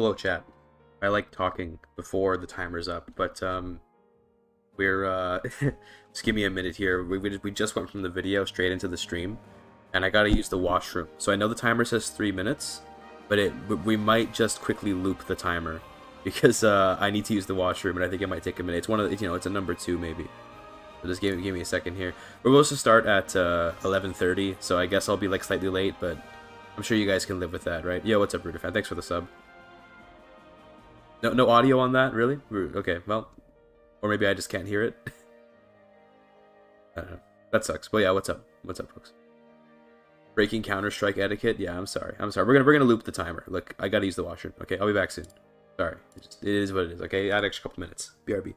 Hello, chat. I like talking before the timer's up, but we're just give me a minute here. We just went from the video straight into the stream, and I gotta use the washroom. So I know the timer says 3 minutes, but we might just quickly loop the timer because I need to use the washroom, and I think it might take a minute. It's one of the, it's a number 2 maybe. So just give me a second here. We're supposed to start at 11:30, so I guess I'll be like slightly late, but I'm sure you guys can live with that, right? Yo, what's up, Rooter fan? Thanks for the sub. No audio on that, really? Okay, well, or maybe I just can't hear it. I don't know. That sucks. But yeah, what's up? What's up, folks? Breaking Counter-Strike etiquette? Yeah, I'm sorry. We're gonna loop the timer. Look, I gotta use the washroom. Okay, I'll be back soon. Sorry. It is what it is. Okay, add extra couple minutes. BRB.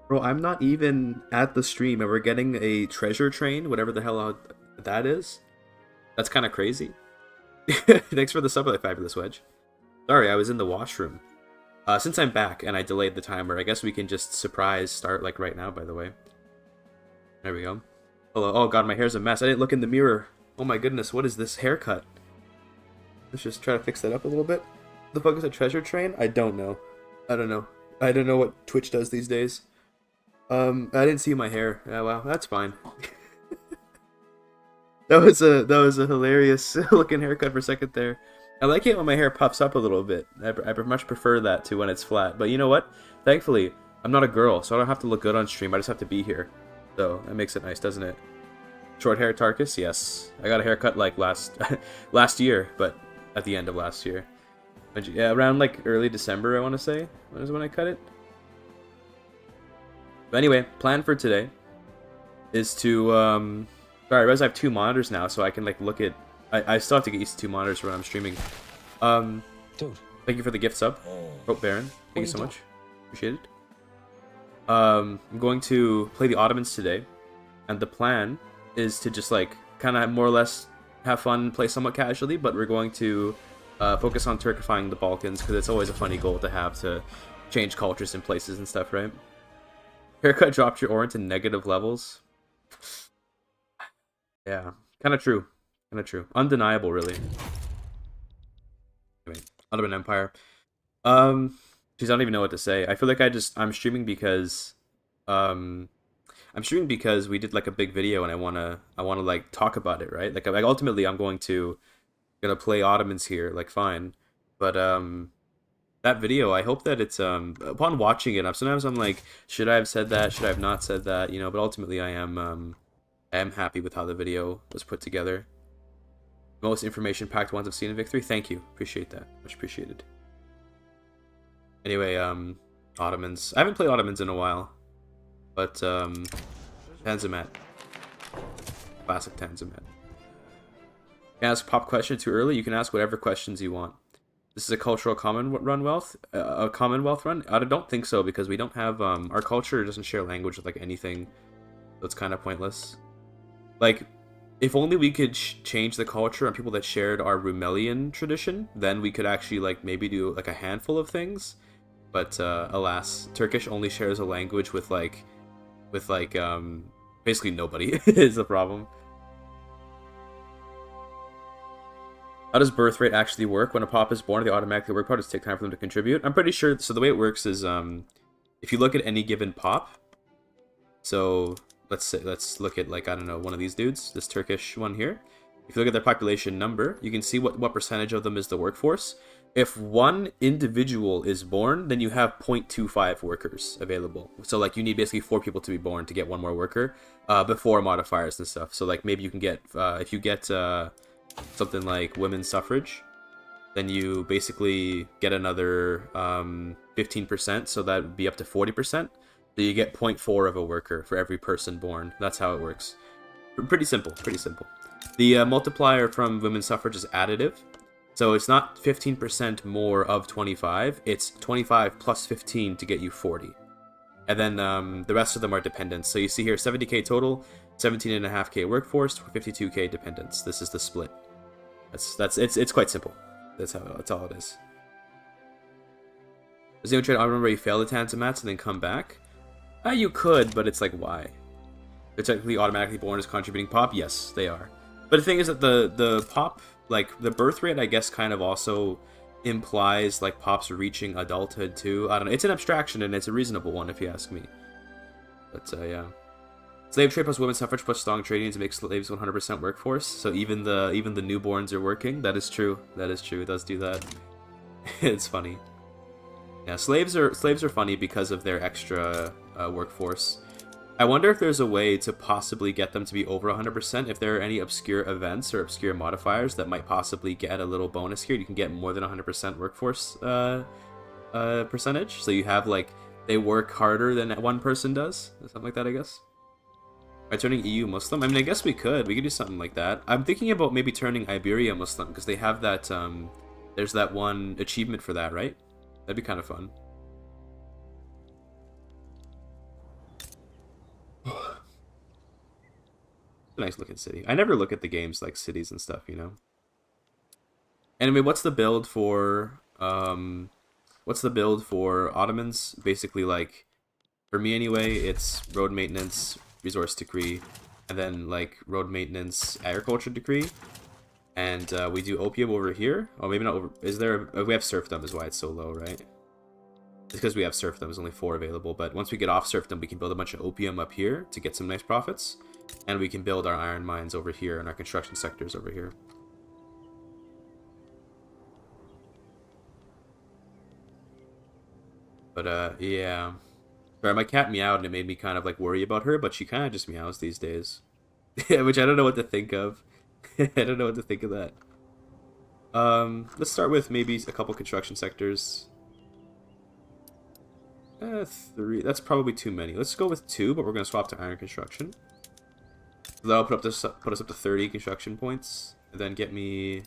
Bro, I'm not even at the stream and we're getting a treasure train, whatever the hell that is. That's kind of crazy. Thanks for the sub, Fabulous Wedge. Sorry, I was in the washroom. Since I'm back and I delayed the timer, I guess we can just surprise start like right now, by the way. There we go. Hello. Oh god, my hair's a mess. I didn't look in the mirror. Oh my goodness, what is this haircut? Let's just try to fix that up a little bit. The fuck is a treasure train? I don't know. I don't know. I don't know what Twitch does these days. I didn't see my hair. Oh, wow, that's fine. that was a hilarious looking haircut for a second there. I like it when my hair puffs up a little bit. I much prefer that to when it's flat. But you know what? Thankfully, I'm not a girl, so I don't have to look good on stream. I just have to be here. So that makes it nice, doesn't it? Short hair Tarkus? Yes. I got a haircut like last year, but at the end of last year. Yeah, around like early December, I want to say, is when I cut it. But anyway, plan for today is to sorry, I realize I have two monitors now, so I can like look at. I still have to get used to two monitors when I'm streaming. Dude. Thank you for the gift sub, Baron. Thank you so much. Appreciate it. I'm going to play the Ottomans today, and the plan is to just like kind of more or less have fun, play somewhat casually, but we're going to focus on Turkifying the Balkans because it's always a funny goal to have to change cultures and places and stuff, right? Haircut dropped your aura to negative levels. Yeah, kind of true. Kind of true. Undeniable, really. Anyway, Ottoman Empire. Geez, I don't even know what to say. I feel like I'm streaming because, I'm streaming because we did like a big video and I wanna like talk about it, right? Like ultimately I'm gonna play Ottomans here, like fine, but that video, I hope that it's upon watching it, sometimes I'm like, should I have said that? Should I have not said that? You know, but ultimately I am happy with how the video was put together. Most information-packed ones I've seen in Victory. Thank you. Appreciate that. Much appreciated. Anyway, Ottomans. I haven't played Ottomans in a while. But, Tanzimat. Classic Tanzimat. You can ask pop question too early. You can ask whatever questions you want. This is a cultural commonwealth run? I don't think so, because we don't have, our culture doesn't share language with, like, anything. So it's kind of pointless. Like, if only we could change the culture on people that shared our Rumelian tradition, then we could actually, like, maybe do, like, a handful of things. But, alas, Turkish only shares a language with basically nobody is the problem. How does birth rate actually work? When a pop is born, they automatically work. How does it take time for them to contribute? I'm pretty sure, so the way it works is, if you look at any given pop, so let's look at, like, I don't know, one of these dudes, this Turkish one here. If you look at their population number, you can see what percentage of them is the workforce. If one individual is born, then you have 0.25 workers available. So, like, you need basically 4 people to be born to get one more worker before modifiers and stuff. So, like, maybe you can get, if you get something like women's suffrage, then you basically get another 15%, so that would be up to 40%. So you get 0.4 of a worker for every person born. That's how it works. Pretty simple, pretty simple. The multiplier from women's suffrage is additive. So it's not 15% more of 25, it's 25 plus 15 to get you 40. And then the rest of them are dependents. So you see here 70k total, 17.5k workforce, 52k dependents. This is the split. It's quite simple. That's all it is. Does anyone try to remember you fail the Tanzimats and then come back? You could, but it's like, why? They're technically automatically born as contributing pop? Yes, they are. But the thing is that the pop, like, the birth rate, I guess, kind of also implies, like, pops reaching adulthood, too. I don't know. It's an abstraction, and it's a reasonable one, if you ask me. But, yeah. Slave trade plus women's suffrage plus strong trading to make slaves 100% workforce. So even the newborns are working. That is true. That is true. It does do that. It's funny. Yeah, slaves are funny because of their extra workforce. I wonder if there's a way to possibly get them to be over 100%, if there are any obscure events or obscure modifiers that might possibly get a little bonus here. You can get more than 100% workforce percentage. So you have, like, they work harder than one person does. Something like that, I guess. By turning EU Muslim? I mean, I guess we could do something like that. I'm thinking about maybe turning Iberia Muslim, because they have that, there's that one achievement for that, right? That'd be kind of fun. It's a nice looking city. I never look at the games like cities and stuff, you know? Anyway, what's the build for Ottomans? Basically, like, for me anyway, it's road maintenance, resource decree, and then, like, road maintenance, agriculture decree. And we do opium over here. Oh, maybe not over. Is there? We have serfdom, is why it's so low, right? It's because we have serfdom. There's only 4 available. But once we get off serfdom, we can build a bunch of opium up here to get some nice profits, and we can build our iron mines over here and our construction sectors over here. But yeah. Sorry, my cat meowed and it made me kind of like worry about her, but she kind of just meows these days, which I don't know what to think of. I don't know what to think of that. Let's start with maybe a couple construction sectors. 3. That's probably too many. Let's go with 2, but we're going to swap to iron construction. So that'll put us up to 30 construction points. And then get me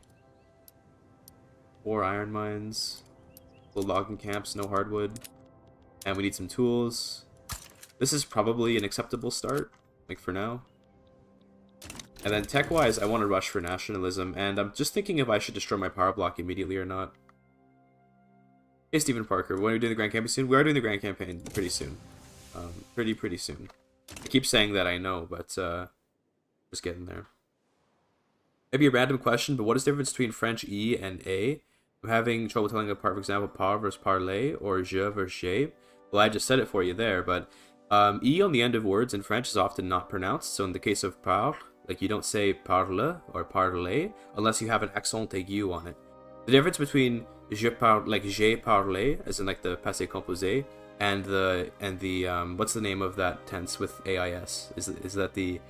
4 iron mines. Little logging camps, no hardwood. And we need some tools. This is probably an acceptable start, like for now. And then tech-wise, I want to rush for nationalism, and I'm just thinking if I should destroy my power block immediately or not. Hey, Stephen Parker, when are we doing the Grand Campaign soon? We are doing the Grand Campaign pretty soon. Pretty soon. I keep saying that, I know, but just getting there. Maybe a random question, but what is the difference between French E and A? I'm having trouble telling apart, for example, par versus parler, or je versus j'ai. Well, I just said it for you there, but E on the end of words in French is often not pronounced, so in the case of parle, like you don't say parle or parler unless you have an accent aigu on it. The difference between je parle, like j'ai parlé, as in like the passé composé, and the what's the name of that tense with AIS? Is that the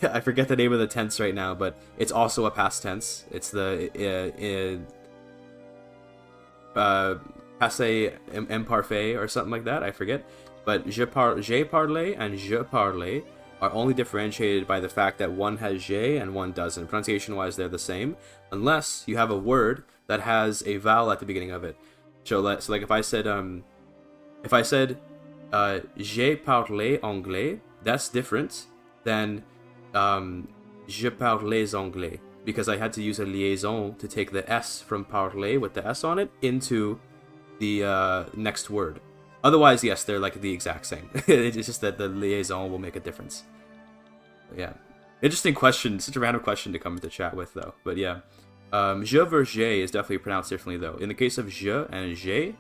I forget the name of the tense right now, but it's also a past tense. It's the passé imparfait or something like that. I forget. But j'ai parlé and je parlé are only differentiated by the fact that one has j'ai and one doesn't. Pronunciation-wise, they're the same, unless you have a word that has a vowel at the beginning of it. So like if I said j'ai parlé anglais, that's different than je parlais anglais, because I had to use a liaison to take the S from parler with the S on it into the next word. Otherwise, yes, they're like the exact same. It's just that the liaison will make a difference. But yeah, interesting question. Such a random question to come into chat with, though. But yeah, je versus j'ai is definitely pronounced differently, though. In the case of je and j'ai,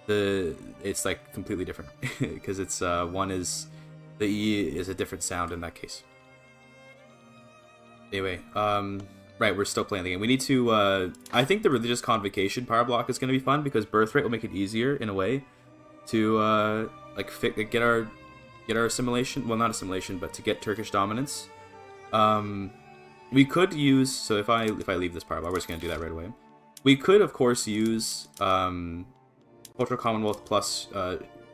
it's like completely different because it's one is the E is a different sound in that case. Anyway, right, we're still playing the game. We need to. I think the religious convocation power block is going to be fun because birthright will make it easier in a way to get our assimilation. Well, not assimilation, but to get Turkish dominance. We could use, so if I leave this power block, we're just gonna do that right away. We could of course use Cultural Commonwealth plus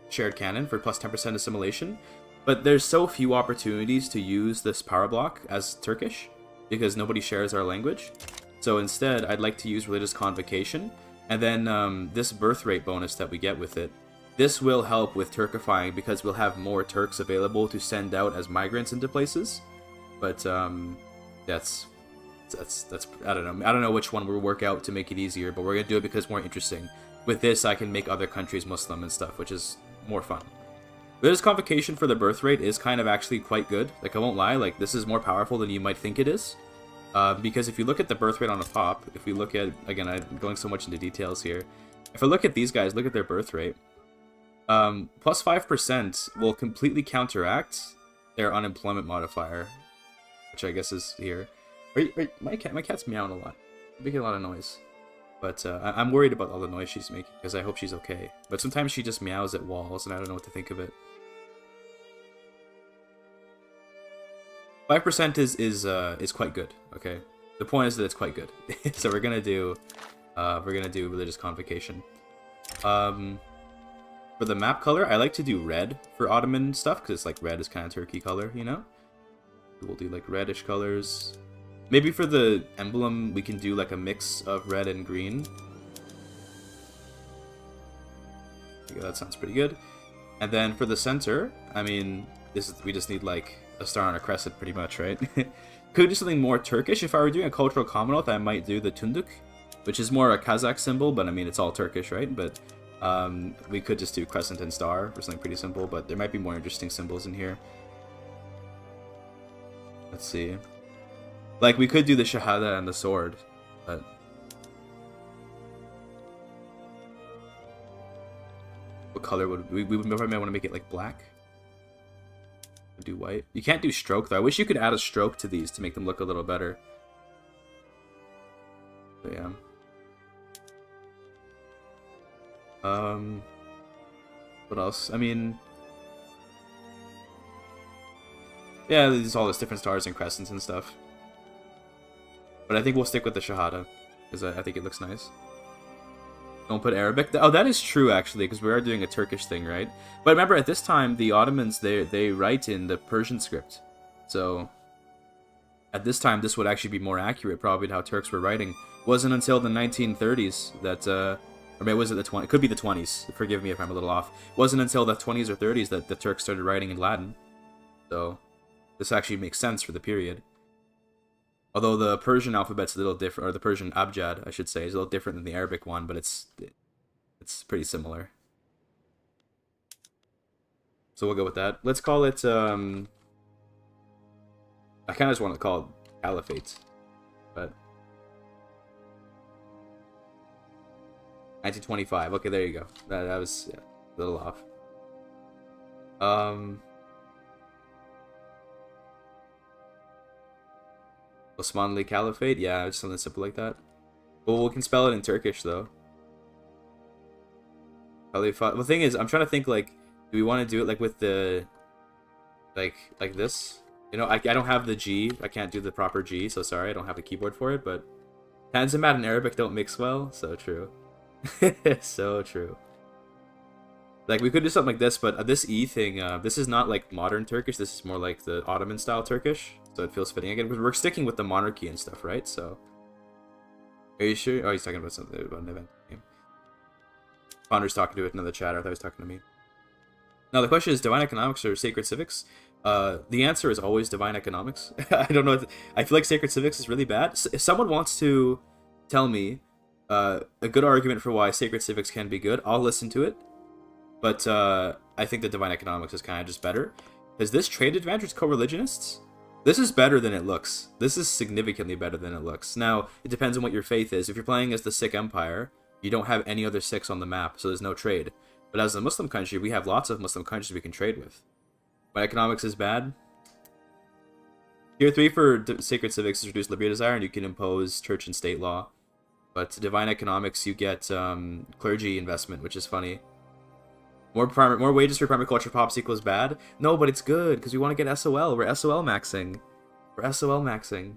shared canon for plus 10% assimilation, but there's so few opportunities to use this power block as Turkish because nobody shares our language. So instead, I'd like to use religious convocation, and then this birthright bonus that we get with it. This will help with Turkifying because we'll have more Turks available to send out as migrants into places. But that's I don't know which one will work out to make it easier, but we're gonna do it because it's more interesting. With this, I can make other countries Muslim and stuff, which is more fun. Religious convocation for the birthright is kind of actually quite good. Like, I won't lie, like this is more powerful than you might think it is. Because if you look at the birthright on the top, if we look at, again, I'm going so much into details here. If I look at these guys, look at their birthright. Plus 5% will completely counteract their unemployment modifier, which I guess is here. My cat's meowing a lot, making a lot of noise. But I'm worried about all the noise she's making because I hope she's okay. But sometimes she just meows at walls, and I don't know what to think of it. 5% is quite good. Okay, the point is that it's quite good. So we're gonna do religious convocation. For the map color, I like to do red for Ottoman stuff, because like red is kind of Turkey color, you know? We'll do like reddish colors. Maybe for the emblem, we can do like a mix of red and green. Yeah, that sounds pretty good. And then for the center, I mean, we just need like a star on a crescent pretty much, right? Could do something more Turkish. If I were doing a cultural commonwealth, I might do the tunduk, which is more a Kazakh symbol, but I mean, it's all Turkish, right? But we could just do crescent and star for something pretty simple, but there might be more interesting symbols in here. Let's see. Like, we could do the shahada and the sword, but what color would we might want to make it like black? Do white. You can't do stroke though. I wish you could add a stroke to these to make them look a little better. But yeah. What else? I mean, yeah, there's all these different stars and crescents and stuff. But I think we'll stick with the Shahada. because I think it looks nice. Don't put Arabic. Oh, that is true actually, because we are doing a Turkish thing, right? But remember, at this time, the Ottomans they write in the Persian script, so at this time this would actually be more accurate, probably to how Turks were writing. It wasn't until the 1930s that, or maybe was it the 20s? It could be the 20s. Forgive me if I'm a little off. It wasn't until the 20s or 30s that the Turks started writing in Latin. So this actually makes sense for the period. Although the Persian alphabet's a little different, or the Persian abjad, I should say, is a little different than the Arabic one, but it's pretty similar. So we'll go with that. Let's call it, I kind of just want to call it Caliphate, but 1925. Okay, there you go. That was a little off. Osmanli Caliphate? Yeah, just something simple like that. Well, we can spell it in Turkish, though. Khalifa. The thing is, I'm trying to think, like, do we want to do it, like, with the... Like this? You know, I don't have the G. I can't do the proper G, so sorry, I don't have the keyboard for it, but... Tanzimat and Arabic don't mix well. So true. So true. Like, we could do something like this, but this E thing, this is not, like, modern Turkish. This is more like the Ottoman-style Turkish. So it feels fitting again, because we're sticking with the monarchy and stuff, right? So, are you sure? Oh, he's talking about something, about an event game. Ponder's talking to it in the chat. I thought he was talking to me. Now the question is, divine economics or sacred civics? The answer is always divine economics. I don't know. I feel like sacred civics is really bad. If someone wants to tell me a good argument for why sacred civics can be good, I'll listen to it. But I think that divine economics is kind of just better. Is this trade advantage co-religionists? This is better than it looks. This is significantly better than it looks. Now, it depends on what your faith is. If you're playing as the Sikh Empire, you don't have any other Sikhs on the map, so there's no trade. But as a Muslim country, we have lots of Muslim countries we can trade with. But economics is bad. Tier 3 for sacred civics is reduced liberty desire, and you can impose church and state law. But divine economics, you get clergy investment, which is funny. More wages for primary culture pops equals bad? No, but it's good, because we want to get SOL. We're SOL maxing. We're SOL maxing.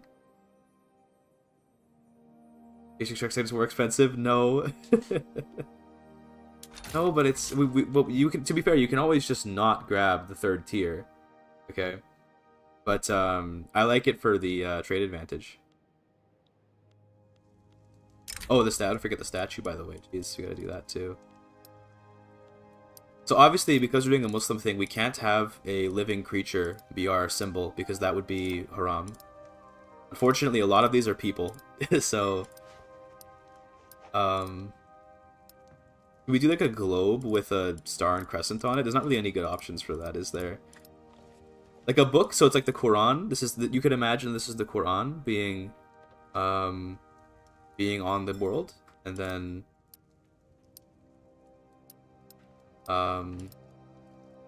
Basic truck is more expensive? No. No, but it's... well, you can, to be fair, you can always just not grab the third tier. Okay? But, I like it for the trade advantage. Oh, the stat. I forget the statue, by the way. Jeez, we gotta do that, too. So obviously, because we're doing a Muslim thing, we can't have a living creature be our symbol, because that would be haram. Unfortunately, a lot of these are people. So, we do like a globe with a star and crescent on it. There's not really any good options for that, is there? Like a book, so it's like the Quran. This is you could imagine this is the Quran being on the world, and then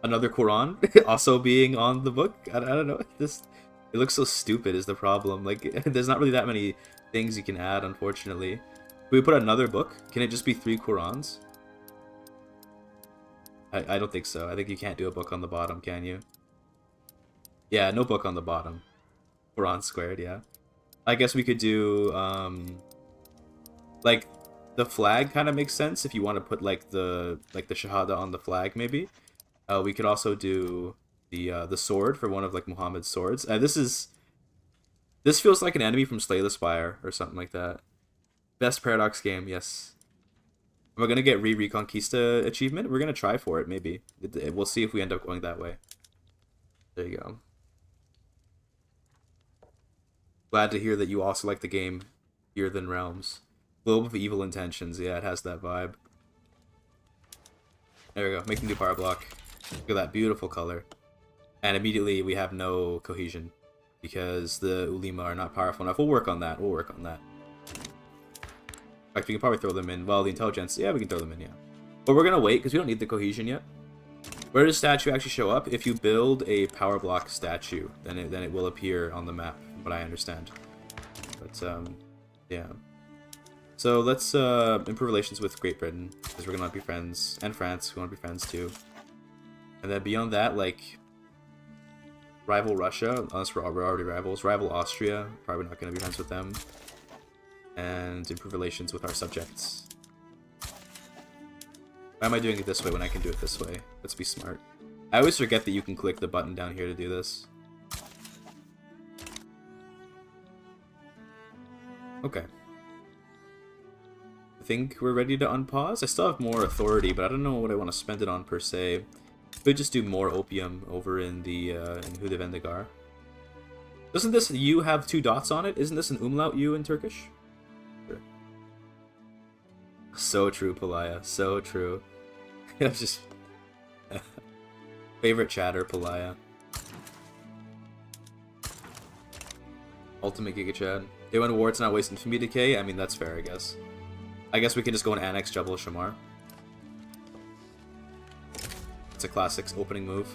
another Quran also being on the book. I don't know. It looks so stupid is the problem. Like, there's not really that many things you can add, unfortunately. If we put another book, can it just be 3 Qurans? I don't think so. I think you can't do a book on the bottom, can you? Yeah, no book on the bottom. Quran squared, yeah. I guess we could do, like, the flag kind of makes sense if you want to put like the Shahada on the flag, maybe. We could also do the sword for one of like Muhammad's swords. This feels like an enemy from Slay the Spire or something like that. Best Paradox game, yes. We're gonna get Reconquista achievement. We're gonna try for it, maybe. We'll see if we end up going that way. There you go. Glad to hear that you also like the game Here Than Realms. Globe of Evil Intentions. Yeah, it has that vibe. There we go. Make a new power block. Look at that beautiful color. And immediately we have no cohesion because the Ulema are not powerful enough. We'll work on that. We'll work on that. In fact, we can probably throw them in. Well, the intelligence. Yeah, we can throw them in, yeah. But we're going to wait because we don't need the cohesion yet. Where does statue actually show up? If you build a power block statue, then it will appear on the map, from what I understand. But, yeah. So let's improve relations with Great Britain, because we're going to be friends, and France, we want to be friends too. And then beyond that, like, rival Russia, unless we're already rivals, rival Austria, probably not going to be friends with them. and improve relations with our subjects. Why am I doing it this way when I can do it this way? Let's be smart. I always forget that you can click the button down here to do this. Okay. I think we're ready to unpause. I still have more authority, but I don't know what I want to spend it on per se. Could just do more opium over in the in Hudevendigar. Doesn't this U have 2 dots on it? Isn't this an umlaut U in Turkish? Sure. So true, Palaya. So true. It's just favorite chatter, Palaya. Ultimate GIGACHAD. Day 1 war, it's not wasting infamy decay. I mean, that's fair, I guess. I guess we can just go and annex Jabal Shamar. It's a classic opening move.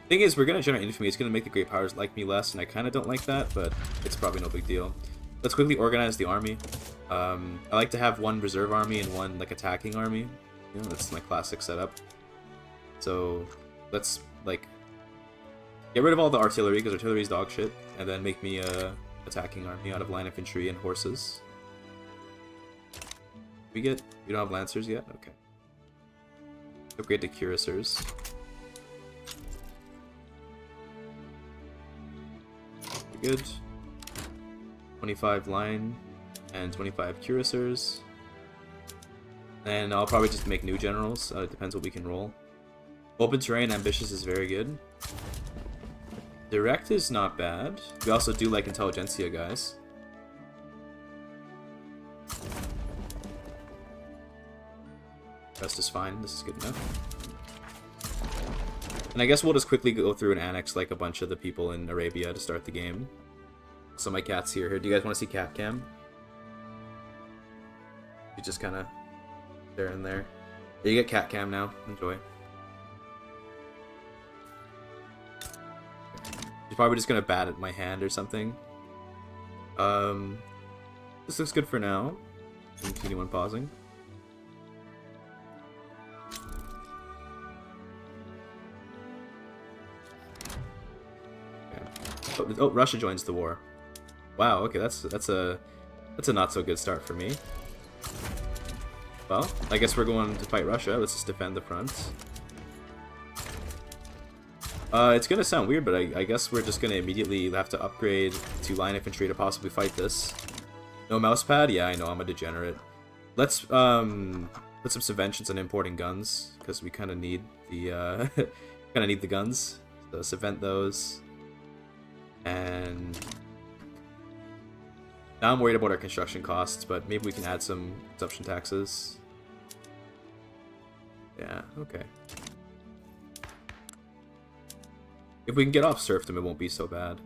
Thing is, we're gonna generate infamy. It's gonna make the great powers like me less, and I kind of don't like that, but it's probably no big deal. Let's quickly organize the army. I like to have 1 reserve army and 1 like attacking army. You know, that's my classic setup. So let's like get rid of all the artillery because artillery's dog shit, and then make me a attacking army out of line infantry and horses. We don't have lancers yet? Okay. Upgrade to cuirassiers. Good. 25 line and 25 cuirassiers. And I'll probably just make new generals. It depends what we can roll. Open terrain, ambitious is very good. Direct is not bad. We also do like intelligentsia, guys. Rest is fine. This is good enough. And I guess we'll just quickly go through and annex like a bunch of the people in Arabia to start the game. So my cat's here. Do you guys want to see cat cam? You just kind of there and there. Yeah, you get cat cam now. Enjoy. She's probably just gonna bat at my hand or something. This looks good for now. Continue on pausing. Okay. Oh, Russia joins the war. Wow. Okay, that's a not so good start for me. Well, I guess we're going to fight Russia. Let's just defend the front. It's gonna sound weird, but I guess we're just gonna immediately have to upgrade to line infantry to possibly fight this. No mousepad? Yeah, I know, I'm a degenerate. Let's put some subventions on importing guns, because we kind of need the guns. So subvent those. And now I'm worried about our construction costs, but maybe we can add some consumption taxes. Yeah, okay. If we can get off serfdom, it won't be so bad.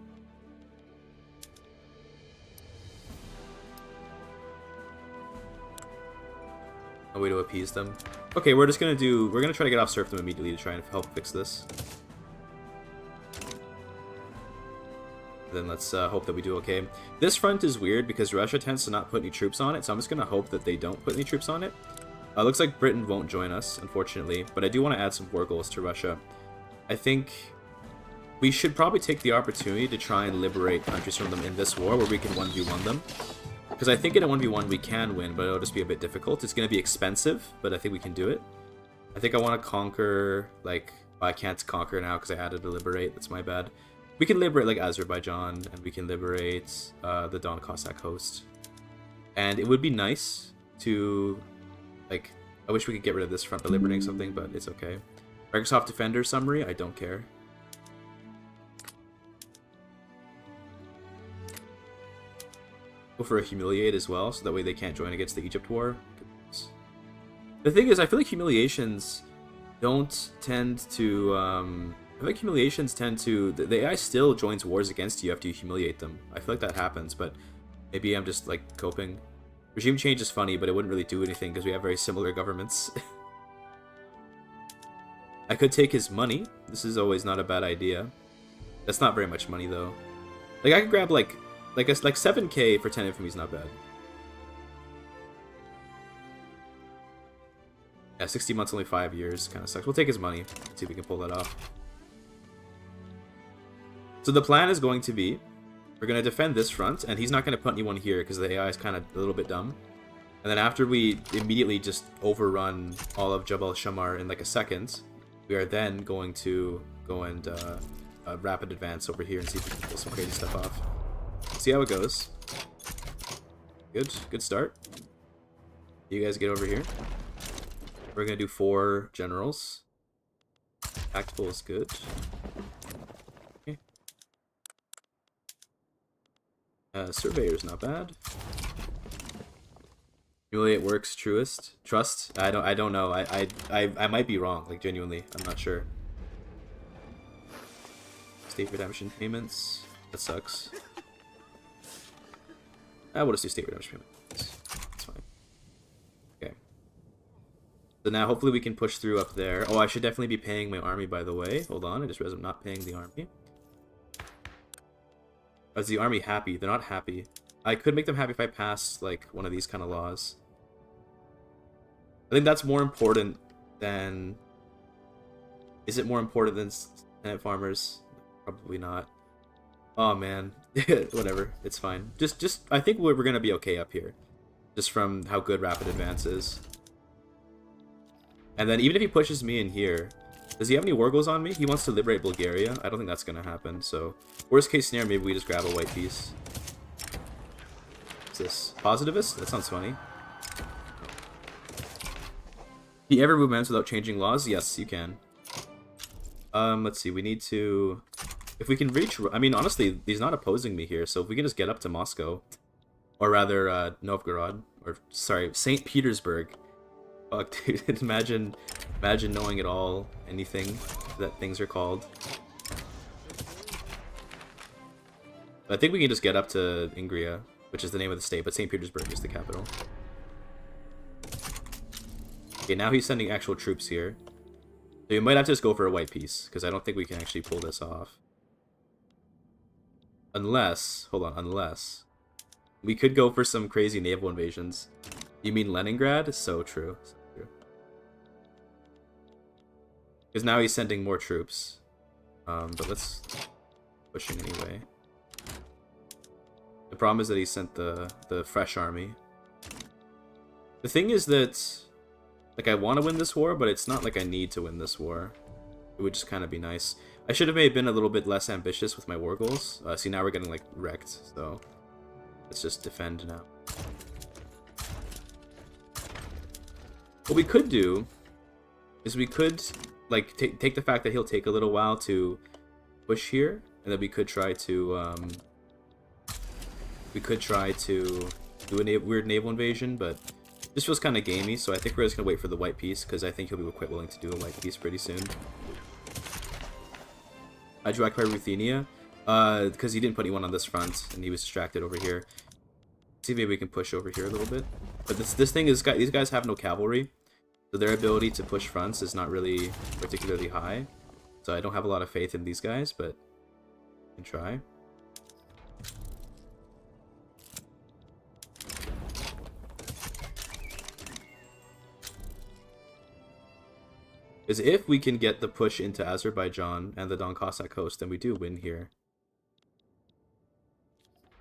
A way to appease them. Okay, we're gonna try to get off serfdom immediately to try and help fix this. Then let's hope that we do okay. This front is weird because Russia tends to not put any troops on it, so I'm just gonna hope that they don't put any troops on it. Looks like Britain won't join us, unfortunately, but I do want to add some war goals to Russia. I think we should probably take the opportunity to try and liberate countries from them in this war where we can 1v1 them. Because I think in a 1v1 we can win, but it'll just be a bit difficult. It's going to be expensive, but I think we can do it. I think I want to conquer, like, well, I can't conquer now because I added a liberate. That's my bad. We can liberate, like, Azerbaijan, and we can liberate the Don Cossack host. And it would be nice to, like, I wish we could get rid of this front by liberating something, but it's okay. Microsoft Defender summary, I don't care. Go for a humiliate as well, so that way they can't join against the Egypt war. The thing is, I feel like humiliations don't tend to, I feel like humiliations tend to, the AI still joins wars against you after you humiliate them. I feel like that happens, but maybe I'm just, like, coping. Regime change is funny, but it wouldn't really do anything because we have very similar governments. I could take his money. This is always not a bad idea. That's not very much money, though. Like, I could grab, like 7k for 10 infamy is not bad. Yeah, 60 months, only 5 years. Kind of sucks. We'll take his money. See if we can pull that off. So the plan is going to be We're going to defend this front, and he's not going to put anyone here because the AI is kind of a little bit dumb. And then after we immediately just overrun all of Jabal Shamar in like a second, we are then going to go and rapid advance over here and see if we can pull some crazy stuff off. See how it goes. Good start. You guys get over here. We're going to do 4 generals. Tactical is good. Okay. Surveyor's not bad. Humiliate works truest. Trust? I don't know. I might be wrong, like genuinely. I'm not sure. State redemption payments. That sucks. We'll just do state redemption payments. That's fine. Okay. So now hopefully we can push through up there. Oh, I should definitely be paying my army, by the way. Hold on, I just realized I'm not paying the army. Is the army happy? They're not happy. I could make them happy if I passed, like, one of these kind of laws. I think that's more important than... Is it more important than tenant farmers? Probably not. Oh, man. Whatever. It's fine. Just I think we're going to be okay up here. Just from how good rapid advance is. And then even if he pushes me in here... Does he have any war goals on me? He wants to liberate Bulgaria. I don't think that's going to happen, so... Worst case scenario, maybe we just grab a white piece. What's this? Positivist? That sounds funny. Can you ever move events without changing laws? Yes, you can. Let's see. We need to... If we can reach... I mean, honestly, he's not opposing me here, so if we can just get up to Moscow. Or rather, Novgorod. Or, sorry, St. Petersburg. Fuck, dude. Imagine knowing it all. Anything that things are called. I think we can just get up to Ingria, which is the name of the state, but St. Petersburg is the capital. Okay, now he's sending actual troops here. So you might have to just go for a white piece, because I don't think we can actually pull this off. Unless... Hold on, unless... We could go for some crazy naval invasions. You mean Leningrad? So true. So true. Because now he's sending more troops. But let's... Pushing anyway. The problem is that he sent the fresh army. The thing is that... Like, I want to win this war, but it's not like I need to win this war. It would just kind of be nice. I should have maybe been a little bit less ambitious with my war goals. See, now we're getting, like, wrecked, so... Let's just defend now. What we could do is we could, like, take the fact that he'll take a little while to push here, and then we could try to, do a weird naval invasion, but this feels kind of gamey, so I think we're just going to wait for the white piece, because I think he'll be quite willing to do a white piece pretty soon. How'd you occupy Ruthenia? Because he didn't put anyone on this front, and he was distracted over here. See if maybe we can push over here a little bit. But this thing is, these guys have no cavalry, so their ability to push fronts is not really particularly high. So I don't have a lot of faith in these guys, but I can try. Because if we can get the push into Azerbaijan and the Don Cossack coast, then we do win here.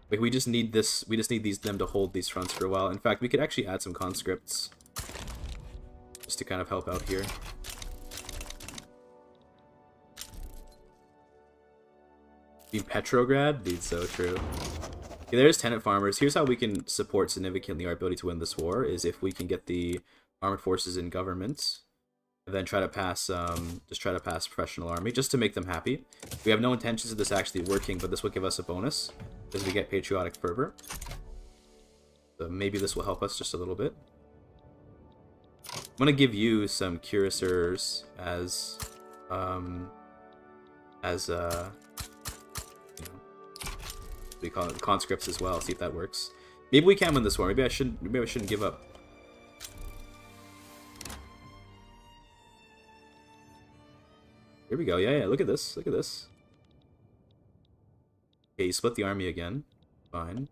Like, we just need this, we just need them to hold these fronts for a while. In fact, we could actually add some conscripts just to kind of help out here. In Petrograd? Dude, so true. Okay, there's tenant farmers. Here's how we can support significantly our ability to win this war, is if we can get the armed forces in government, and then try to pass, just try to pass professional army, just to make them happy. We have no intentions of this actually working, but this will give us a bonus, because we get patriotic fervor. So maybe this will help us just a little bit. I'm gonna give you some cuirassiers as, you know, what do you call it, conscripts as well. See if that works. Maybe we can win this war. Maybe I shouldn't give up. Here we go. Yeah, look at this. Look at this. Okay, you split the army again. Fine.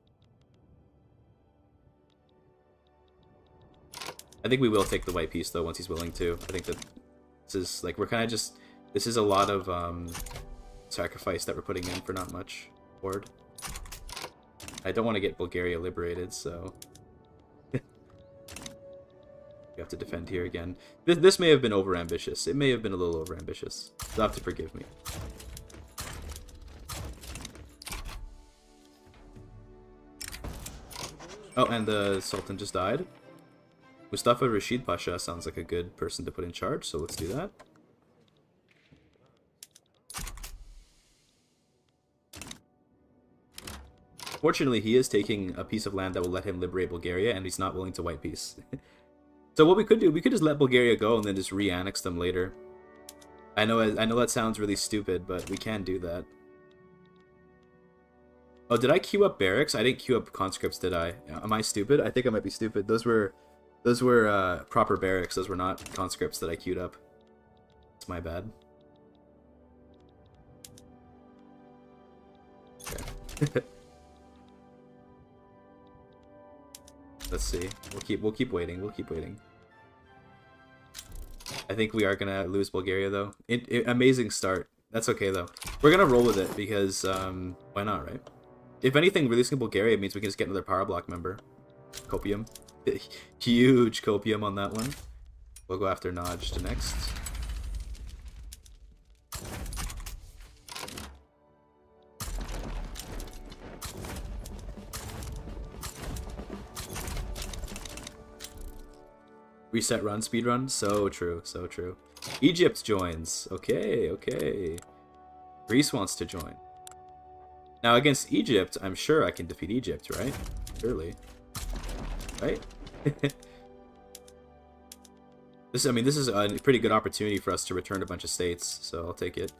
I think we will take the white piece, though, once he's willing to. I think that this is, like, we're kind of just... This is a lot of, sacrifice that we're putting in for not much. Board. I don't want to get Bulgaria liberated, so you have to defend here again. This may have been overambitious. It may have been a little overambitious. You'll have to forgive me. Oh, and the Sultan just died. Mustafa Rashid Pasha sounds like a good person to put in charge, so let's do that. Fortunately, he is taking a piece of land that will let him liberate Bulgaria, and he's not willing to white peace. So what we could do, we could just let Bulgaria go and then just re-annex them later. I know that sounds really stupid, but we can do that. Oh, did I queue up barracks? I didn't queue up conscripts, did I? Am I stupid? I think I might be stupid. Those were proper barracks. Those were not conscripts that I queued up. It's my bad. Okay. Let's see. We'll keep waiting. We'll keep waiting. I think we are gonna lose Bulgaria though. Amazing start. That's okay though. We're gonna roll with it because why not, right? If anything, releasing Bulgaria means we can just get another power block member. Copium. Huge copium on that one. We'll go after Najd next. Reset run, speed run. So true, so true. Egypt joins. Okay, okay. Greece wants to join. Now against Egypt, I'm sure I can defeat Egypt, right? Surely. Right? I mean, this is a pretty good opportunity for us to return a bunch of states, so I'll take it.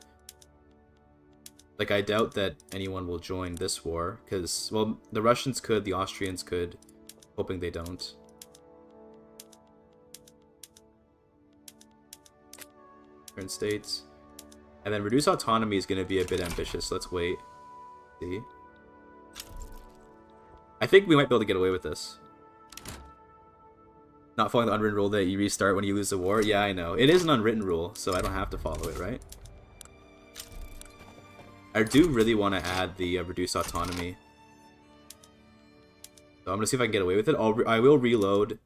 Like, I doubt that anyone will join this war, because, well, the Russians could, the Austrians could, hoping they don't. Return states. And then reduce autonomy is going to be a bit ambitious. Let's wait. See. I think we might be able to get away with this. Not following the unwritten rule that you restart when you lose the war. Yeah, I know. It is an unwritten rule, so I don't have to follow it, right? I do really want to add the reduce autonomy. So I'm going to see if I can get away with it. I will reload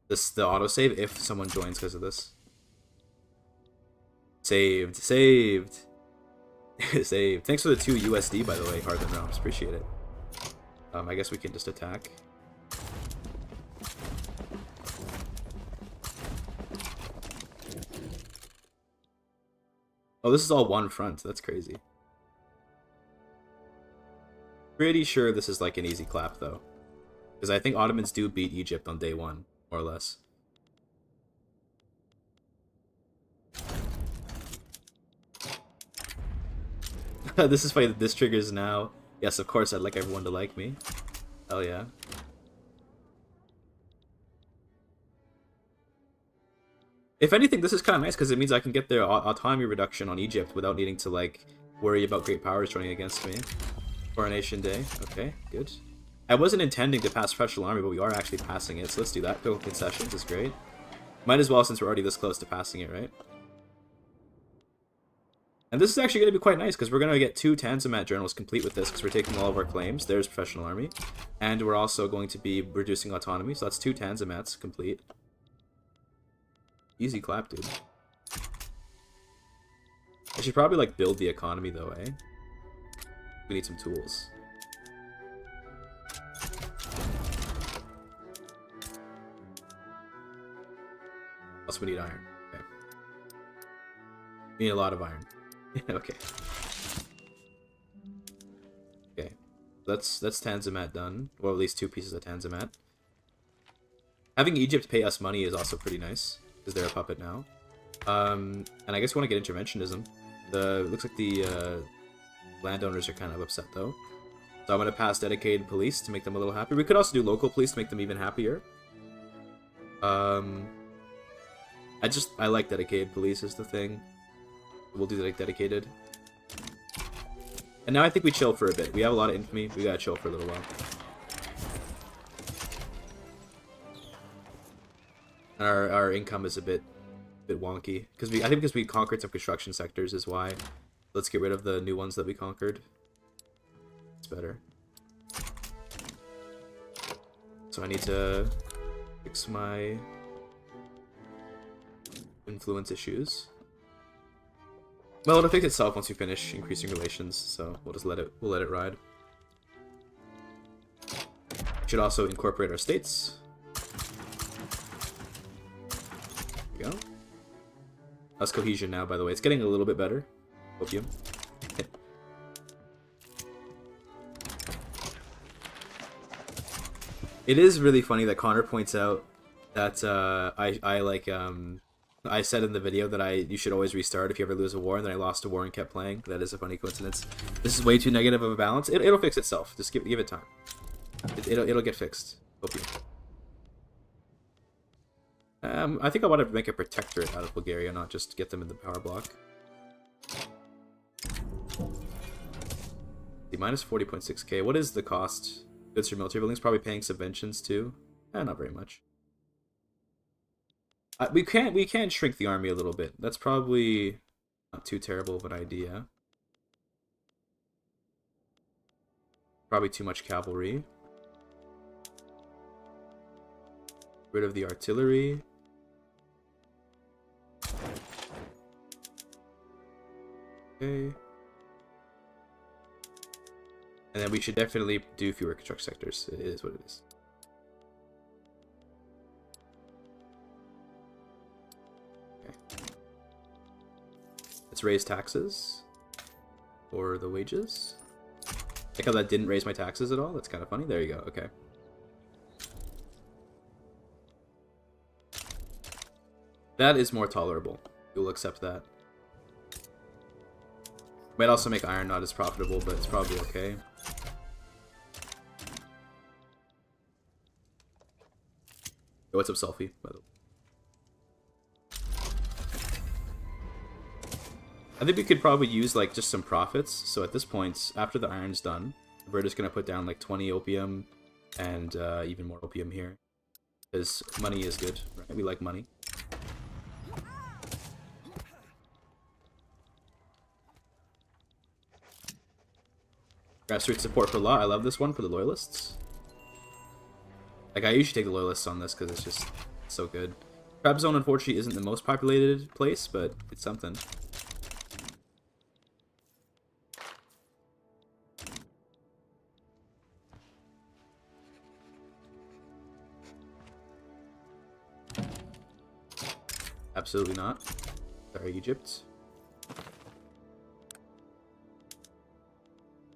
the autosave if someone joins because of this. Saved. Saved. Saved. Thanks for the 2 USD, by the way, Hardman Realms. Appreciate it. I guess we can just attack. Oh, this is all one front. That's crazy. Pretty sure this is like an easy clap, though. Because I think Ottomans do beat Egypt on day 1, more or less. This is funny that this triggers now. Yes, of course, I'd like everyone to like me. Hell yeah. If anything, this is kind of nice because it means I can get their autonomy reduction on Egypt without needing to, like, worry about great powers joining against me. Coronation Day. Okay, good. I wasn't intending to pass Special Army, but we are actually passing it, so let's do that. Total concessions is great. Might as well since we're already this close to passing it, right? And this is actually going to be quite nice, because we're going to get 2 Tanzimat journals complete with this, because we're taking all of our claims. There's Professional Army. And we're also going to be reducing autonomy, so that's 2 Tanzimats complete. Easy clap, dude. I should probably, like, build the economy, though, eh? We need some tools. Plus, we need iron. Okay. We need a lot of iron. Okay. Okay. That's Tanzimat done. Or at least 2 pieces of Tanzimat. Having Egypt pay us money is also pretty nice, because they're a puppet now. And I guess we want to get interventionism. Looks like the landowners are kind of upset though. So I'm going to pass dedicated police to make them a little happier. We could also do local police to make them even happier. I like dedicated police is the thing. We'll do like dedicated. And now I think we chill for a bit. We have a lot of infamy. We gotta chill for a little while. And our income is a bit wonky I think because we conquered some construction sectors is why. Let's get rid of the new ones that we conquered. It's better. So I need to fix my influence issues. Well, it'll fix itself once we finish increasing relations, so we'll just let it ride. Should also incorporate our states. There we go. That's cohesion now, by the way. It's getting a little bit better. Opium. It is really funny that Connor points out that I said in the video that you should always restart if you ever lose a war, and then I lost a war and kept playing. That is a funny coincidence. This is way too negative of a balance. It'll fix itself. Just give it time. It'll get fixed. Opium. I think I want to make a protectorate out of Bulgaria, not just get them in the power block. The minus 40.6k. What is the cost? Goods for military buildings, probably paying subventions too. Not very much. We can shrink the army a little bit. That's probably not too terrible of an idea. Probably too much cavalry. Rid of the artillery. Okay. And then we should definitely do fewer construct sectors. It is what it is. Okay. Let's raise taxes. Or the wages. Like how that didn't raise my taxes at all. That's kind of funny. There you go. Okay. That is more tolerable. You'll accept that. Might also make iron not as profitable, but it's probably okay. Yo, what's up, Selfie? By the way. I think we could probably use like just some profits. So at this point, after the iron's done, we're just gonna put down like 20 opium and even more opium here, because money is good, right? We like money. Grassroots support for law. I love this one for the loyalists. Like, I usually take the loyalists on this because it's just so good. Trap Zone, unfortunately, isn't the most populated place, but it's something. Absolutely not. Sorry, Egypt.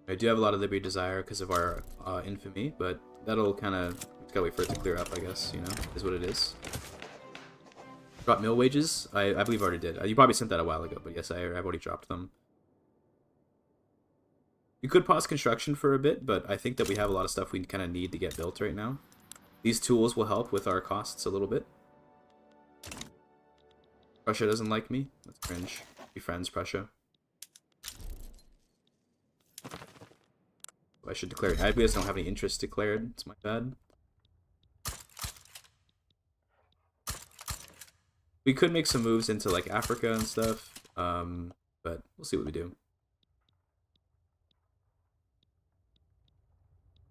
I do have a lot of liberty desire because of our infamy, but that'll kind of, just gotta wait for it to clear up, I guess, you know, is what it is. Drop mill wages? I believe I already did. You probably sent that a while ago, but yes, I've already dropped them. You could pause construction for a bit, but I think that we have a lot of stuff we kind of need to get built right now. These tools will help with our costs a little bit. Prussia doesn't like me. That's cringe. Be friends, Prussia. I should declare it. I just don't have any interest declared. It's my bad. We could make some moves into like Africa and stuff, but we'll see what we do.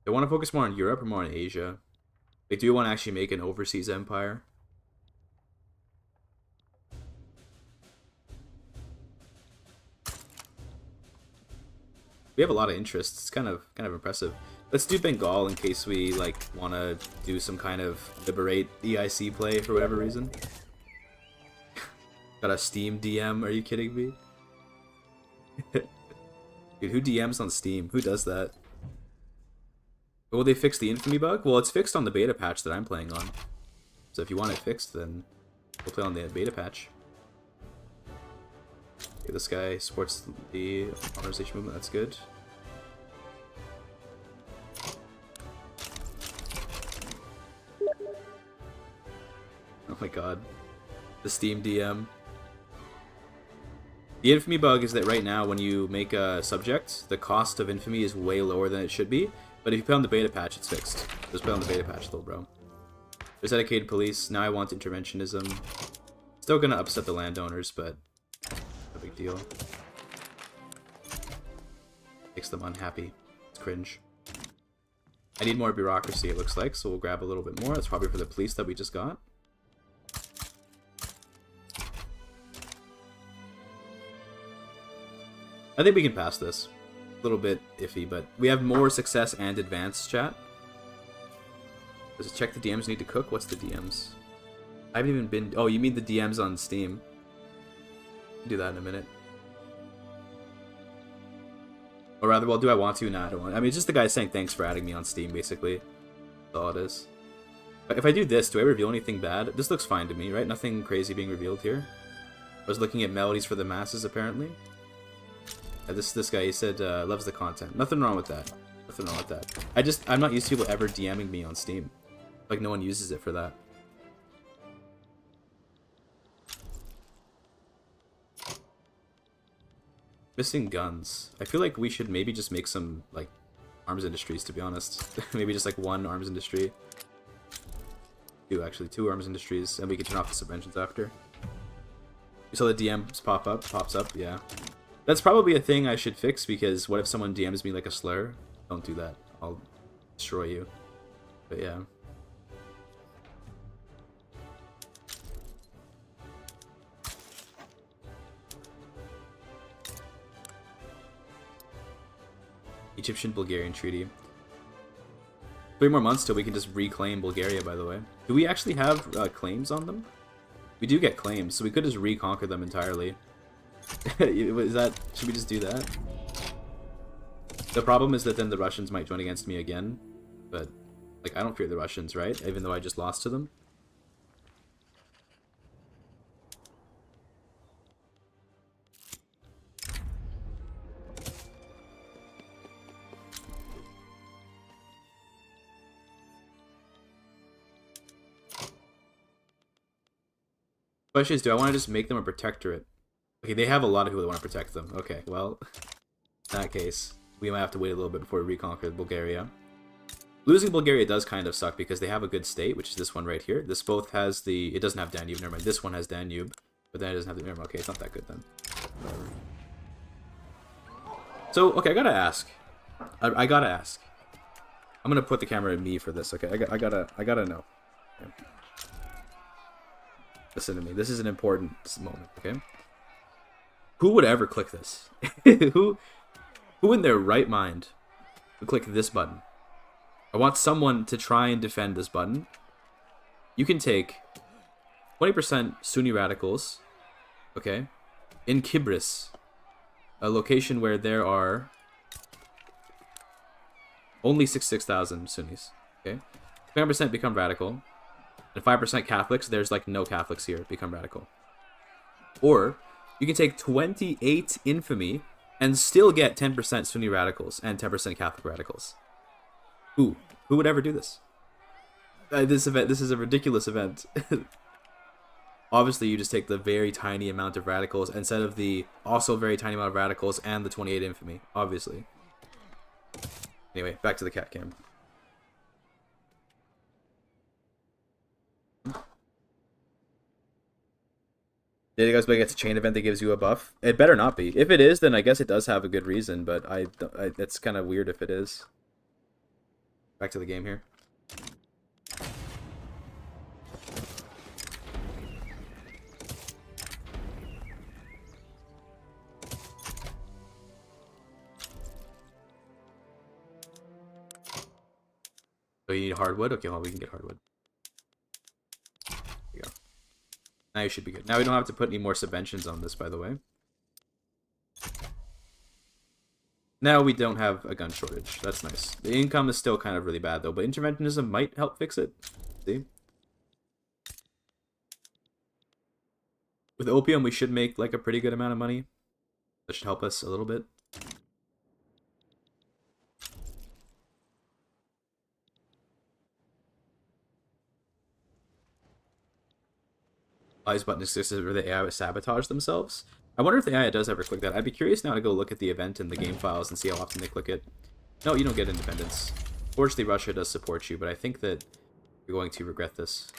I want to focus more on Europe or more on Asia. I do want to actually make an overseas empire. We have a lot of interest. It's kind of impressive. Let's do Bengal in case we like want to do some kind of liberate EIC play for whatever reason. Got a Steam DM? Are you kidding me? Dude, who DMs on Steam? Who does that? Will they fix the infamy bug? Well, it's fixed on the beta patch that I'm playing on. So if you want it fixed, then we'll play on the beta patch. Okay, this guy supports the modernization movement. That's good. Oh my god. The Steam DM. The infamy bug is that right now when you make a subject, the cost of infamy is way lower than it should be. But if you put on the beta patch, it's fixed. Just put on the beta patch, little bro. There's dedicated police. Now I want interventionism. Still gonna upset the landowners, but no big deal. Makes them unhappy. It's cringe. I need more bureaucracy, it looks like, so we'll grab a little bit more. That's probably for the police that we just got. I think we can pass this. A little bit iffy, but we have more success and advance, chat. Does it check the DMs need to cook? What's the DMs? I haven't even been... Oh, you mean the DMs on Steam. Do that in a minute. Or rather, well, do I want to? Nah, I don't want to. I mean, it's just the guy saying thanks for adding me on Steam, basically. That's all it is. If I do this, do I reveal anything bad? This looks fine to me, right? Nothing crazy being revealed here. I was looking at melodies for the masses, apparently. This guy, he said, loves the content. Nothing wrong with that. Nothing wrong with that. I'm not used to people ever DMing me on Steam. Like, no one uses it for that. Missing guns. I feel like we should maybe just make some, like, arms industries, to be honest. Maybe just, like, one arms industry. Two arms industries, and we can turn off the subventions after. You saw the DMs pops up, yeah. That's probably a thing I should fix, because what if someone DMs me like a slur? Don't do that. I'll destroy you. But yeah. Egyptian-Bulgarian treaty. 3 more months till we can just reclaim Bulgaria, by the way. Do we actually have claims on them? We do get claims, so we could just reconquer them entirely. Should we just do that? The problem is that then the Russians might join against me again. But, like, I don't fear the Russians, right? Even though I just lost to them. Question is, do I want to just make them a protectorate? Okay, they have a lot of people that want to protect them. Okay, well, in that case, we might have to wait a little bit before we reconquer Bulgaria. Losing Bulgaria does kind of suck because they have a good state, which is this one right here. This both has the... It doesn't have Danube, never mind. This one has Danube, but then it doesn't have the... Never mind. Okay, it's not that good then. Whatever. So, okay, I gotta ask. I gotta ask. I'm gonna put the camera at me for this, okay? I gotta know. Okay. Listen to me. This is an important moment, okay? Who would ever click this? Who in their right mind would click this button? I want someone to try and defend this button. You can take 20% Sunni radicals, okay, in Kibris, a location where there are only 6,000 Sunnis, okay? 20% become radical, and 5% Catholics. There's like no Catholics here become radical. Or you can take 28 infamy and still get 10% Sunni radicals and 10% Catholic radicals. Who would ever do this? This is a ridiculous event. Obviously, you just take the very tiny amount of radicals instead of the also very tiny amount of radicals and the 28 infamy. Obviously. Anyway, back to the cat cam. Did you guys make it a chain event that gives you a buff? It better not be. If it is, then I guess it does have a good reason, but it's kind of weird if it is. Back to the game here. So you need hardwood? Okay, well, we can get hardwood. There you go. Now you should be good. Now we don't have to put any more subventions on this, by the way. Now we don't have a gun shortage. That's nice. The income is still kind of really bad, though, but interventionism might help fix it. See? With opium, we should make, like, a pretty good amount of money. That should help us a little bit. Eyes button exists where the AI would sabotage themselves. I wonder if the AI does ever click that. I'd be curious now to go look at the event in the game files and see how often they click it. No, you don't get independence. Fortunately, Russia does support you, but I think that you're going to regret this.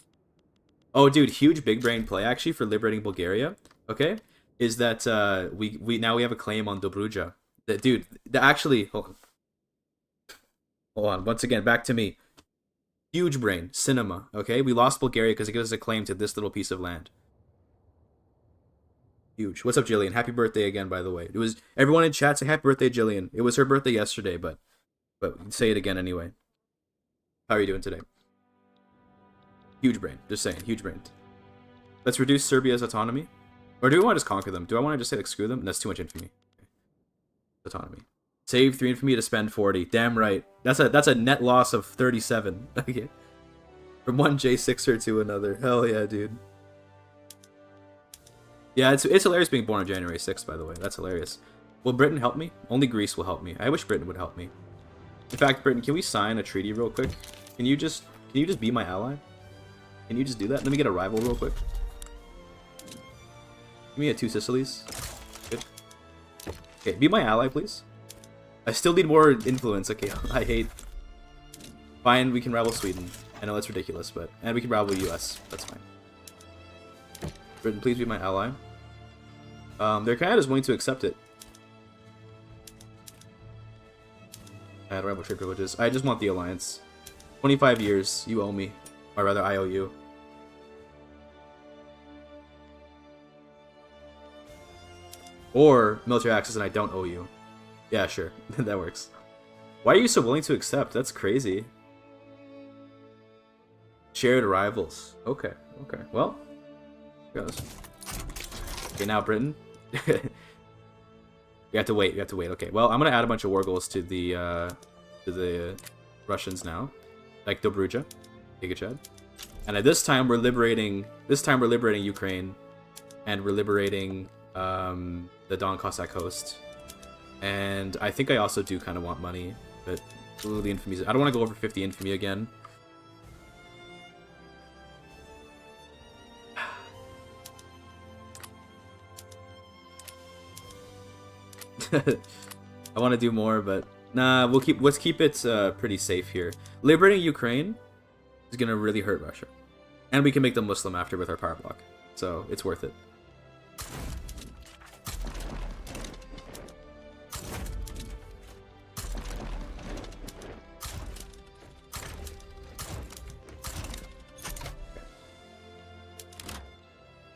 Oh, dude, huge big brain play actually for liberating Bulgaria. Okay, is that we now have a claim on Dobruja. That dude, actually, hold on. Hold on. Once again, back to me. Huge brain. Cinema. Okay? We lost Bulgaria because it gives us a claim to this little piece of land. Huge. What's up, Jillian? Happy birthday again, by the way. It was everyone in chat say happy birthday, Jillian. It was her birthday yesterday, but say it again anyway. How are you doing today? Huge brain. Just saying. Huge brain. Let's reduce Serbia's autonomy. Or do we want to just conquer them? Do I want to just say, like, screw them? That's too much infamy. Okay. Autonomy. Save 3 infamy to spend 40. Damn right. That's a net loss of 37. Okay. From one J6er to another. Hell yeah, dude. Yeah, it's hilarious being born on January 6th, by the way. That's hilarious. Will Britain help me? Only Greece will help me. I wish Britain would help me. In fact, Britain, can we sign a treaty real quick? Can you just be my ally? Can you just do that? Let me get a rival real quick. Give me a 2 Sicilies. Good. Okay, be my ally, please. I still need more influence. Okay, I hate. Fine, we can rival Sweden. I know that's ridiculous, but and we can rival US. That's fine. Britain, please be my ally. They're kind of just willing to accept it. I don't have trade privileges. I just want the alliance. 25 years, you owe me. Or rather, I owe you. Or military access and I don't owe you. Yeah, sure. That works. Why are you so willing to accept? That's crazy. Shared rivals. Okay, okay. Well, goes. Okay, now Britain. You have to wait. You have to wait. Okay. Well, I'm gonna add a bunch of war goals to the Russians now, like Dobruja, GIGACHAD, and at this time we're liberating. This time we're liberating Ukraine, and we're liberating the Don Cossack host. And I think I also do kind of want money, but ooh, the infamy. I don't want to go over 50 infamy again. I want to do more, but nah. Let's keep it pretty safe here. Liberating Ukraine is gonna really hurt Russia, and we can make them Muslim after with our power block, so it's worth it.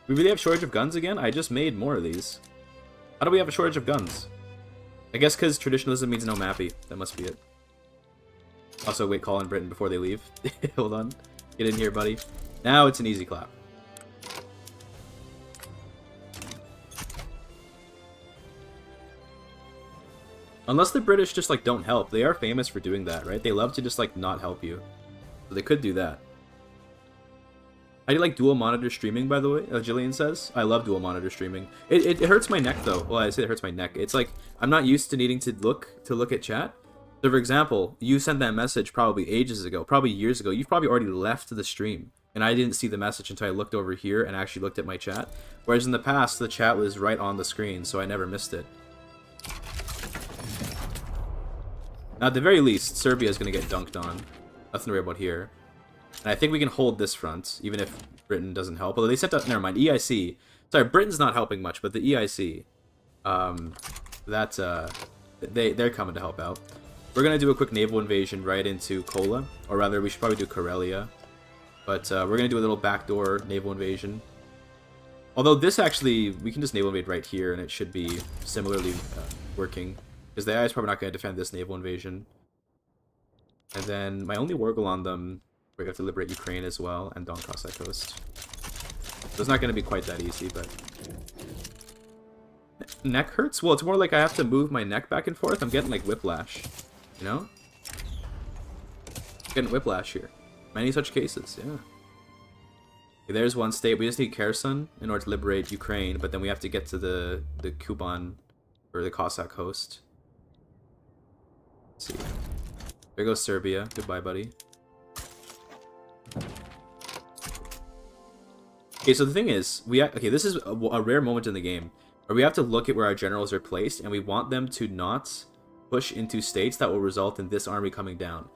We really have shortage of guns again? I just made more of these. How do we have a shortage of guns? I guess because traditionalism means no mappy. That must be it. Also, wait, call in Britain before they leave. Hold on. Get in here, buddy. Now it's an easy clap. Unless the British just, like, don't help. They are famous for doing that, right? They love to just, like, not help you. So they could do that. How do you like dual monitor streaming, by the way? Jillian says. I love dual monitor streaming. It hurts my neck, though. Well, I say it hurts my neck. It's like, I'm not used to needing to look at chat. So, for example, you sent that message probably ages ago, probably years ago. You've probably already left the stream. And I didn't see the message until I looked over here and actually looked at my chat. Whereas in the past, the chat was right on the screen, so I never missed it. Now, at the very least, Serbia is going to get dunked on. Nothing to worry about here. And I think we can hold this front, even if Britain doesn't help. Although they sent out, never mind, EIC. Sorry, Britain's not helping much, but the EIC, they're coming to help out. We're gonna do a quick naval invasion right into Kola, or rather, we should probably do Karelia. But we're gonna do a little backdoor naval invasion. Although this actually, we can just naval invade right here, and it should be similarly working, because the AI is probably not gonna defend this naval invasion. And then my only war goal on them. We have to liberate Ukraine as well, and Don Cossack Coast. So it's not going to be quite that easy, but... Neck hurts? Well, it's more like I have to move my neck back and forth. I'm getting, like, whiplash. You know? Getting whiplash here. Many such cases, yeah. Okay, there's one state. We just need Kherson in order to liberate Ukraine, but then we have to get to the Kuban, or the Cossack Coast. Let's see. There goes Serbia. Goodbye, buddy. Okay, so the thing is, this is a rare moment in the game where we have to look at where our generals are placed, and we want them to not push into states that will result in this army coming down.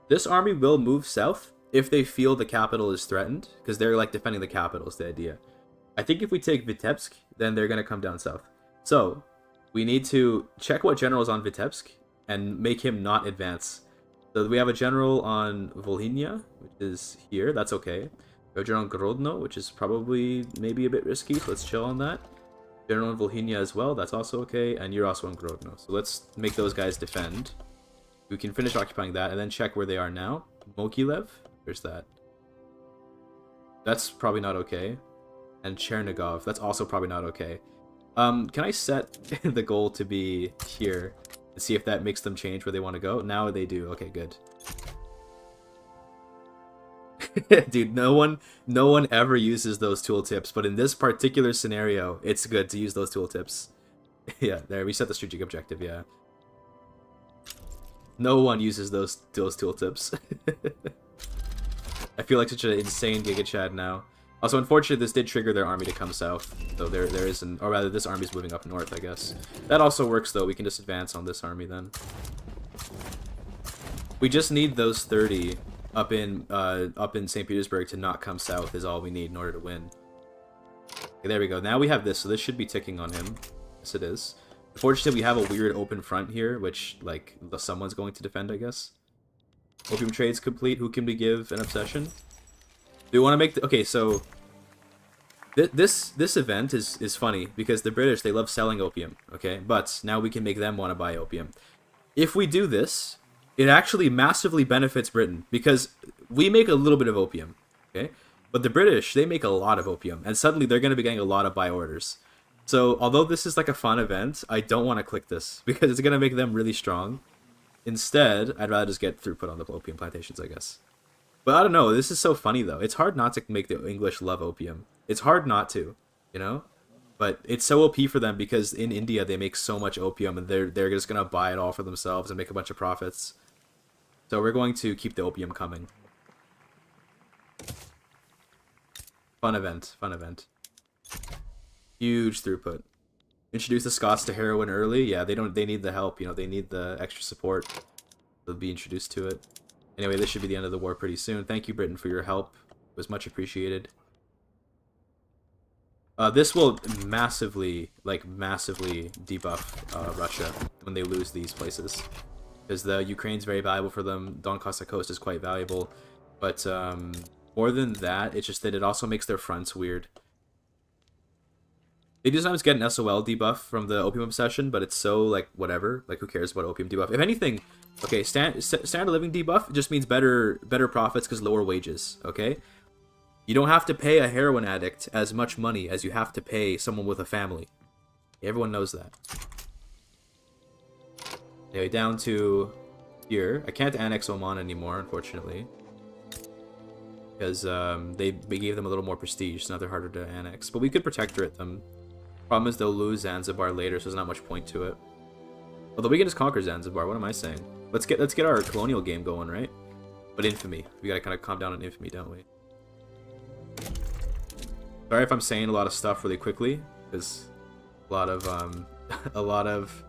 This army will move south if they feel the capital is threatened, because they're like defending the capital is the idea. I think if we take Vitebsk, then they're going to come down south. So, we need to check what general is on Vitebsk and make him not advance. So we have a general on Volhynia, which is here. That's okay. We have a general on Grodno, which is probably maybe a bit risky, so let's chill on that. General on Volhynia as well. That's also okay. And you're also on Grodno. So let's make those guys defend. We can finish occupying that and then check where they are now. Mogilev. Where's that? That's probably not okay. And Chernigov. That's also probably not okay. Can I set the goal to be here and see if that makes them change where they want to go? Now they do. Okay, good. Dude, no one ever uses those tooltips, but in this particular scenario, it's good to use those tooltips. Yeah, there, we set the strategic objective, yeah. No one uses those tooltips. I feel like such an insane GIGACHAD now. Also, unfortunately, this did trigger their army to come south. So there isn't, or rather, this army's moving up north, I guess. That also works, though. We can just advance on this army, then. We just need those 30 up in St. Petersburg to not come south is all we need in order to win. Okay, there we go. Now we have this, so this should be ticking on him. Yes, it is. Unfortunately, we have a weird open front here, which, like, someone's going to defend, I guess. Opium trade's complete. Who can we give an obsession? Do we want to make... Okay, so... This event is funny, because the British, they love selling opium, okay? But now we can make them want to buy opium. If we do this, it actually massively benefits Britain, because we make a little bit of opium, okay? But the British, they make a lot of opium, and suddenly they're going to be getting a lot of buy orders. So, although this is like a fun event, I don't want to click this, because it's going to make them really strong. Instead, I'd rather just get throughput on the opium plantations, I guess. But I don't know, this is so funny though. It's hard not to make the English love opium. It's hard not to, you know? But it's so OP for them because in India they make so much opium and they're just gonna buy it all for themselves and make a bunch of profits. So we're going to keep the opium coming. Fun event, fun event. Huge throughput. Introduce the Scots to heroin early. Yeah, they need the help, you know, they need the extra support. They'll be introduced to it. Anyway, this should be the end of the war pretty soon. Thank you, Britain, for your help. It was much appreciated. This will massively debuff Russia when they lose these places. Because the Ukraine's very valuable for them. Doncaster Coast is quite valuable. But more than that, it's just that it also makes their fronts weird. They do sometimes get an SOL debuff from the opium obsession, but it's so, like, whatever. Like, who cares about opium debuff? If anything, okay, standard living debuff just means better profits because lower wages, okay? You don't have to pay a heroin addict as much money as you have to pay someone with a family. Everyone knows that. Anyway, down to here. I can't annex Oman anymore, unfortunately. Because they gave them a little more prestige, so now they're harder to annex. But we could protectorate them. Problem is they'll lose Zanzibar later, so there's not much point to it. Although we can just conquer Zanzibar, what am I saying? Let's get our colonial game going, right? But infamy. We gotta kind of calm down on infamy, don't we? Sorry if I'm saying a lot of stuff really quickly, because a lot of a lot of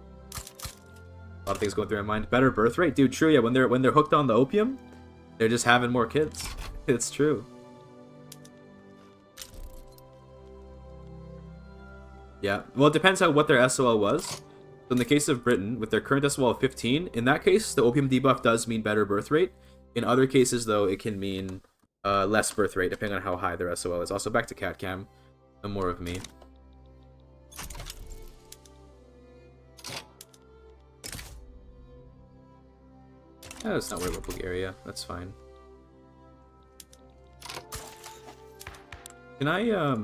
things going through my mind. Better birth rate, dude. True, yeah. When they're hooked on the opium, they're just having more kids. It's true. Yeah. Well, it depends on what their SOL was. So in the case of Britain, with their current SOL of 15, in that case, the opium debuff does mean better birth rate. In other cases, though, it can mean less birth rate, depending on how high their SOL is. Also, back to CatCam. No more of me. Oh, it's not worried about Bulgaria. That's fine. Can I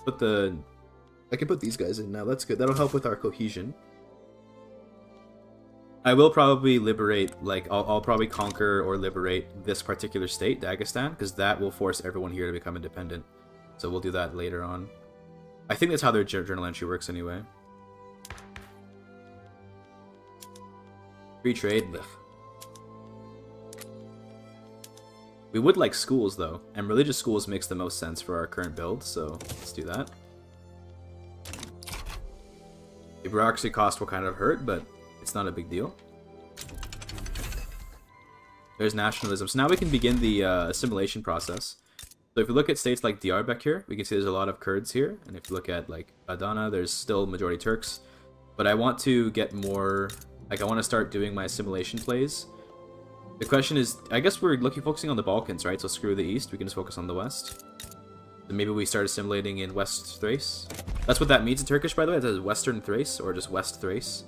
put the... I can put these guys in now. That's good. That'll help with our cohesion. I will probably liberate, like, I'll probably conquer or liberate this particular state, Dagestan, because that will force everyone here to become independent. So we'll do that later on. I think that's how their journal entry works anyway. Free trade. Ugh. We would like schools, though, and religious schools makes the most sense for our current build, so let's do that. The bureaucracy cost will kind of hurt, but it's not a big deal. There's nationalism. So now we can begin the assimilation process. So if you look at states like Diyarbakir, we can see there's a lot of Kurds here. And if you look at, like, Adana, there's still majority Turks. But I want to get more... Like, I want to start doing my assimilation plays The question is, I guess we're focusing on the Balkans, right? So screw the East, we can just focus on the West. Then maybe we start assimilating in West Thrace. That's what that means in Turkish, by the way. It says Western Thrace, or just West Thrace.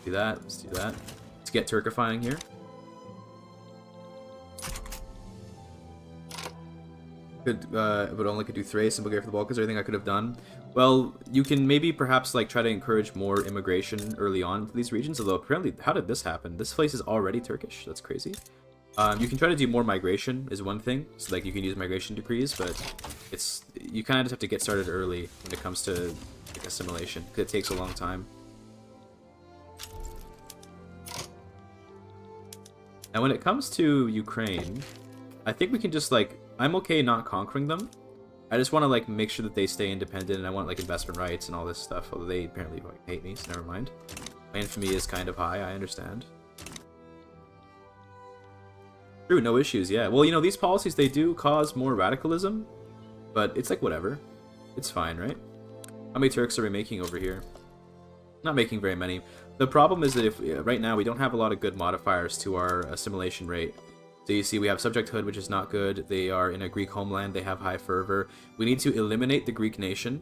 Do that, let's do that. Let's get Turkifying here. But only could do Thrace and Bulgaria for the Balkans. Everything I could have done. Well, you can maybe perhaps like try to encourage more immigration early on to these regions. Although apparently, how did this happen? This place is already Turkish. That's crazy. You can try to do more migration is one thing. So like you can use migration decrees, but you kind of just have to get started early when it comes to like, assimilation because it takes a long time. And when it comes to Ukraine, I think we can just like. I'm okay not conquering them. I just want to like make sure that they stay independent, and I want like investment rights and all this stuff. Although they apparently like, hate me, so never mind. My infamy is kind of high. I understand. True, no issues. Yeah. Well, you know these policies they do cause more radicalism, but it's like whatever. It's fine, right? How many Turks are we making over here? Not making very many. The problem is that if right now we don't have a lot of good modifiers to our assimilation rate. So you see we have subjecthood, which is not good. They are in a Greek homeland. They have high fervor. We need to eliminate the Greek nation.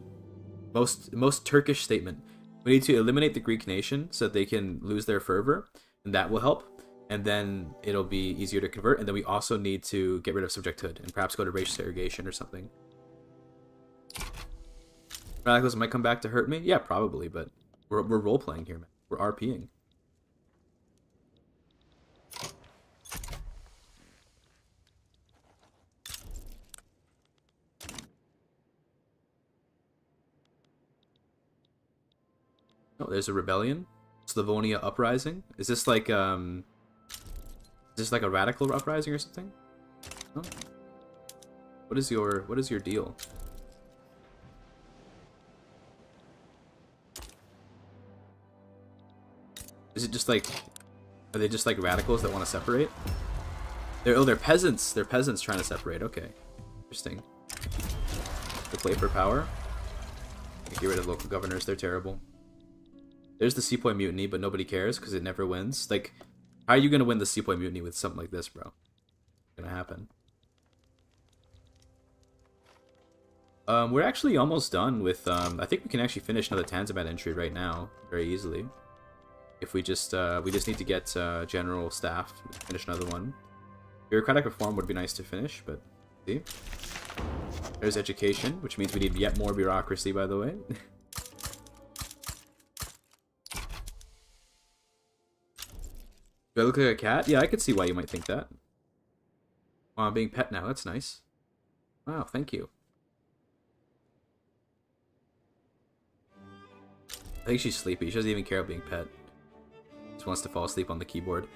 Most Turkish statement. We need to eliminate the Greek nation so that they can lose their fervor, and that will help. And then it'll be easier to convert. And then we also need to get rid of subjecthood and perhaps go to race segregation or something. Radicalism might come back to hurt me? Yeah, probably, but we're role-playing here, man. We're RPing. Oh, there's a rebellion. Slavonia uprising. Is this like a radical uprising or something? Oh. What is your deal? Is it just like are they just like radicals that want to separate? They're peasants. They're peasants trying to separate. Okay. Interesting. To play for power. Get rid of local governors, they're terrible. There's the Sepoy Mutiny, but nobody cares because it never wins. Like, how are you going to win the Sepoy Mutiny with something like this, bro? It's going to happen. We're actually almost done with, I think we can actually finish another Tanzimat entry right now, very easily. If we just need to get general staff to finish another one. Bureaucratic reform would be nice to finish, but see. There's education, which means we need yet more bureaucracy, by the way. Do I look like a cat? Yeah, I could see why you might think that. Oh, I'm being pet now. That's nice. Wow, thank you. I think she's sleepy. She doesn't even care about being pet. Just wants to fall asleep on the keyboard.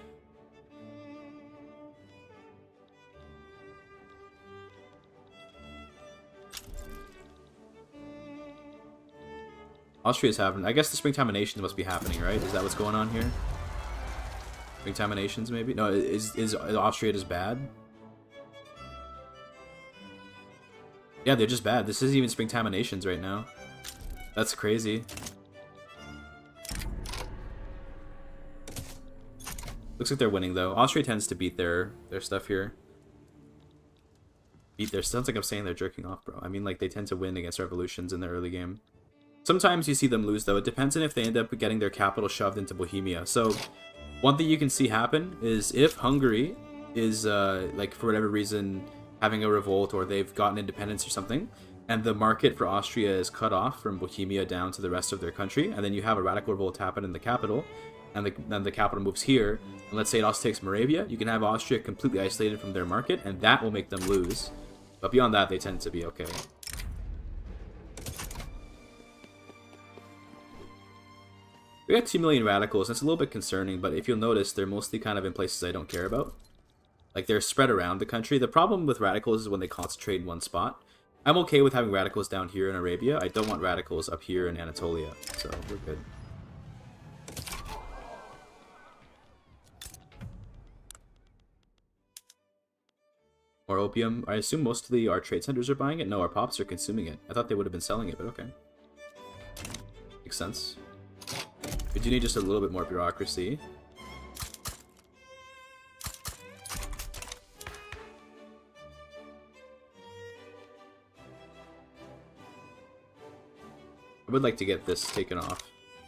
Austria's having... I guess the springtime nations must be happening, right? Is that what's going on here? Springtime nations, maybe? No, is Austria just bad? Yeah, they're just bad. This isn't even springtime nations right now. That's crazy. Looks like they're winning, though. Austria tends to beat their stuff here. Sounds like I'm saying they're jerking off, bro. I mean, like, they tend to win against revolutions in the early game. Sometimes you see them lose, though. It depends on if they end up getting their capital shoved into Bohemia. So, one thing you can see happen is if Hungary is, like, for whatever reason, having a revolt or they've gotten independence or something, and the market for Austria is cut off from Bohemia down to the rest of their country, and then you have a radical revolt happen in the capital, and then the capital moves here, and let's say it also takes Moravia, you can have Austria completely isolated from their market, and that will make them lose. But beyond that, they tend to be okay. We got 2 million radicals. That's a little bit concerning, but if you'll notice, they're mostly kind of in places I don't care about. Like, they're spread around the country. The problem with radicals is when they concentrate in one spot. I'm okay with having radicals down here in Arabia. I don't want radicals up here in Anatolia, so we're good. More opium. I assume mostly our trade centers are buying it. No, our pops are consuming it. I thought they would have been selling it, but okay. Makes sense. We do need just a little bit more bureaucracy. I would like to get this taken off,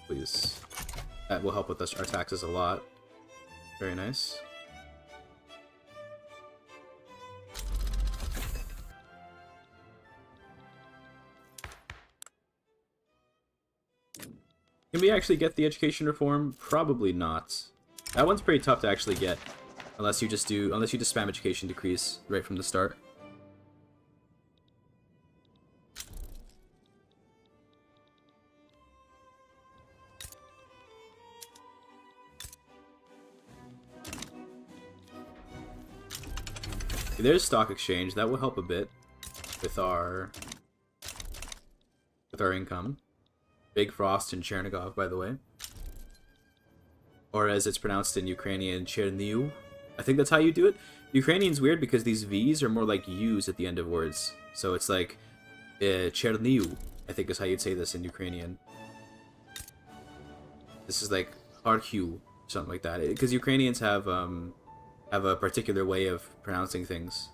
please. That will help with our taxes a lot. Very nice. Can we actually get the education reform? Probably not. That one's pretty tough to actually get, unless you just spam education decrease right from the start. There's stock exchange. That will help a bit with our income. Big Frost in Chernigov, by the way. Or as it's pronounced in Ukrainian, Cherniu. I think that's how you do it. Ukrainian's weird because these V's are more like U's at the end of words. So it's like Cherniu, I think is how you'd say this in Ukrainian. This is like Harkhu, something like that. Because Ukrainians have a particular way of pronouncing things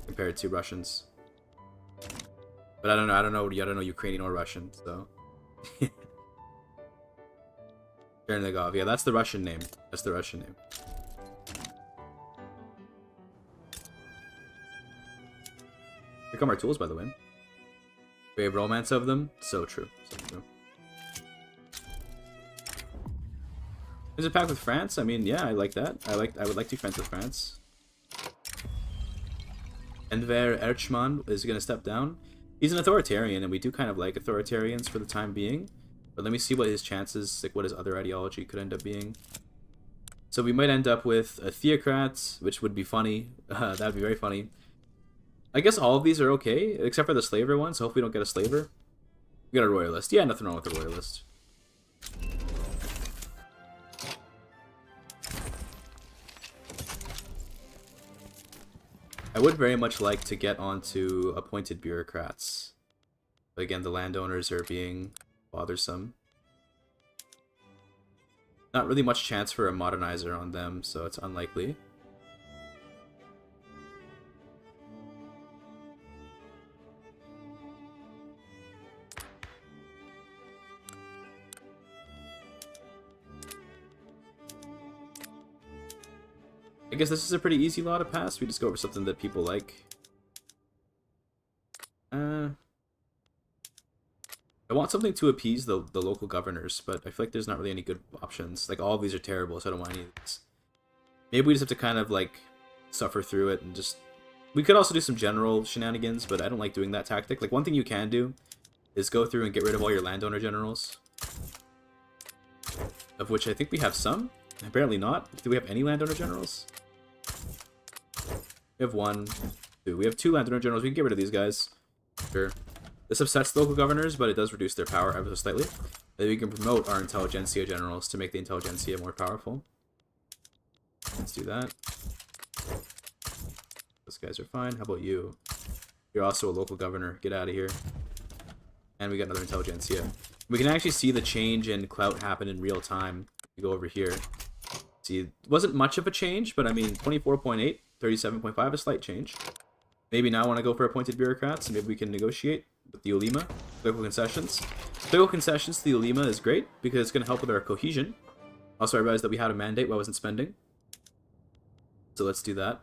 compared to Russians. But I don't know Ukrainian or Russian, so. Chernigov, yeah, that's the Russian name. That's the Russian name. Here come our tools, by the way. We have romance of them. So true. So true. Is it packed with France? I mean, yeah, I like that. I would like to be friends with France. Enver Erchman is gonna step down. He's an authoritarian, and we do kind of like authoritarians for the time being. But let me see what his chances, like what his other ideology could end up being. So we might end up with a theocrat, which would be funny. That would be very funny. I guess all of these are okay, except for the slaver one, so hopefully we don't get a slaver. We got a royalist. Yeah, nothing wrong with a royalist. I would very much like to get onto appointed bureaucrats. But again, the landowners are being bothersome. Not really much chance for a modernizer on them, so it's unlikely. I guess this is a pretty easy law to pass. We just go over something that people like. I want something to appease the local governors, but I feel like there's not really any good options. Like, all of these are terrible, so I don't want any of these. Maybe we just have to kind of, like, suffer through it and just... We could also do some general shenanigans, but I don't like doing that tactic. Like, one thing you can do is go through and get rid of all your landowner generals. Of which I think we have some. Apparently not. Do we have any landowner generals? We have one, two. We have 2 landowner generals. We can get rid of these guys. Sure. This upsets the local governors, but it does reduce their power ever so slightly. Then we can promote our intelligentsia generals to make the intelligentsia more powerful. Let's do that. Those guys are fine. How about you? You're also a local governor. Get out of here. And we got another intelligentsia. We can actually see the change in clout happen in real time. We go over here. See, it wasn't much of a change, but I mean, 24.8, 37.5, a slight change. Maybe now I want to go for appointed bureaucrats, and maybe we can negotiate with the Ulema. Political concessions. Political concessions to the Ulema is great, because it's going to help with our cohesion. Also, I realized that we had a mandate while I wasn't spending. So let's do that.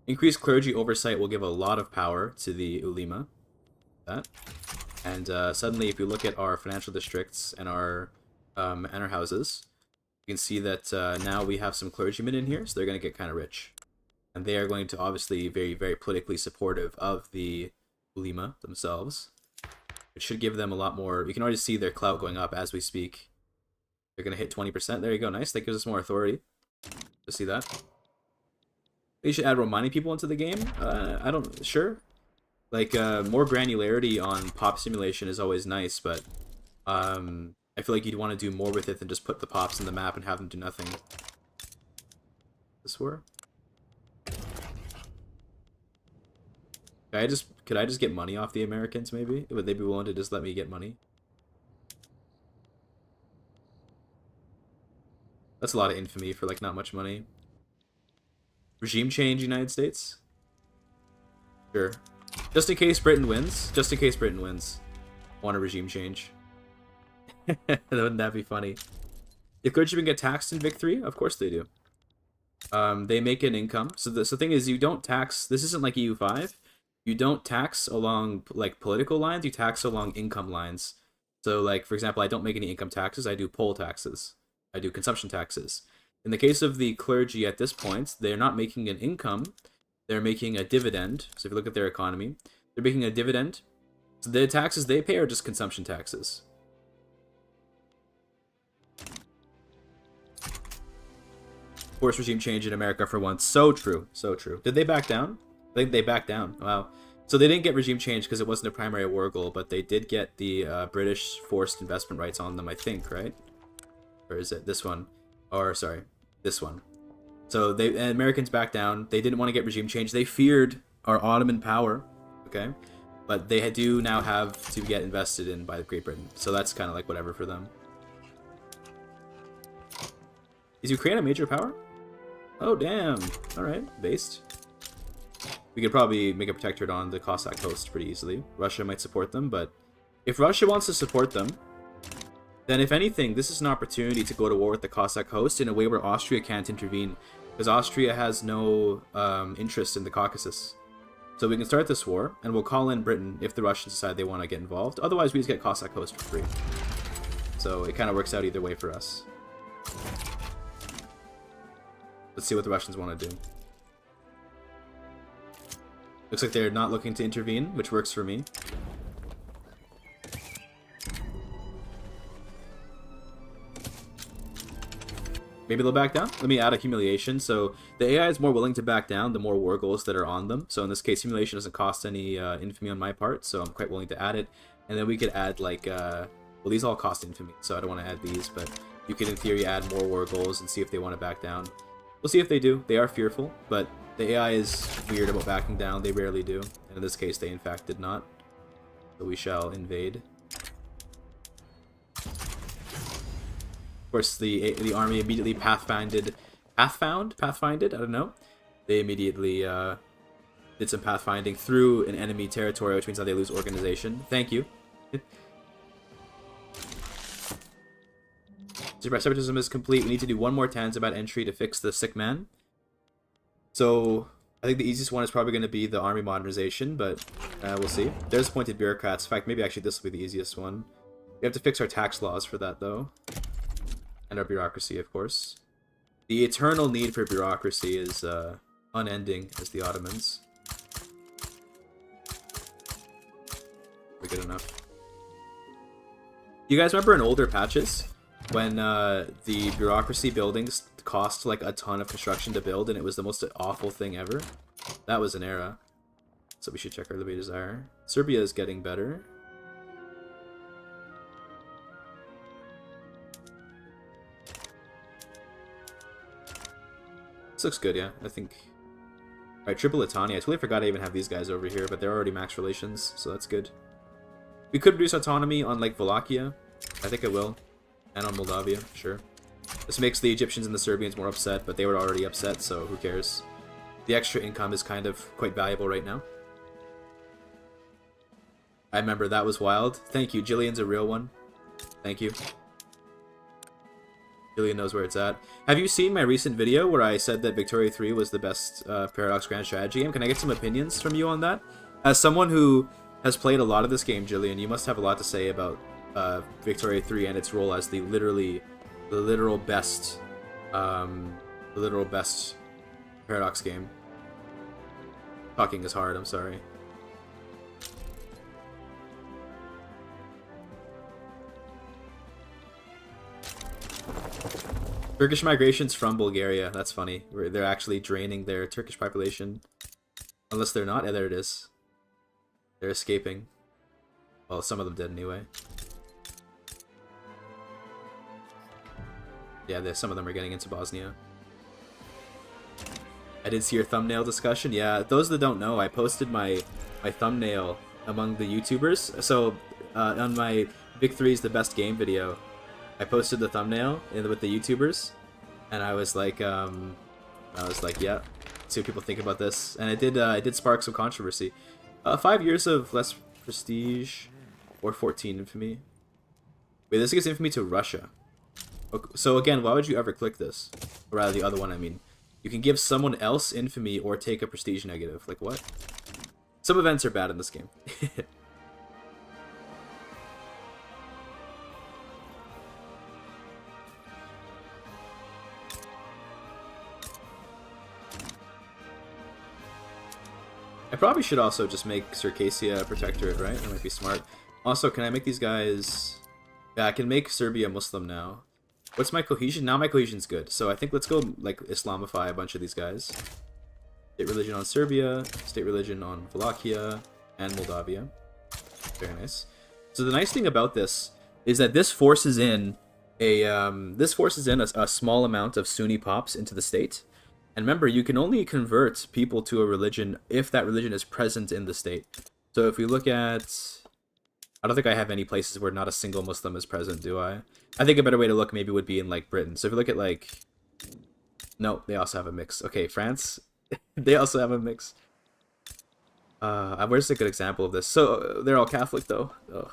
Increased clergy oversight will give a lot of power to the Ulema. That. And suddenly, if you look at our financial districts and our houses, you can see that now we have some clergymen in here, so they're going to get kind of rich. And they are going to obviously very, very politically supportive of the Ulema themselves. It should give them a lot more... You can already see their clout going up as we speak. They're going to hit 20%. There you go. Nice. That gives us more authority. Just see that. They should add Romani people into the game. I don't... Sure. Like, more granularity on pop simulation is always nice, but... I feel like you'd want to do more with it than just put the pops in the map and have them do nothing. This were? Could I just get money off the Americans, maybe? Would they be willing to just let me get money? That's a lot of infamy for, like, not much money. Regime change, United States? Sure. Just in case Britain wins. Just in case Britain wins. Want a regime change. Wouldn't that be funny? If clergymen get taxed in Vic 3, of course they do. They make an income. So the thing is, you don't tax. This isn't like EU5. You don't tax along like political lines. You tax along income lines. So like for example, I don't make any income taxes. I do poll taxes. I do consumption taxes. In the case of the clergy at this point, they're not making an income. They're making a dividend. So if you look at their economy, they're making a dividend. So the taxes they pay are just consumption taxes. Forced regime change in America for once. So true. So true. Did they back down? I think they backed down. Wow. So they didn't get regime change because it wasn't a primary war goal, but they did get the British forced investment rights on them, I think, right? Or is it this one? Or, sorry, this one. So the Americans backed down. They didn't want to get regime change. They feared our Ottoman power, okay? But they do now have to get invested in by Great Britain. So that's kind of like whatever for them. Is Ukraine a major power? Oh, damn. Alright, based. We could probably make a protectorate on the Cossack coast pretty easily. Russia might support them, but if Russia wants to support them, then if anything, this is an opportunity to go to war with the Cossack host in a way where Austria can't intervene, because Austria has no interest in the Caucasus. So we can start this war, and we'll call in Britain if the Russians decide they want to get involved. Otherwise, we just get Cossack host for free. So it kind of works out either way for us. Let's see what the Russians want to do. Looks like they're not looking to intervene, which works for me. Maybe they'll back down? Let me add a humiliation. So the AI is more willing to back down the more war goals that are on them. So in this case, humiliation doesn't cost any infamy on my part, so I'm quite willing to add it. And then we could add like, well, these all cost infamy, so I don't want to add these, but you could in theory add more war goals and see if they want to back down. We'll see if they do. They are fearful, but the AI is weird about backing down. They rarely do. And in this case, they in fact did not. So we shall invade. Of course, the army immediately pathfinded? I don't know. They immediately did some pathfinding through an enemy territory, which means that they lose organization. Thank you. Separatism is complete. We need to do one more Tanzibat entry to fix the sick man. So I think the easiest one is probably going to be the army modernization, but we'll see. There's appointed bureaucrats. In fact, maybe actually this will be the easiest one. We have to fix our tax laws for that, though. And our bureaucracy, of course. The eternal need for bureaucracy is unending as the Ottomans. We're good enough. You guys remember in older patches when the bureaucracy buildings cost like a ton of construction to build and it was the most awful thing ever? That was an era. So we should check our Libya Desire. Serbia is getting better. This looks good, yeah. I think... Alright, Tripolitania. I totally forgot I even have these guys over here, but they're already max relations, so that's good. We could reduce autonomy on, like, Wallachia. I think it will. And on Moldavia, sure. This makes the Egyptians and the Serbians more upset, but they were already upset, so who cares? The extra income is kind of quite valuable right now. I remember, that was wild. Thank you, Jillian's a real one. Thank you. Jillian knows where it's at. Have you seen my recent video where I said that Victoria 3 was the best Paradox Grand Strategy game? Can I get some opinions from you on that? As someone who has played a lot of this game, Jillian, you must have a lot to say about Victoria 3 and its role as the literal best Paradox game. Talking is hard, I'm sorry. Turkish migrations from Bulgaria. That's funny. They're actually draining their Turkish population. Unless they're not. Yeah, there it is. They're escaping. Well, some of them did anyway. Yeah, some of them are getting into Bosnia. I did see your thumbnail discussion. Yeah, those that don't know, I posted my thumbnail among the YouTubers. So, on my Big 3 is the best game video, I posted the thumbnail with the YouTubers, and I was like, yeah, see what people think about this, and it did spark some controversy. 5 years of less prestige, or 14 infamy. Wait, this gives infamy to Russia. Okay, so again, why would you ever click this? Or rather, the other one, I mean. You can give someone else infamy or take a prestige negative. Like, what? Some events are bad in this game. I probably should also just make Circassia a protectorate, right? That might be smart. Also, can I make these guys... Yeah, I can make Serbia Muslim now. What's my cohesion? Now my cohesion's good. So I think let's go, like, Islamify a bunch of these guys. State religion on Serbia, state religion on Wallachia, and Moldavia. Very nice. So the nice thing about this is that this forces in a small amount of Sunni pops into the state. And remember, you can only convert people to a religion if that religion is present in the state. So if we look at... I don't think I have any places where not a single Muslim is present, do I? I think a better way to look maybe would be in, like, Britain. So if you look at, like... No, they also have a mix. Okay, France. They also have a mix. Where's a good example of this? So, they're all Catholic, though. Ugh.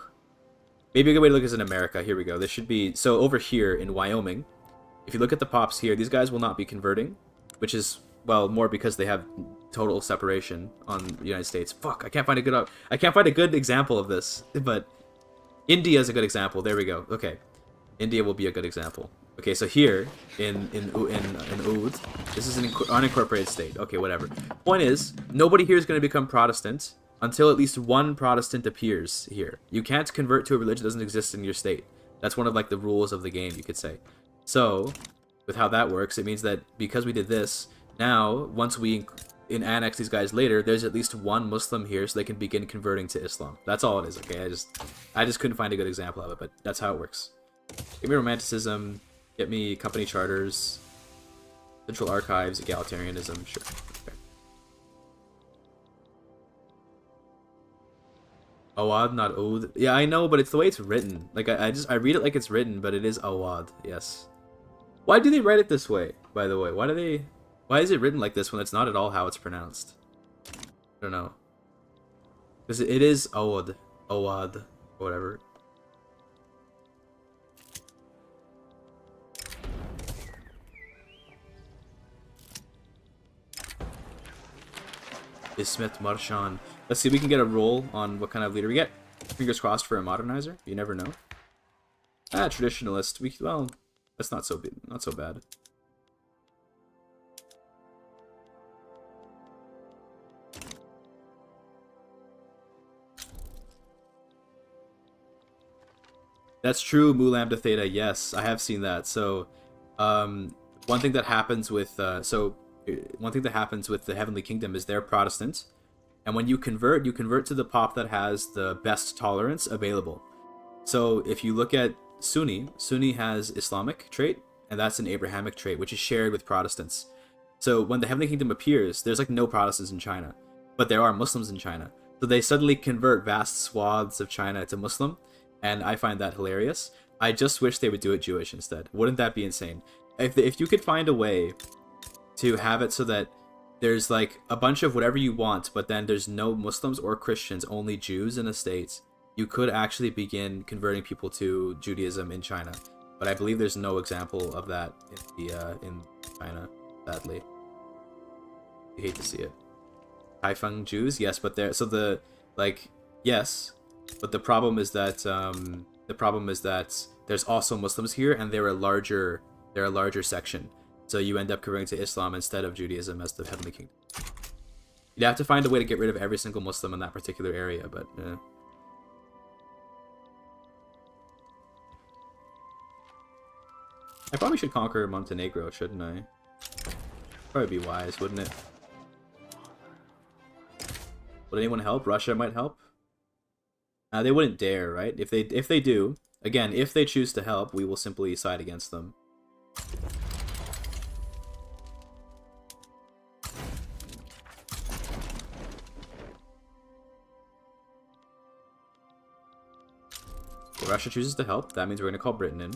Maybe a good way to look is in America. Here we go. This should be... So over here in Wyoming, if you look at the pops here, these guys will not be converting. Which is, well, more because they have total separation on the United States. Fuck, I can't find a good example of this. But India is a good example. There we go. Okay, India will be a good example. Okay, so here in Oud, this is an unincorporated state. Okay, whatever. Point is, nobody here is going to become Protestant until at least one Protestant appears here. You can't convert to a religion that doesn't exist in your state. That's one of, like, the rules of the game, you could say. So, with how that works, it means that because we did this, now, once we annex these guys later, there's at least one Muslim here so they can begin converting to Islam. That's all it is, okay? I just couldn't find a good example of it, but that's how it works. Give me Romanticism, get me company charters, central archives, egalitarianism, sure. Okay. Awad, not Oud. Yeah, I know, but it's the way it's written. Like, I read it like it's written, but it is Awad, yes. Why do they write it this way, by the way? Why is it written like this when it's not at all how it's pronounced? I don't know. Because it is Awad, or whatever. Ismet Marshan. Let's see if we can get a roll on what kind of leader we get. Fingers crossed for a modernizer. You never know. Traditionalist. Well, that's not so bad. That's true, Mu Lambda Theta. Yes, I have seen that. So, one thing that happens with the Heavenly Kingdom is they're Protestant, and when you convert to the pop that has the best tolerance available. So if you look at Sunni has Islamic trait, and that's an Abrahamic trait, which is shared with Protestants. So when the Heavenly Kingdom appears, there's like no Protestants in China, but there are Muslims in China. So they suddenly convert vast swaths of China to Muslim, and I find that hilarious. I just wish they would do it Jewish instead. Wouldn't that be insane? If you could find a way to have it so that there's like a bunch of whatever you want, but then there's no Muslims or Christians, only Jews in the States, you could actually begin converting people to Judaism in China. But I believe there's no example of that in China, sadly. You hate to see it. Haifeng Jews, yes, but yes, but the problem is that there's also Muslims here, and they're a larger section. So you end up converting to Islam instead of Judaism as the Heavenly Kingdom. You'd have to find a way to get rid of every single Muslim in that particular area, but I probably should conquer Montenegro, shouldn't I? Probably be wise, wouldn't it? Would anyone help? Russia might help. They wouldn't dare, right? If they do, again, if they choose to help, we will simply side against them. If Russia chooses to help, that means we're going to call Britain in.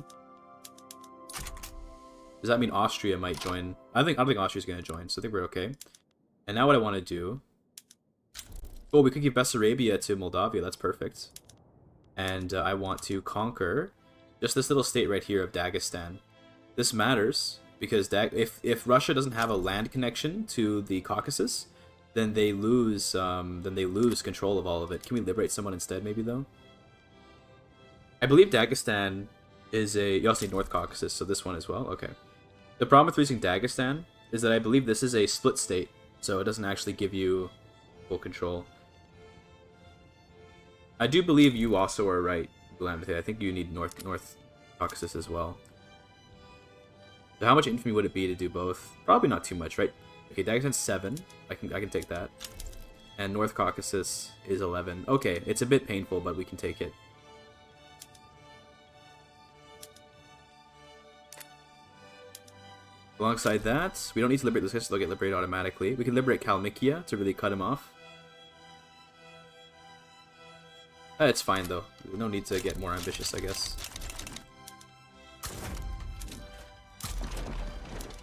Does that mean Austria might join? I don't think Austria's going to join, so I think we're okay. And now what I want to do... Oh, we could give Bessarabia to Moldavia. That's perfect. And I want to conquer Just this little state right here of Dagestan. This matters because if Russia doesn't have a land connection to the Caucasus, then they lose control of all of it. Can we liberate someone instead, maybe though? I believe Dagestan is you also need North Caucasus, so this one as well. Okay. The problem with using Dagestan is that I believe this is a split state, so it doesn't actually give you full control. I do believe you also are right, Gulambathe. I think you need North Caucasus as well. So how much infamy would it be to do both? Probably not too much, right? Okay, Dagestan's 7. I can take that. And North Caucasus is 11. Okay, it's a bit painful, but we can take it. Alongside that, we don't need to liberate those guys, so they'll get liberated automatically. We can liberate Kalmykia to really cut him off. It's fine, though. No need to get more ambitious, I guess.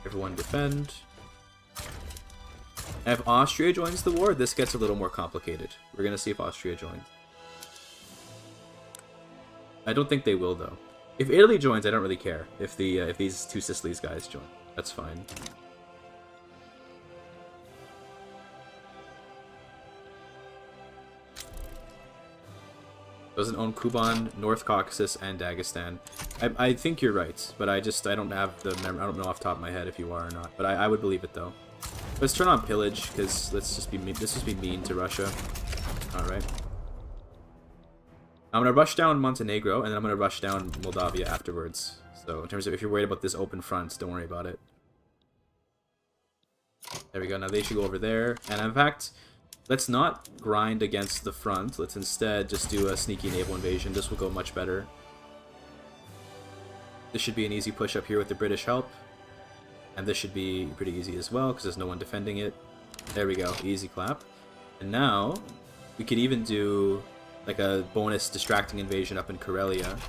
Everyone defend. And if Austria joins the war, this gets a little more complicated. We're going to see if Austria joins. I don't think they will, though. If Italy joins, I don't really care. If these two Sicilies guys join, that's fine. Doesn't own Kuban, North Caucasus, and Dagestan. I think you're right, but I don't have the I don't know off the top of my head if you are or not. But I would believe it though. Let's turn on pillage because let's just be mean to Russia. All right. I'm gonna rush down Montenegro and then I'm gonna rush down Moldavia afterwards. So in terms of if you're worried about this open front, don't worry about it. There we go. Now they should go over there, and in fact, let's not grind against the front. Let's instead just do a sneaky naval invasion. This will go much better. This should be an easy push up here with the British help. And this should be pretty easy as well, because there's no one defending it. There we go. Easy clap. And now, we could even do like a bonus distracting invasion up in Karelia.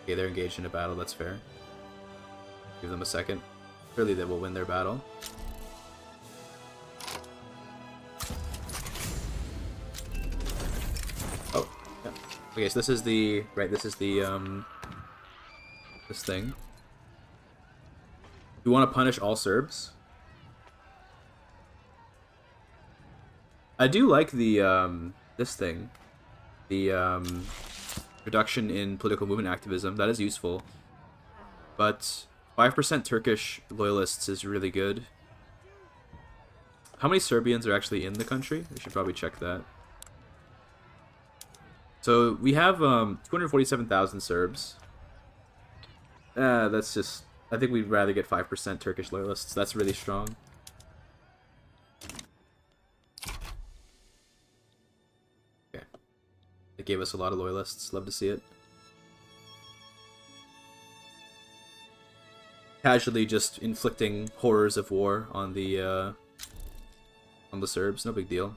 Okay, they're engaged in a battle. That's fair. Give them a second. Clearly they will win their battle. Oh, yeah. Okay, so this is the this thing. You want to punish all Serbs? I do like the this thing, the reduction in political movement activism. That is useful, but 5% Turkish loyalists is really good. How many Serbians are actually in the country? We should probably check that. So we have 247,000 Serbs. That's just... I think we'd rather get 5% Turkish loyalists. That's really strong. Okay. It gave us a lot of loyalists. Love to see it. Casually just inflicting horrors of war on the Serbs. No big deal.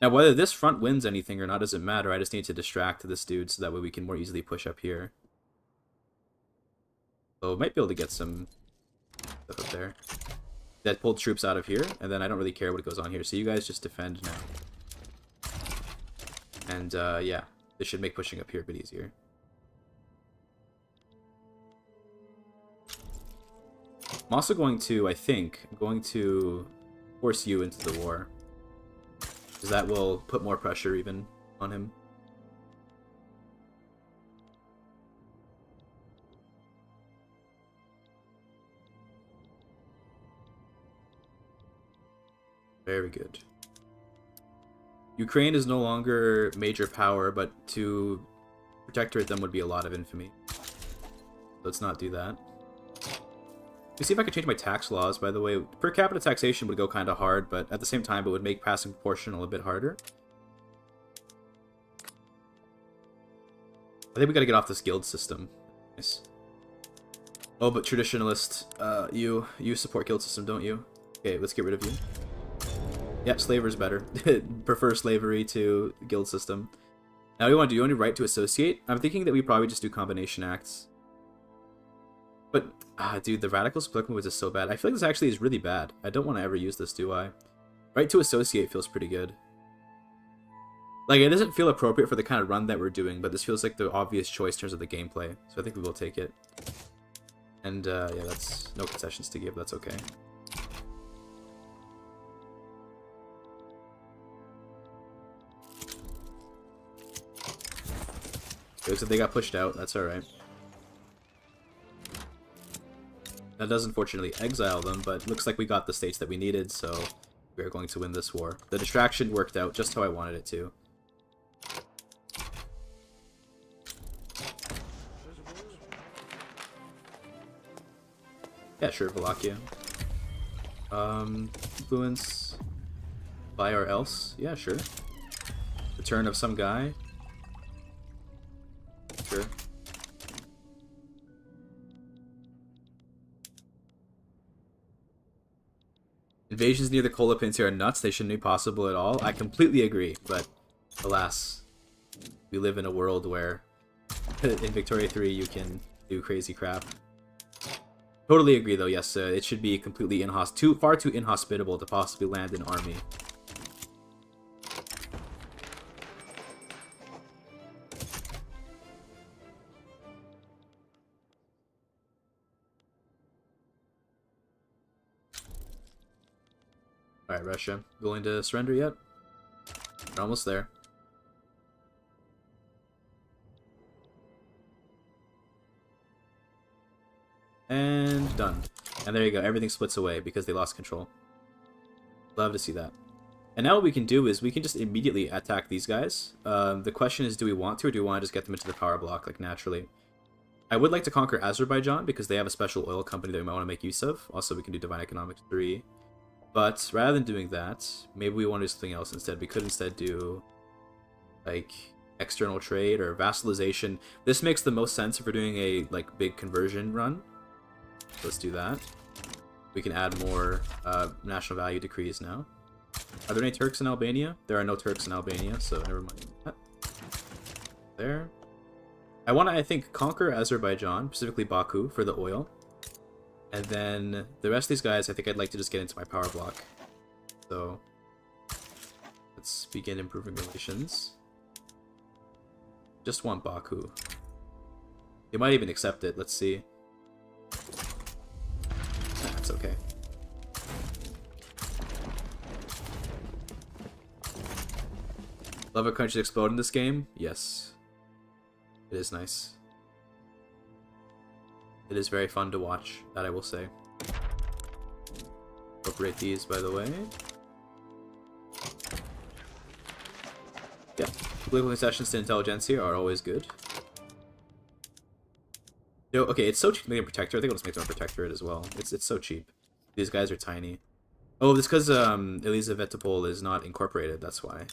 Now, whether this front wins anything or not doesn't matter. I just need to distract this dude so that way we can more easily push up here. So might be able to get some stuff up there. That pulled troops out of here, and then I don't really care what goes on here. So you guys just defend now. And yeah, this should make pushing up here a bit easier. I'm also going to, I think, I'm going to force you into the war. Because that will put more pressure even on him. Very good. Ukraine is no longer major power, but to protectorate them would be a lot of infamy. Let's not do that. Let me see if I can change my tax laws, by the way. Per capita taxation would go kind of hard, but at the same time it would make passing proportional a bit harder. I think we gotta get off this guild system. Nice. Oh, but traditionalist, you support guild system, don't you? Okay, let's get rid of you. Yeah, slaver's better. Prefer slavery to guild system. Now we want to do only right to associate. I'm thinking that we probably just do combination acts. But, dude, the radical split move is so bad. I feel like this actually is really bad. I don't want to ever use this, do I? Right to associate feels pretty good. Like, it doesn't feel appropriate for the kind of run that we're doing, but this feels like the obvious choice in terms of the gameplay. So I think we will take it. And, yeah, that's no concessions to give. That's okay. Looks like they got pushed out. That's alright. That does unfortunately exile them, but looks like we got the states that we needed, so we're going to win this war. The distraction worked out just how I wanted it to. Yeah, sure, Wallachia. Influence buy or else? Yeah, sure. Return of some guy? Sure. Invasions near the cola pins here are nuts. They shouldn't be possible at all. I completely agree, but alas, we live in a world where in Victoria 3 you can do crazy crap. Totally agree, though. Yes, it should be completely far too inhospitable to possibly land an army. Alright, Russia. Willing to surrender yet? We're almost there. And done. And there you go. Everything splits away because they lost control. Love to see that. And now what we can do is we can just immediately attack these guys. The question is, do we want to, or do we want to just get them into the power block, like, naturally? I would like to conquer Azerbaijan because they have a special oil company that we might want to make use of. Also, we can do Divine Economics 3. But rather than doing that, maybe we want to do something else instead. We could instead do, like, external trade or vassalization. This makes the most sense if we're doing a, like, big conversion run. Let's do that. We can add more national value decrees now. Are there any Turks in Albania? There are no Turks in Albania, so never mind that. There. I want to, I think, conquer Azerbaijan, specifically Baku, for the oil. And then the rest of these guys, I think I'd like to just get into my power block. So let's begin improving relations. Just want Baku. They might even accept it. Let's see. That's okay. Love how countries explode in this game? Yes. It is nice. It is very fun to watch, that I will say. Incorporate these, by the way. Yeah, political concessions to intelligentsia are always good. No, okay, it's so cheap to make a protector. I think I'll just make them a protectorate as well. It's so cheap. These guys are tiny. Oh, it's because Elizavetopol is not incorporated, that's why.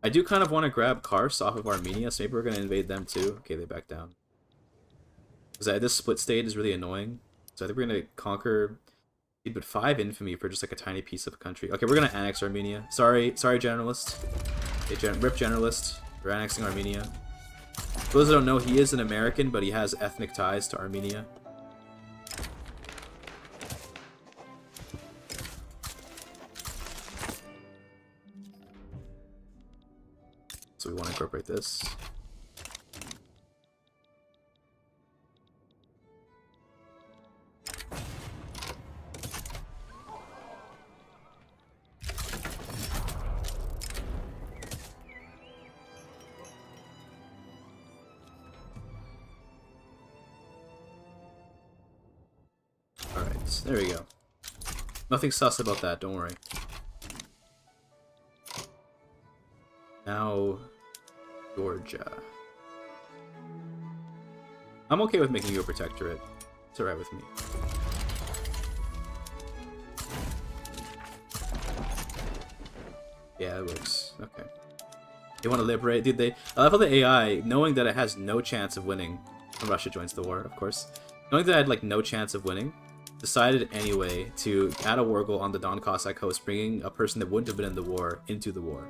I do kind of want to grab Kars off of Armenia, so maybe we're going to invade them too. Okay, they back down. Because this split state is really annoying. So I think we're going to conquer... But 5 infamy for just like a tiny piece of a country. Okay, we're going to annex Armenia. Sorry, generalist. Okay, rip generalist. We're annexing Armenia. For those that don't know, he is an American, but he has ethnic ties to Armenia. So we want to incorporate this. Alright, there we go. Nothing sus about that, don't worry. Now, Georgia. I'm okay with making you a protectorate. It's alright with me. Yeah, it works. Okay. They want to liberate. Dude, I love how the AI, knowing that it has no chance of winning when Russia joins the war, of course. Knowing that I had, like, no chance of winning, decided anyway to add a war goal on the Don Cossack host, bringing a person that wouldn't have been in the war into the war.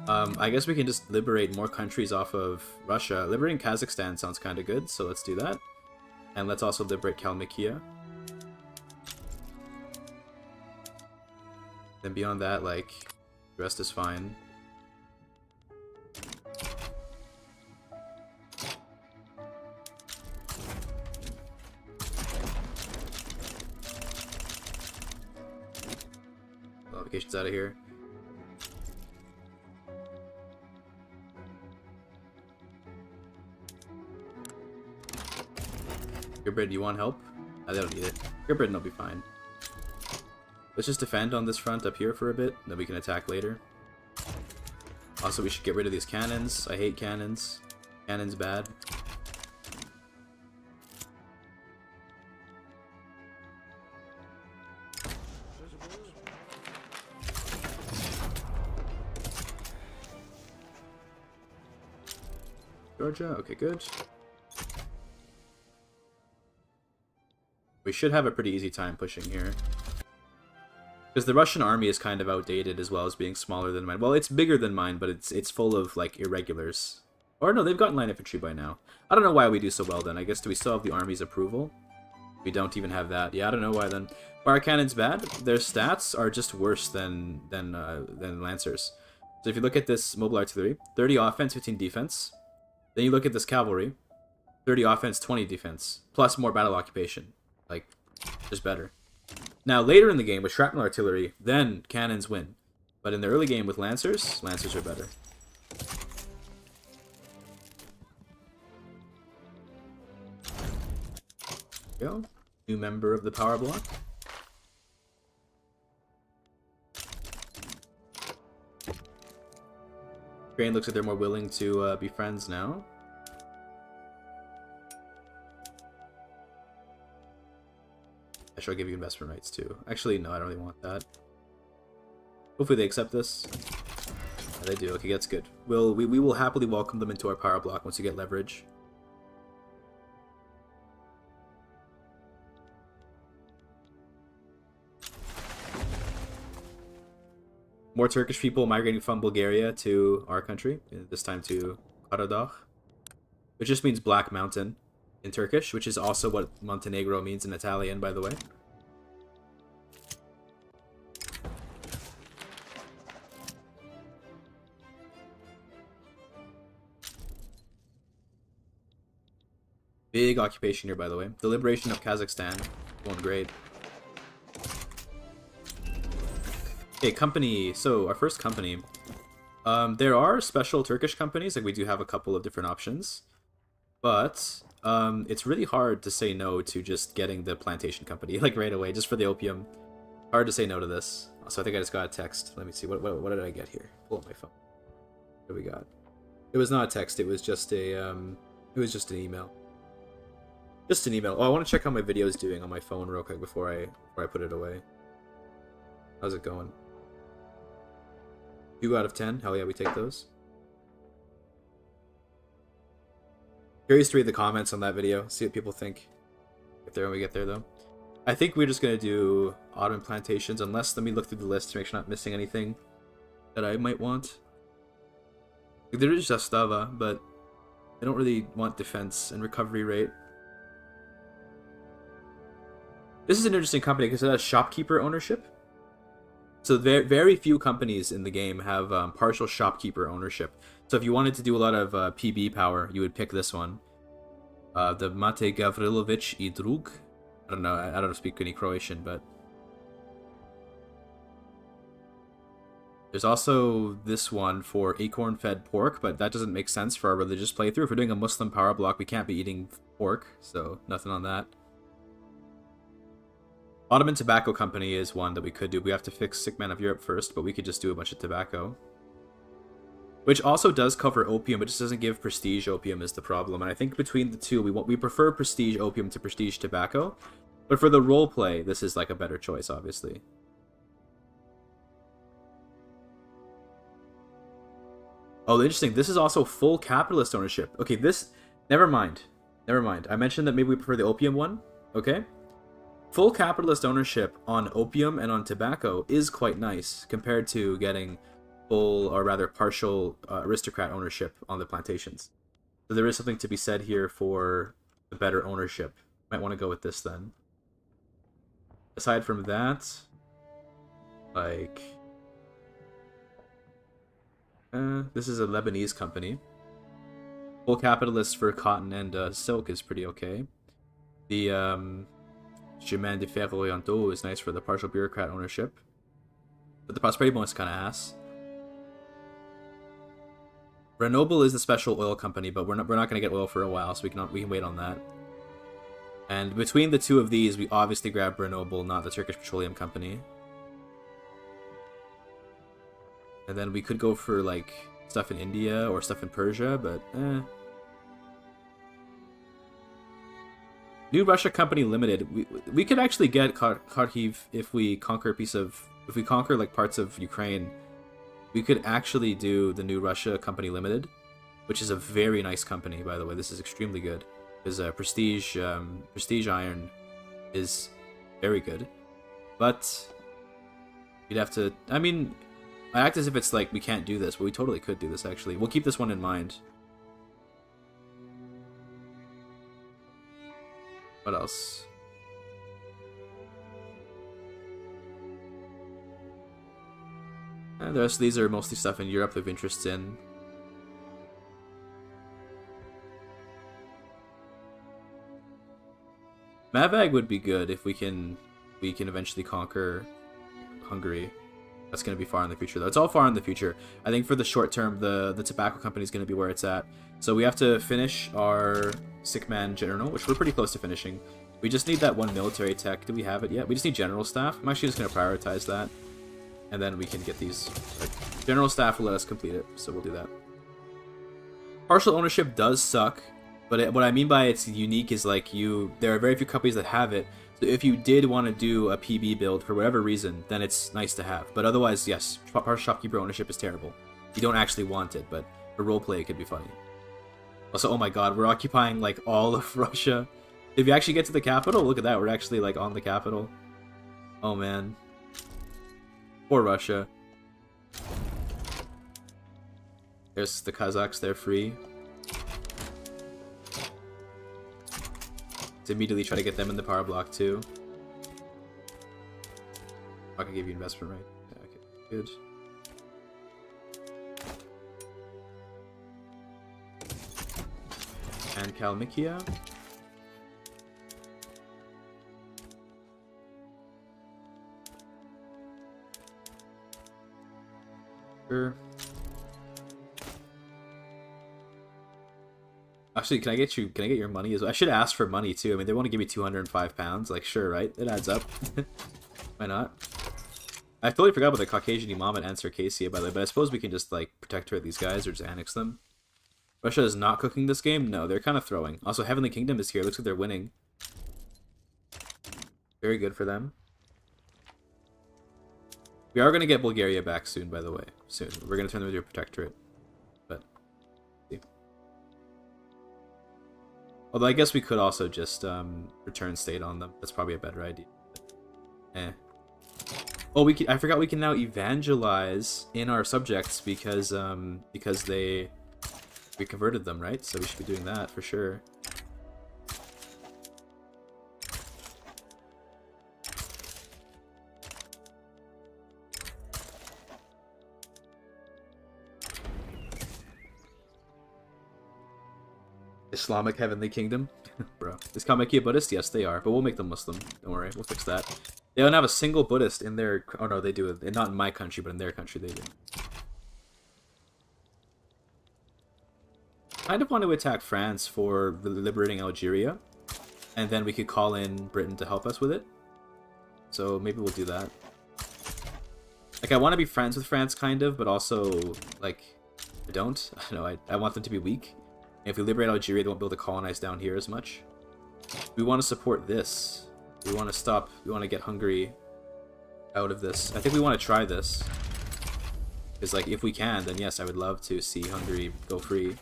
I guess we can just liberate more countries off of Russia. Liberating Kazakhstan sounds kind of good, so let's do that. And let's also liberate Kalmykia. Then beyond that, like, the rest is fine. qualifications out of here. Purebred, you want help? They don't need it. Purebred, will be fine. Let's just defend on this front up here for a bit, then we can attack later. Also, we should get rid of these cannons. I hate cannons. Cannons bad. Georgia, okay, good. We should have a pretty easy time pushing here. Because the Russian army is kind of outdated as well as being smaller than mine. Well, it's bigger than mine, but it's full of, like, irregulars. Or no, they've gotten line infantry by now. I don't know why we do so well then. I guess do we still have the army's approval? We don't even have that. Yeah, I don't know why then. Fire cannon's bad. Their stats are just worse than Lancers. So if you look at this mobile artillery, 30 offense, 15 defense. Then you look at this cavalry, 30 offense, 20 defense, plus more battle occupation. Like, just better. Now, later in the game with shrapnel artillery, then cannons win. But in the early game with Lancers, Lancers are better. There we go. New member of the power block. Ukraine looks like they're more willing to be friends now. I should give you investment rights too. Actually, no, I don't really want that. Hopefully they accept this. Yeah, they do. Okay, that's good. We will happily welcome them into our power block once you get leverage. More Turkish people migrating from Bulgaria to our country, this time to Karadağ, which just means Black Mountain in Turkish, which is also what Montenegro means in Italian, by the way. Big occupation here, by the way. The liberation of Kazakhstan, going great. Okay, company. So, our first company. There are special Turkish companies, like we do have a couple of different options. But, it's really hard to say no to just getting the plantation company, like right away, just for the opium. Hard to say no to this. So I think I just got a text. Let me see, what did I get here? Pull up my phone. What do we got? It was not a text, it was just a, it was just an email. Just an email. Oh, I want to check how my video is doing on my phone real quick before I put it away. How's it going? 2 out of 10? Hell yeah, we take those. Curious to read the comments on that video, see what people think. Get there when we get there, though. I think we're just going to do Ottoman plantations, unless let me look through the list to make sure I'm not missing anything that I might want. There is Zastava, but I don't really want defense and recovery rate. This is an interesting company because it has shopkeeper ownership. So very few companies in the game have partial shopkeeper ownership. So if you wanted to do a lot of PB power, you would pick this one. The Mate Gavrilovic I Drug. I don't know. I don't speak any Croatian, but there's also this one for acorn-fed pork, but that doesn't make sense for our religious playthrough. If we're doing a Muslim power block, we can't be eating pork, so nothing on that. Ottoman Tobacco Company is one that we could do. We have to fix Sick Man of Europe first, but we could just do a bunch of tobacco. Which also does cover opium, but just doesn't give prestige opium is the problem. And I think between the two, we prefer prestige opium to prestige tobacco. But for the roleplay, this is like a better choice, obviously. Oh, interesting. This is also full capitalist ownership. Okay, this... Never mind. Never mind. I mentioned that maybe we prefer the opium one. Okay? Full capitalist ownership on opium and on tobacco is quite nice compared to getting full, or rather partial, aristocrat ownership on the plantations. So there is something to be said here for the better ownership. Might want to go with this then. Aside from that, like... this is a Lebanese company. Full capitalist for cotton and silk is pretty okay. The, Chemin de Fer Orientaux is nice for the partial bureaucrat ownership. But the prosperity bonus is kind of ass. Grenoble is the special oil company, but we're not going to get oil for a while, so we can wait on that. And between the two of these, we obviously grab Grenoble, not the Turkish Petroleum Company. And then we could go for like stuff in India or stuff in Persia, but New Russia Company Limited. We could actually get Kharkiv if we conquer like parts of Ukraine. We could actually do the New Russia Company Limited, which is a very nice company, by the way. This is extremely good. Because prestige iron is very good. But you'd have to... I mean, I act as if it's like we can't do this, but we totally could do this, actually. We'll keep this one in mind. What else? And the rest of these are mostly stuff in Europe we have interests in. Mavag would be good if we can eventually conquer Hungary. That's going to be far in the future, though. It's all far in the future. I think for the short term, the tobacco company is going to be where it's at. So we have to finish our sick man general, which we're pretty close to finishing. We just need that one military tech. Do we have it yet? We just need general staff. I'm actually just going to prioritize that. And then we can get these. Like, general staff will let us complete it, so we'll do that. Partial ownership does suck. But what I mean by it's unique is like there are very few companies that have it. So if you did want to do a PB build for whatever reason, then it's nice to have. But otherwise, yes, partial shopkeeper ownership is terrible. You don't actually want it, but for roleplay it could be funny. Also, oh my god, we're occupying like all of Russia. If you actually get to the capital, look at that, we're actually like on the capital. Oh man. Poor Russia. There's the Kazakhs, they're free. To immediately try to get them in the power block too. I can give you investment, right? Yeah, okay, good. And Kalmykia. Sure. Actually, can I get your money as well? I should ask for money too. I mean, they want to give me £205. Like, sure, right? It adds up. Why not? I totally forgot about the Caucasian Imam and Circassia, by the way, but I suppose we can just, like, protectorate these guys or just annex them. Russia is not cooking this game? No, they're kind of throwing. Also, Heavenly Kingdom is here. Looks like they're winning. Very good for them. We are going to get Bulgaria back soon, by the way. Soon. We're going to turn them into a protectorate. But, see. Although I guess we could also just return state on them. That's probably a better idea. Oh, I forgot we can now evangelize in our subjects because we converted them, right? So we should be doing that for sure. Islamic Heavenly Kingdom? Bro. Is Kalmykia Buddhist? Yes, they are. But we'll make them Muslim. Don't worry. We'll fix that. They don't have a single Buddhist in their... Oh, no, they do. Not in my country, but in their country they do. I kind of want to attack France for liberating Algeria. And then we could call in Britain to help us with it. So maybe we'll do that. Like, I want to be friends with France, kind of, but also, like, I don't. I don't know. I want them to be weak. If we liberate Algeria, they won't be able to colonize down here as much. We want to support this. We want to stop. We want to get Hungary out of this. I think we want to try this. Because, like, if we can, then yes, I would love to see Hungary go free.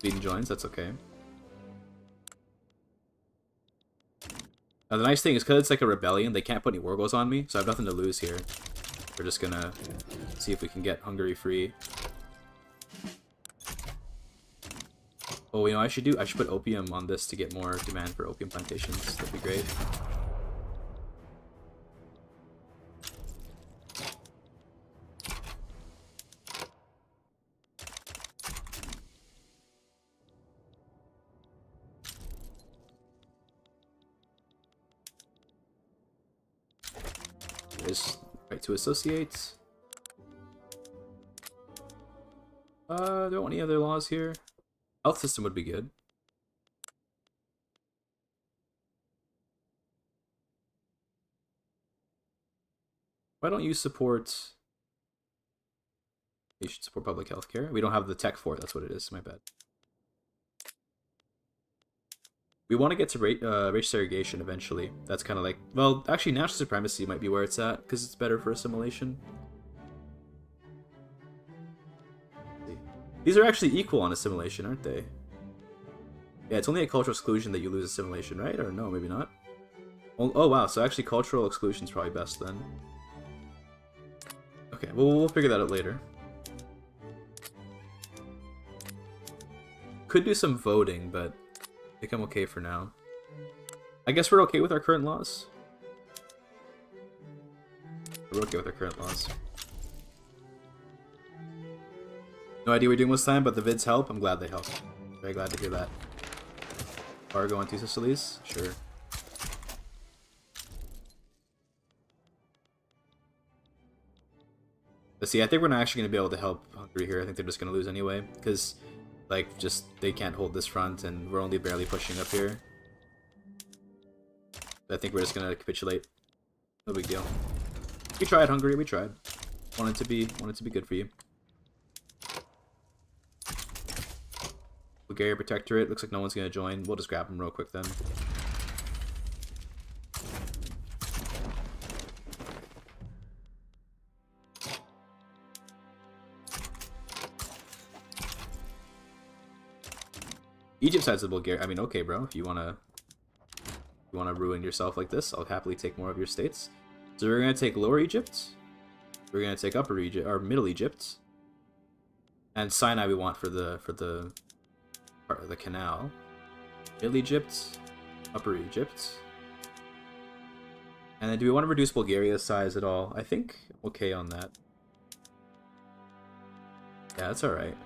Sweden joins, that's okay. Now, the nice thing is, because it's like a rebellion, they can't put any war goals on me, so I have nothing to lose here. We're just gonna see if we can get Hungary free. Oh, you know, I should put opium on this to get more demand for opium plantations. That'd be great. just right to associate. Don't want any other laws here. Health system would be good. Why don't you support? You should support public health care. We don't have the tech for it. That's what it is. My bad. We want to get to race segregation eventually. That's kind of like, well, actually, national supremacy might be where it's at because it's better for assimilation. These are actually equal on assimilation, aren't they? Yeah, it's only at cultural exclusion that you lose assimilation, right? Or no, maybe not. Oh wow, so actually cultural exclusion is probably best then. Okay, well, we'll figure that out later. Could do some voting, but I think I'm okay for now. I guess we're okay with our current laws. We're okay with our current laws. No idea what we're doing this time, but the vids help. I'm glad they help. Very glad to hear that. Fargo on two Sicilies? Sure. But see, I think we're not actually going to be able to help Hungary here. I think they're just going to lose anyway. Because, like, just they can't hold this front, and we're only barely pushing up here. I think we're just going to capitulate. No big deal. We tried, Hungary. We tried. Wanted to be good for you. Bulgaria Protectorate. Looks like no one's going to join. We'll just grab them real quick then. Egypt sides of Bulgaria. I mean, okay, bro. If you wanna ruin yourself like this, I'll happily take more of your states. So we're gonna take Lower Egypt. We're gonna take Upper Egypt or Middle Egypt. And Sinai we want for the part of the canal. Middle Egypt, Upper Egypt. And then do we want to reduce Bulgaria's size at all? I think okay on that. Yeah, that's alright.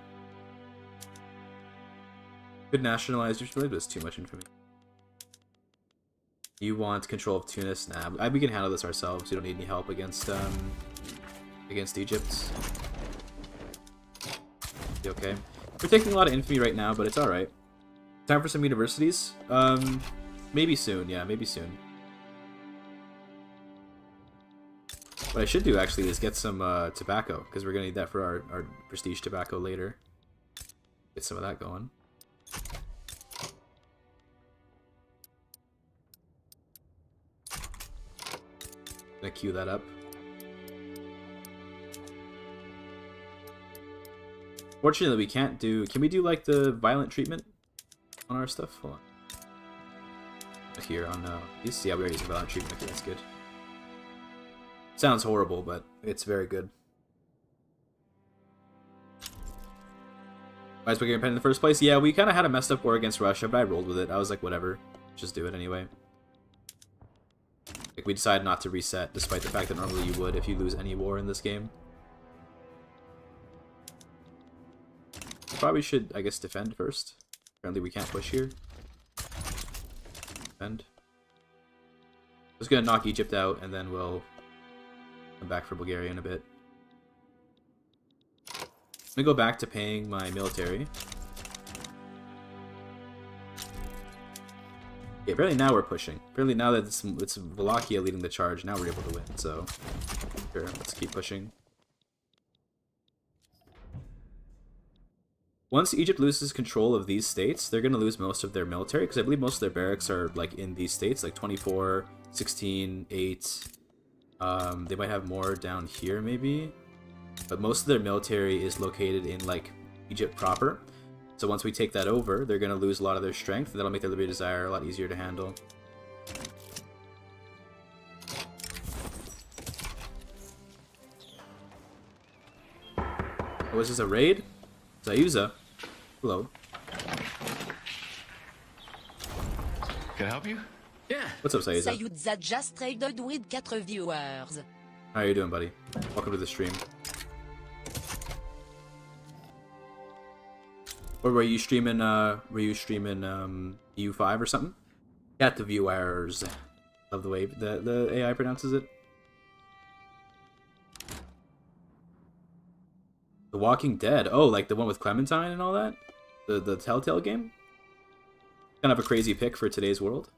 Could nationalize your but it's too much infamy. You want control of Tunis? Nah, we can handle this ourselves. We don't need any help against Egypt. Be okay. We're taking a lot of infamy right now, but it's alright. Time for some universities? Maybe soon, yeah, maybe soon. What I should do, actually, is get some tobacco, because we're going to need that for our prestige tobacco later. Get some of that going. Gonna queue that up. Fortunately, we can't do... Can we do, like, the violent treatment on our stuff? Hold on. Here on... you see how we already use violent treatment. Okay, that's good. Sounds horrible, but it's very good. Why is Bulgaria independent in the first place? Yeah, we kind of had a messed up war against Russia, but I rolled with it. I was like, whatever. Just do it anyway. Like, we decided not to reset, despite the fact that normally you would if you lose any war in this game. Probably should, I guess, defend first. Apparently we can't push here. Defend. I was gonna knock Egypt out, and then we'll come back for Bulgaria in a bit. I'm gonna go back to paying my military. Yeah, apparently now we're pushing. Apparently now that it's Wallachia leading the charge, now we're able to win, so... Sure, let's keep pushing. Once Egypt loses control of these states, they're gonna lose most of their military, because I believe most of their barracks are, like, in these states, like 24, 16, 8... they might have more down here, maybe? But most of their military is located in, like, Egypt proper. So once we take that over, they're going to lose a lot of their strength, and that'll make their Liberty Desire a lot easier to handle. Oh, is this a raid? Zayuza. Hello. Can I help you? Yeah. What's up, Zayuza? Zayuza just traded with 4 viewers. How are you doing, buddy? Welcome to the stream. Or were you streaming EU5 or something? Got the viewers. Love the way the AI pronounces it. The Walking Dead. Oh, like the one with Clementine and all that? The Telltale game? Kind of a crazy pick for today's world.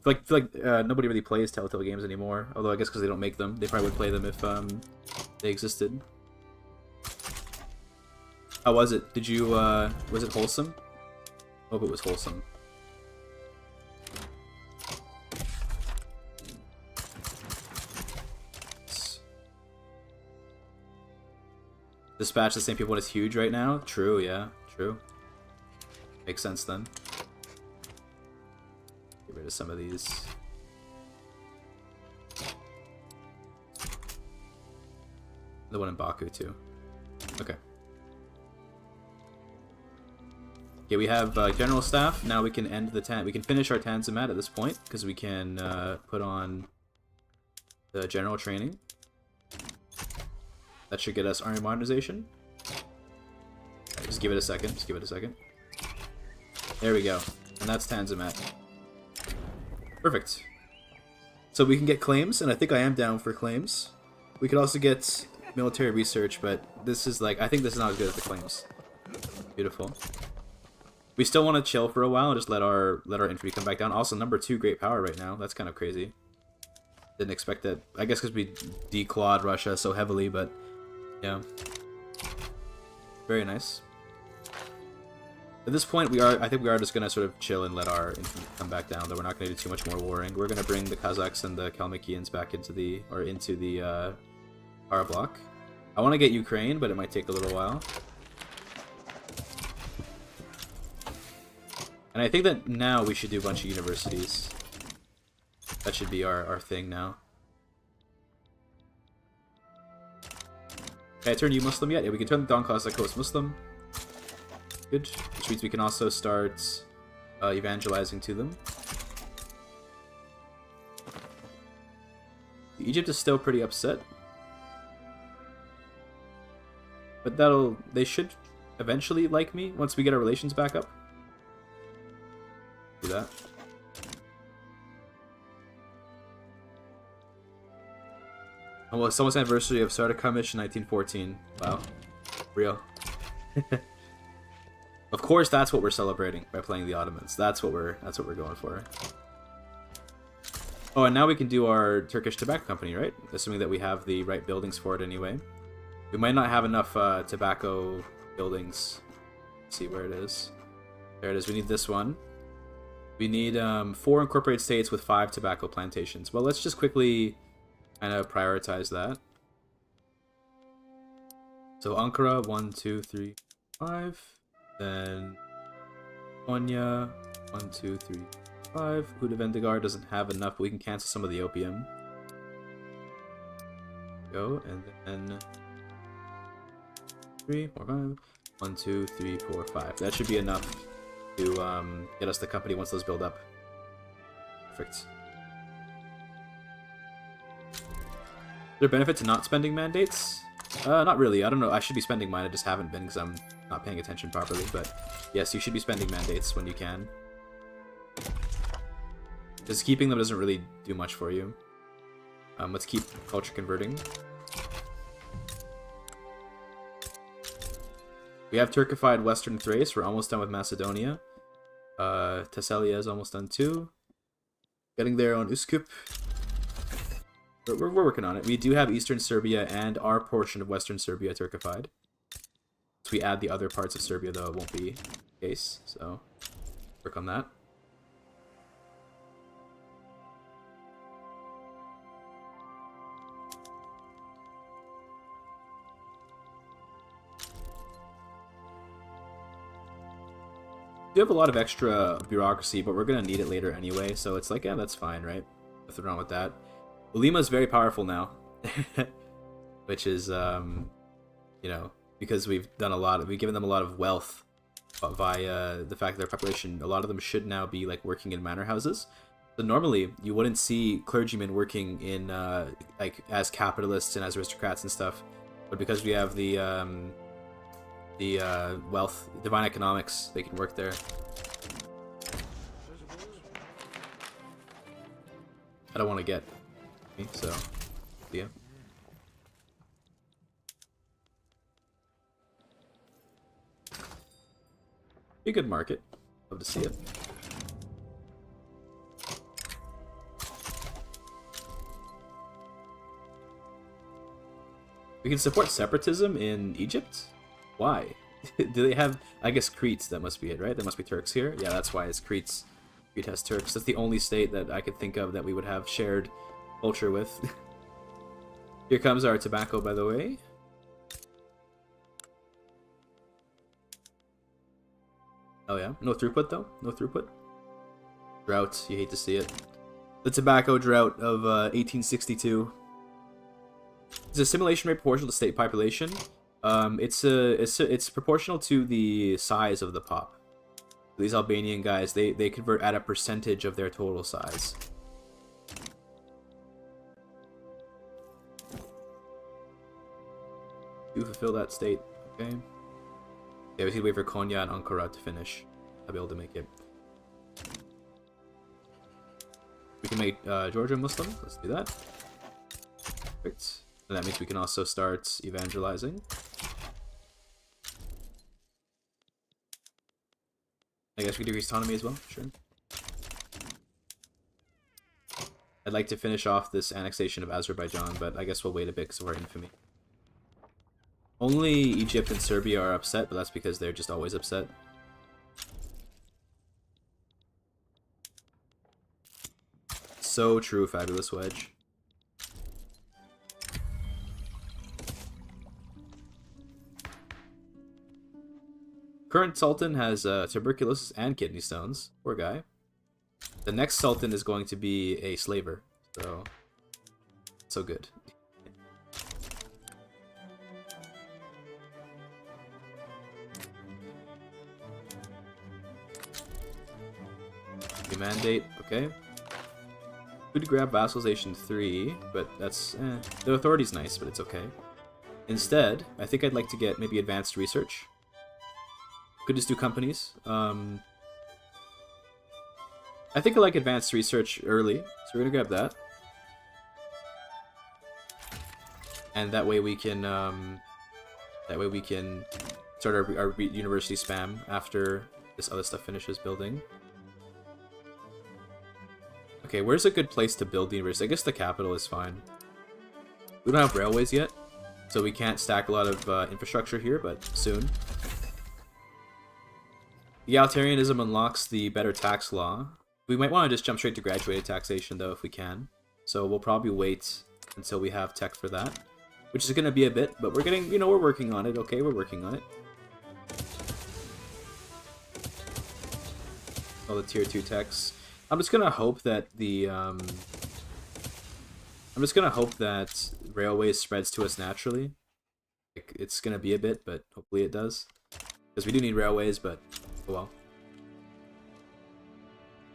I feel like nobody really plays Telltale games anymore. Although I guess because they don't make them. They probably would play them if they existed. How was it? Did you, was it wholesome? Hope it was wholesome. Dispatch the same people is huge right now? True, yeah. True. Makes sense then. Get rid of some of these. The one in Baku too. Okay. Okay, we have general staff. Now we can end the we can finish our Tanzimat at this point because we can put on the general training. That should get us army modernization. Right, just give it a second. Just give it a second. There we go. And that's Tanzimat. Perfect. So we can get claims, and I think I am down for claims. We could also get military research, but this is like, I think this is not as good as the claims. Beautiful. We still want to chill for a while and just let our infantry come back down. Also, number 2 great power right now. That's kind of crazy. Didn't expect that. I guess because we declawed Russia so heavily, but yeah. Very nice. At this point, I think we are just going to sort of chill and let our infantry come back down, though we're not going to do too much more warring. We're going to bring the Kazakhs and the Kalmykians back into the our bloc. I want to get Ukraine, but it might take a little while. And I think that now we should do a bunch of universities. That should be our thing now. Okay, I turned you Muslim yet? Yeah, we can turn the Don Caucasus Muslim. Good. Which means we can also start evangelizing to them. Egypt is still pretty upset. But they should eventually like me once we get our relations back up. Do that. Oh, well, it's almost anniversary of Sardakumish in 1914. Wow. Real. Of course, that's what we're celebrating by playing the Ottomans. That's what we're going for. Oh, and now we can do our Turkish tobacco company, right? Assuming that we have the right buildings for it anyway. We might not have enough tobacco buildings. Let's see where it is. There it is. We need this one. We need 4 incorporated states with 5 tobacco plantations. Well, let's just quickly kind of prioritize that. So Ankara, 1, 2, 3, 5. Then Konya, 1, 2, 3, 5. Hudavendigar doesn't have enough, but we can cancel some of the opium. Go, and then 3, 4, 5. 1, 2, 3, 4, 5. That should be enough to get us the company once those build up. Perfect. Is there a benefit to not spending mandates? Not really. I don't know. I should be spending mine. I just haven't been because I'm not paying attention properly. But yes, you should be spending mandates when you can. Just keeping them doesn't really do much for you. Let's keep culture converting. We have Turkified Western Thrace. We're almost done with Macedonia. Thessalia is almost done too. Getting there on Üsküp. We're working on it. We do have Eastern Serbia and our portion of Western Serbia Turkified. Once we add the other parts of Serbia, though, it won't be the case. So, work on that. We have a lot of extra bureaucracy, but we're going to need it later anyway. So it's like, yeah, that's fine, right? Nothing wrong with that. Ulima is very powerful now, which is, you know, because we've given them a lot of wealth via the fact that their population, a lot of them should now be like working in manor houses. So normally you wouldn't see clergymen working in like as capitalists and as aristocrats and stuff, but because we have the wealth, divine economics, they can work there. I don't want to get me, so yeah. Be a good market. Love to see it. We can support separatism in Egypt? Why? Do they have... I guess Crete, that must be it, right? There must be Turks here? Yeah, that's why it's Crete. Crete has Turks. That's the only state that I could think of that we would have shared culture with. Here comes our tobacco, by the way. Oh yeah, no throughput though? No throughput? Drought, you hate to see it. The tobacco drought of 1862. Is assimilation rate proportional to state population? It's proportional to the size of the pop. These Albanian guys, they convert at a percentage of their total size. You fulfill that state, okay? Yeah, we need to wait for Konya and Ankara to finish. I'll be able to make it. We can make Georgia Muslim. Let's do that. Perfect. And that means we can also start evangelizing. I guess we can decrease autonomy as well. Sure. I'd like to finish off this annexation of Azerbaijan, but I guess we'll wait a bit because of our infamy. Only Egypt and Serbia are upset, but that's because they're just always upset. So true, Fabulous Wedge. Current Sultan has tuberculosis and kidney stones. Poor guy. The next Sultan is going to be a slaver, so good. Mandate, okay. Could grab vassalization 3, but that's the authority's nice, but it's okay. Instead, I think I'd like to get maybe advanced research. Could just do companies. I think I like advanced research early, so we're gonna grab that. And that way we can start our university spam after this other stuff finishes building. Okay, where's a good place to build the university? I guess the capital is fine. We don't have railways yet, so we can't stack a lot of infrastructure here, but soon. Egalitarianism unlocks the better tax law. We might want to just jump straight to graduated taxation, though, if we can. So we'll probably wait until we have tech for that, which is going to be a bit, but we're getting, you know, we're working on it, okay? We're working on it. All the tier 2 techs. I'm just gonna hope that the railways spreads to us naturally. Like, it's gonna be a bit, but hopefully it does, because we do need railways. But oh well.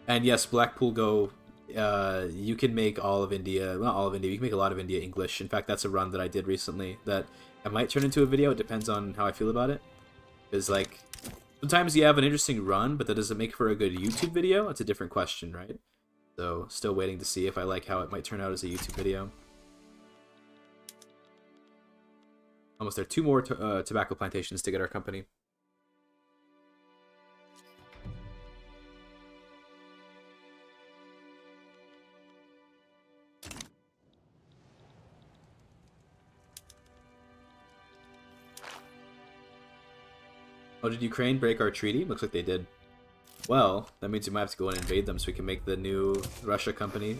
And yes, Blackpool Go. You can make all of India, not all of India. You can make a lot of India English. In fact, that's a run that I did recently that I might turn into a video. It depends on how I feel about it. Because like, sometimes you have an interesting run, but that doesn't make for a good YouTube video. It's a different question, right? So, still waiting to see if I like how it might turn out as a YouTube video. Almost there. 2 more tobacco plantations to get our company. Oh, did Ukraine break our treaty? Looks like they did. Well, that means we might have to go and invade them so we can make the new Russia company.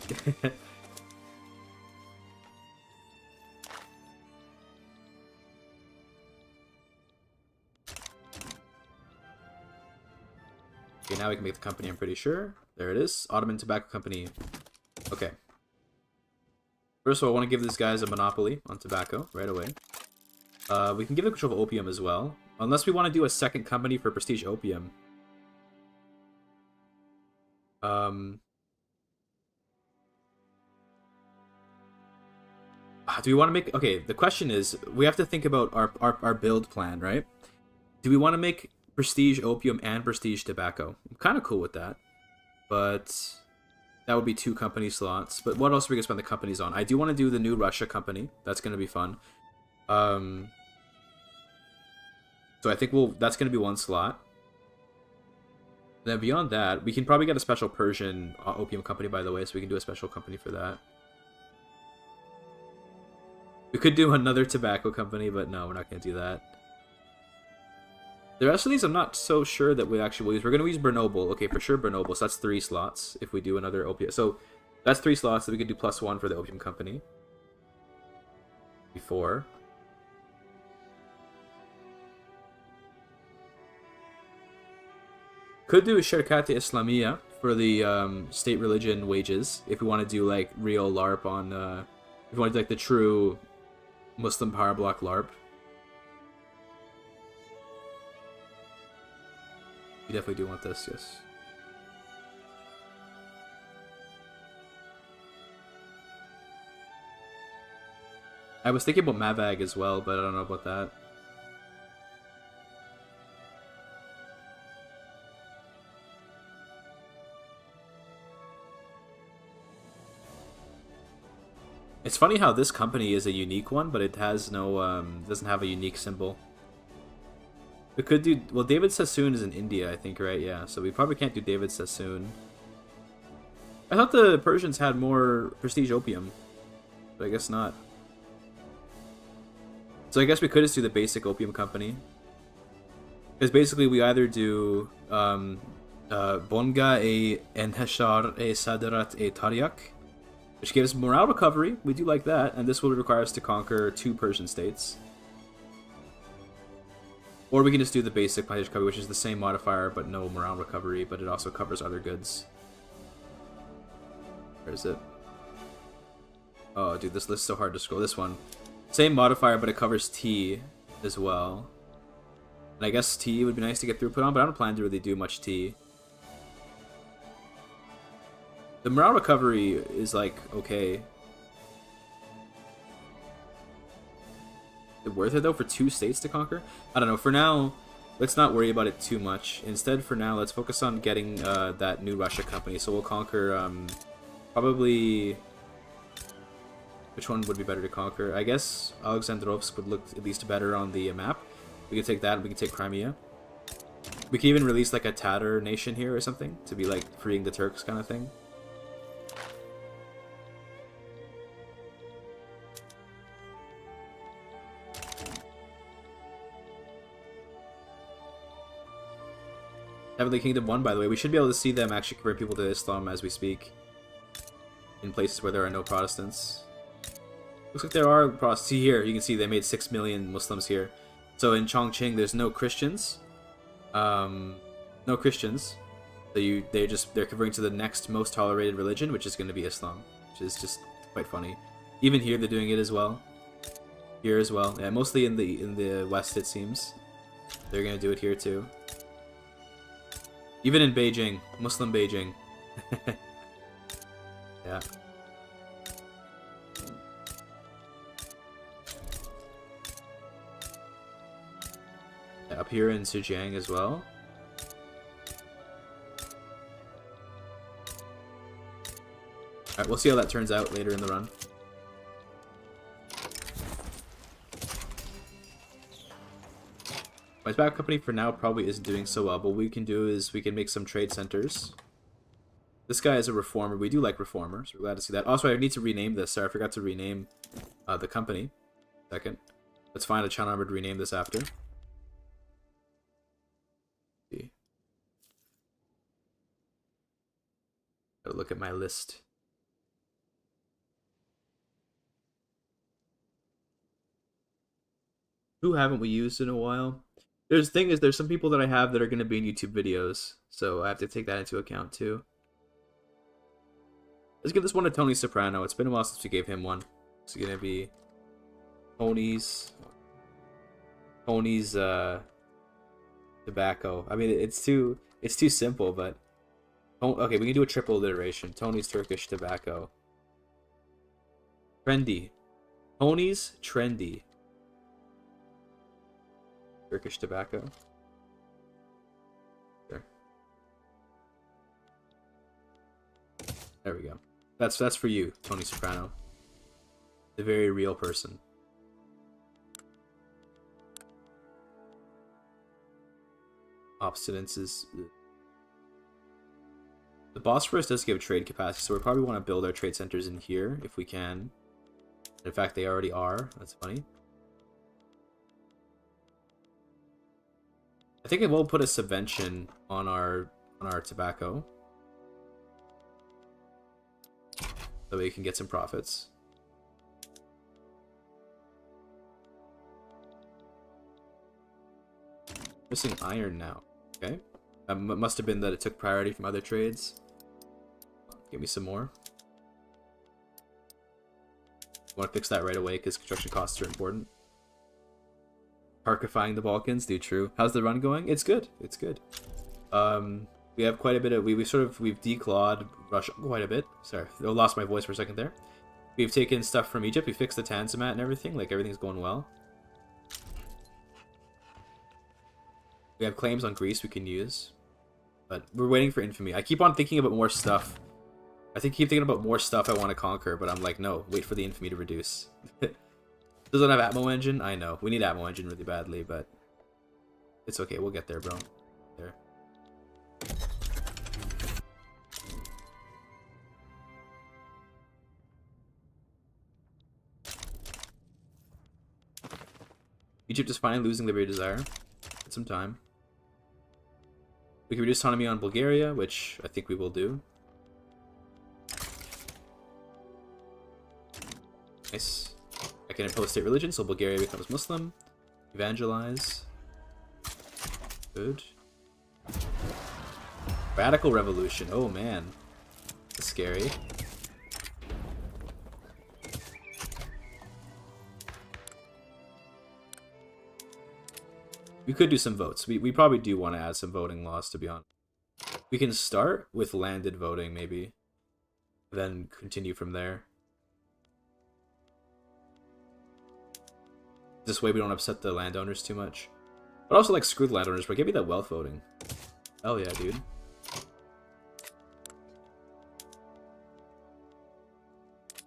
Okay, now we can make the company, I'm pretty sure. There it is. Ottoman Tobacco Company. Okay. First of all, I want to give these guys a monopoly on tobacco right away. We can give them control of opium as well. Unless we want to do a second company for prestige opium. Do we want to make... Okay, the question is, we have to think about our build plan, right? Do we want to make prestige opium and prestige tobacco? I'm kind of cool with that. But that would be 2 company slots. But what else are we going to spend the companies on? I do want to do the new Russia company. That's going to be fun. So I think that's going to be 1 slot. Then beyond that, we can probably get a special Persian opium company, by the way, so we can do a special company for that. We could do another tobacco company, but no, we're not going to do that. The rest of these, I'm not so sure that we actually will use. We're going to use Bernoble. Okay, for sure Bernoble. So that's 3 slots if we do another opium. So that's 3 slots that we could do +1 for the opium company. Before. Could do a Shirkat-e Islamiyya for the state religion wages. If we want to do like real LARP on... if we want to do like the true Muslim power block LARP. You definitely do want this, yes. I was thinking about Mavag as well, but I don't know about that. It's funny how this company is a unique one, but it has no, doesn't have a unique symbol. We could do... Well, David Sassoon is in India, I think, right? Yeah, so we probably can't do David Sassoon. I thought the Persians had more prestige opium, but I guess not. So I guess we could just do the basic opium company. Because basically we either do Bonga e Enheshar e Sadarat e Tariq, which gives morale recovery. We do like that, and this will require us to conquer 2 Persian states. Or we can just do the basic plantation recovery, which is the same modifier, but no morale recovery, but it also covers other goods. Where is it? Oh, dude, this list's so hard to scroll. This one. Same modifier, but it covers T as well. And I guess T would be nice to get throughput on, but I don't plan to really do much T. The morale recovery is, like, okay. Is it worth it, though, for 2 states to conquer? I don't know. For now, let's not worry about it too much. Instead, for now, let's focus on getting that new Russia company. So we'll conquer, probably... Which one would be better to conquer? I guess Alexandrovsk would look at least better on the map. We could take that, and we could take Crimea. We could even release, like, a Tatar nation here or something, to be, like, freeing the Turks kind of thing. Heavenly Kingdom 1, by the way. We should be able to see them actually convert people to Islam as we speak. In places where there are no Protestants. Looks like there are Protestants. See here, you can see they made 6 million Muslims here. So in Chongqing, there's no Christians. No Christians. So they're converting to the next most tolerated religion, which is going to be Islam. Which is just quite funny. Even here, they're doing it as well. Here as well. Yeah, mostly in the West, it seems. They're going to do it here too. Even in Beijing, Muslim Beijing. Yeah. Up here in Zhejiang as well. Alright, we'll see how that turns out later in the run. My tobacco company for now probably isn't doing so well, but what we can do is we can make some trade centers. This guy is a reformer. We do like reformers. We're glad to see that. Also, I need to rename this. Sorry, I forgot to rename the company. Second. Let's find a channel number to rename this after. See. Gotta look at my list. Who haven't we used in a while? There's some people that I have that are going to be in YouTube videos, so I have to take that into account too. Let's give this one to Tony Soprano. It's been a while since we gave him one. It's going to be Tony's tobacco. I mean, it's too simple, but okay, we can do a triple alliteration. Tony's Turkish tobacco. Trendy. Tony's trendy. Turkish tobacco. There we go. That's for you, Tony Soprano. The very real person. Obstinance is... The Bosphorus does give trade capacity, so we probably want to build our trade centers in here if we can. In fact, they already are. That's funny. I think it will put a subvention on our tobacco, so we can get some profits. Missing iron now. Okay. It must have been that it took priority from other trades. Give me some more. Want to fix that right away because construction costs are important. Turkifying the Balkans, do true. How's the run going? It's good. It's good. We have quite a bit of we've declawed Russia quite a bit. Sorry, I lost my voice for a second there. We've taken stuff from Egypt. We fixed the Tanzimat and everything. Like everything's going well. We have claims on Greece we can use, but we're waiting for infamy. I keep on thinking about more stuff. Keep thinking about more stuff I want to conquer, but I'm like, no, wait for the infamy to reduce. Doesn't have Atmo engine? I know. We need Atmo engine really badly, but it's okay. We'll get there, bro. There. Egypt is finally losing Liberty Desire. Get some time. We can reduce autonomy on Bulgaria, which I think we will do. Nice. I can impose state religion, so Bulgaria becomes Muslim. Evangelize. Good. Radical revolution. Oh man. That's scary. We could do some votes. We probably do want to add some voting laws, to be honest. We can start with landed voting, maybe. Then continue from there. This way we don't upset the landowners too much. But also, like, screw the landowners, but give me that wealth voting. Hell yeah, dude.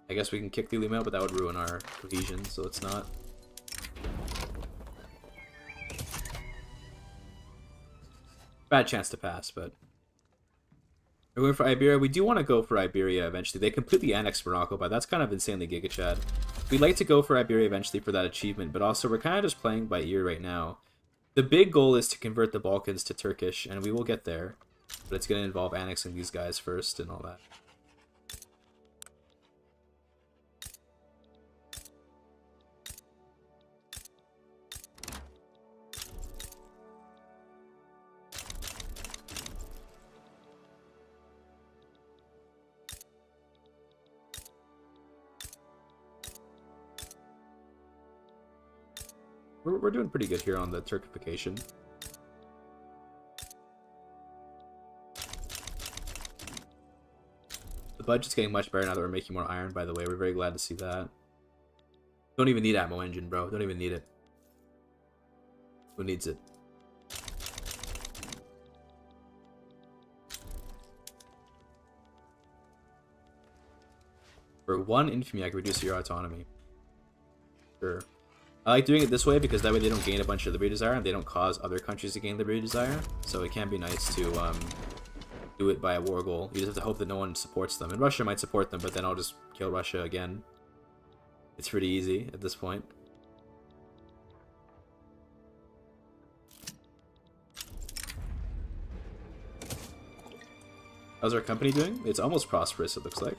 I guess we can kick the Lima out, but that would ruin our cohesion, so it's not. Bad chance to pass, but we're going for Iberia. We do want to go for Iberia eventually. They completely annexed Morocco, but that's kind of insanely GIGACHAD. We'd like to go for Iberia eventually for that achievement, but also we're kind of just playing by ear right now. The big goal is to convert the Balkans to Turkish, and we will get there, but it's going to involve annexing these guys first and all that. We're doing pretty good here on the Turkification. The budget's getting much better now that we're making more iron, by the way. We're very glad to see that. Don't even need Atmo engine, bro. Don't even need it. Who needs it? For one infamy, I can reduce your autonomy. Sure. I like doing it this way because that way they don't gain a bunch of liberty desire and they don't cause other countries to gain liberty desire. So it can be nice to do it by a war goal. You just have to hope that no one supports them. And Russia might support them, but then I'll just kill Russia again. It's pretty easy at this point. How's our company doing? It's almost prosperous, it looks like.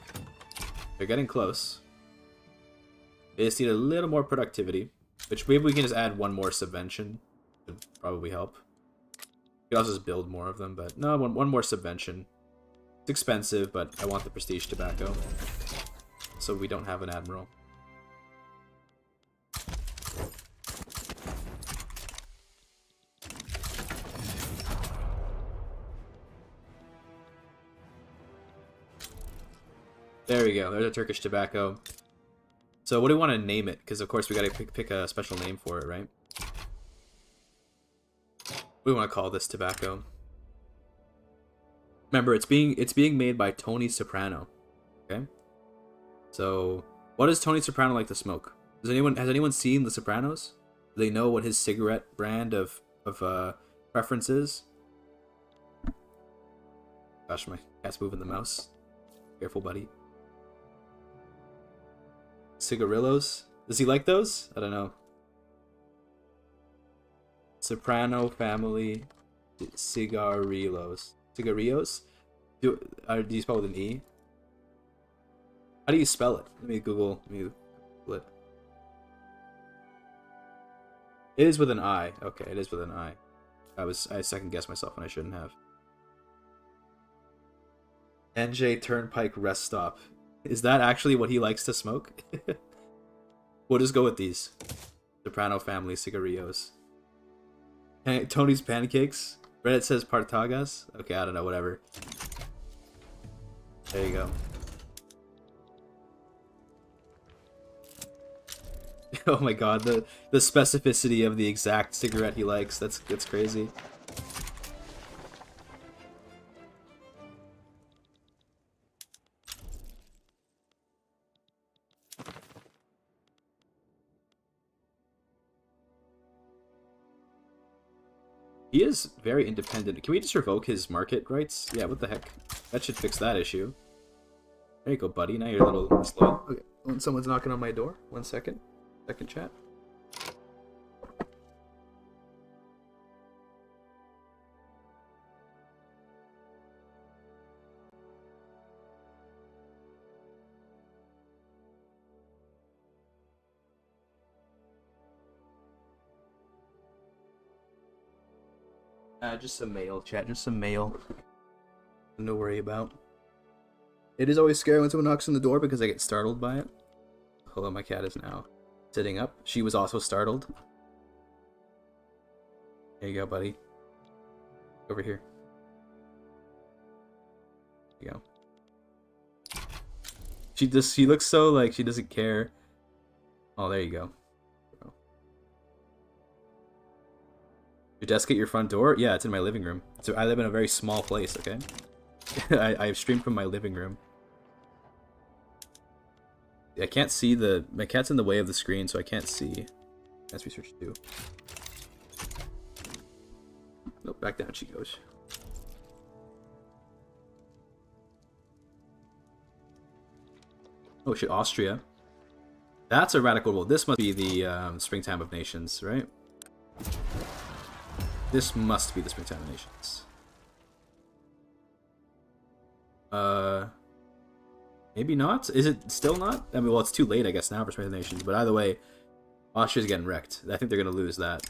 They're getting close. They just need a little more productivity. Which maybe we can just add one more subvention. Would probably help. We could also just build more of them, but no, one more subvention. It's expensive, but I want the prestige tobacco. So we don't have an admiral. There we go. There's a Turkish tobacco. So what do we want to name it? Because of course we gotta pick a special name for it, right? We want to call this tobacco. Remember, it's being made by Tony Soprano. Okay. So what does Tony Soprano like to smoke? Has anyone seen The Sopranos? Do they know what his cigarette brand of preference is? Gosh, my cat's moving the mouse. Careful, buddy. Cigarillos? Does he like those? I don't know. Soprano family cigarillos. Cigarillos? Do you spell with an E? How do you spell it? Let me Google it. It is with an I. Okay, it is with an I. I second guessed myself when I shouldn't have. NJ Turnpike Rest Stop. Is that actually what he likes to smoke? We'll just go with these. Soprano family cigarillos. Tony's pancakes. Reddit says Partagas. Okay, I don't know, whatever. There you go. Oh my god, the specificity of the exact cigarette he likes. That's crazy. He is very independent. Can we just revoke his market rights? Yeah, what the heck? That should fix that issue. There you go, buddy. Now you're a little slow. Okay, someone's knocking on my door. 1 second. Second chat. Just some mail, chat. Just some mail. Nothing to worry about. It is always scary when someone knocks on the door because I get startled by it. Hold on, my cat is now sitting up. She was also startled. There you go, buddy. Over here. There you go. She looks so like she doesn't care. Oh, there you go. Your desk at your front door? Yeah, it's in my living room. So I live in a very small place, okay? I stream from my living room. I can't see my cat's in the way of the screen, so I can't see. That's research too. Nope, back down she goes. Oh shit, Austria. That's a radical rule. This must be the Springtime of Nations, right? This must be the Springtime of Nations. Maybe not? Is it still not? I mean, well, it's too late, I guess, now for Springtime of Nations. But either way, Austria's getting wrecked. I think they're going to lose that.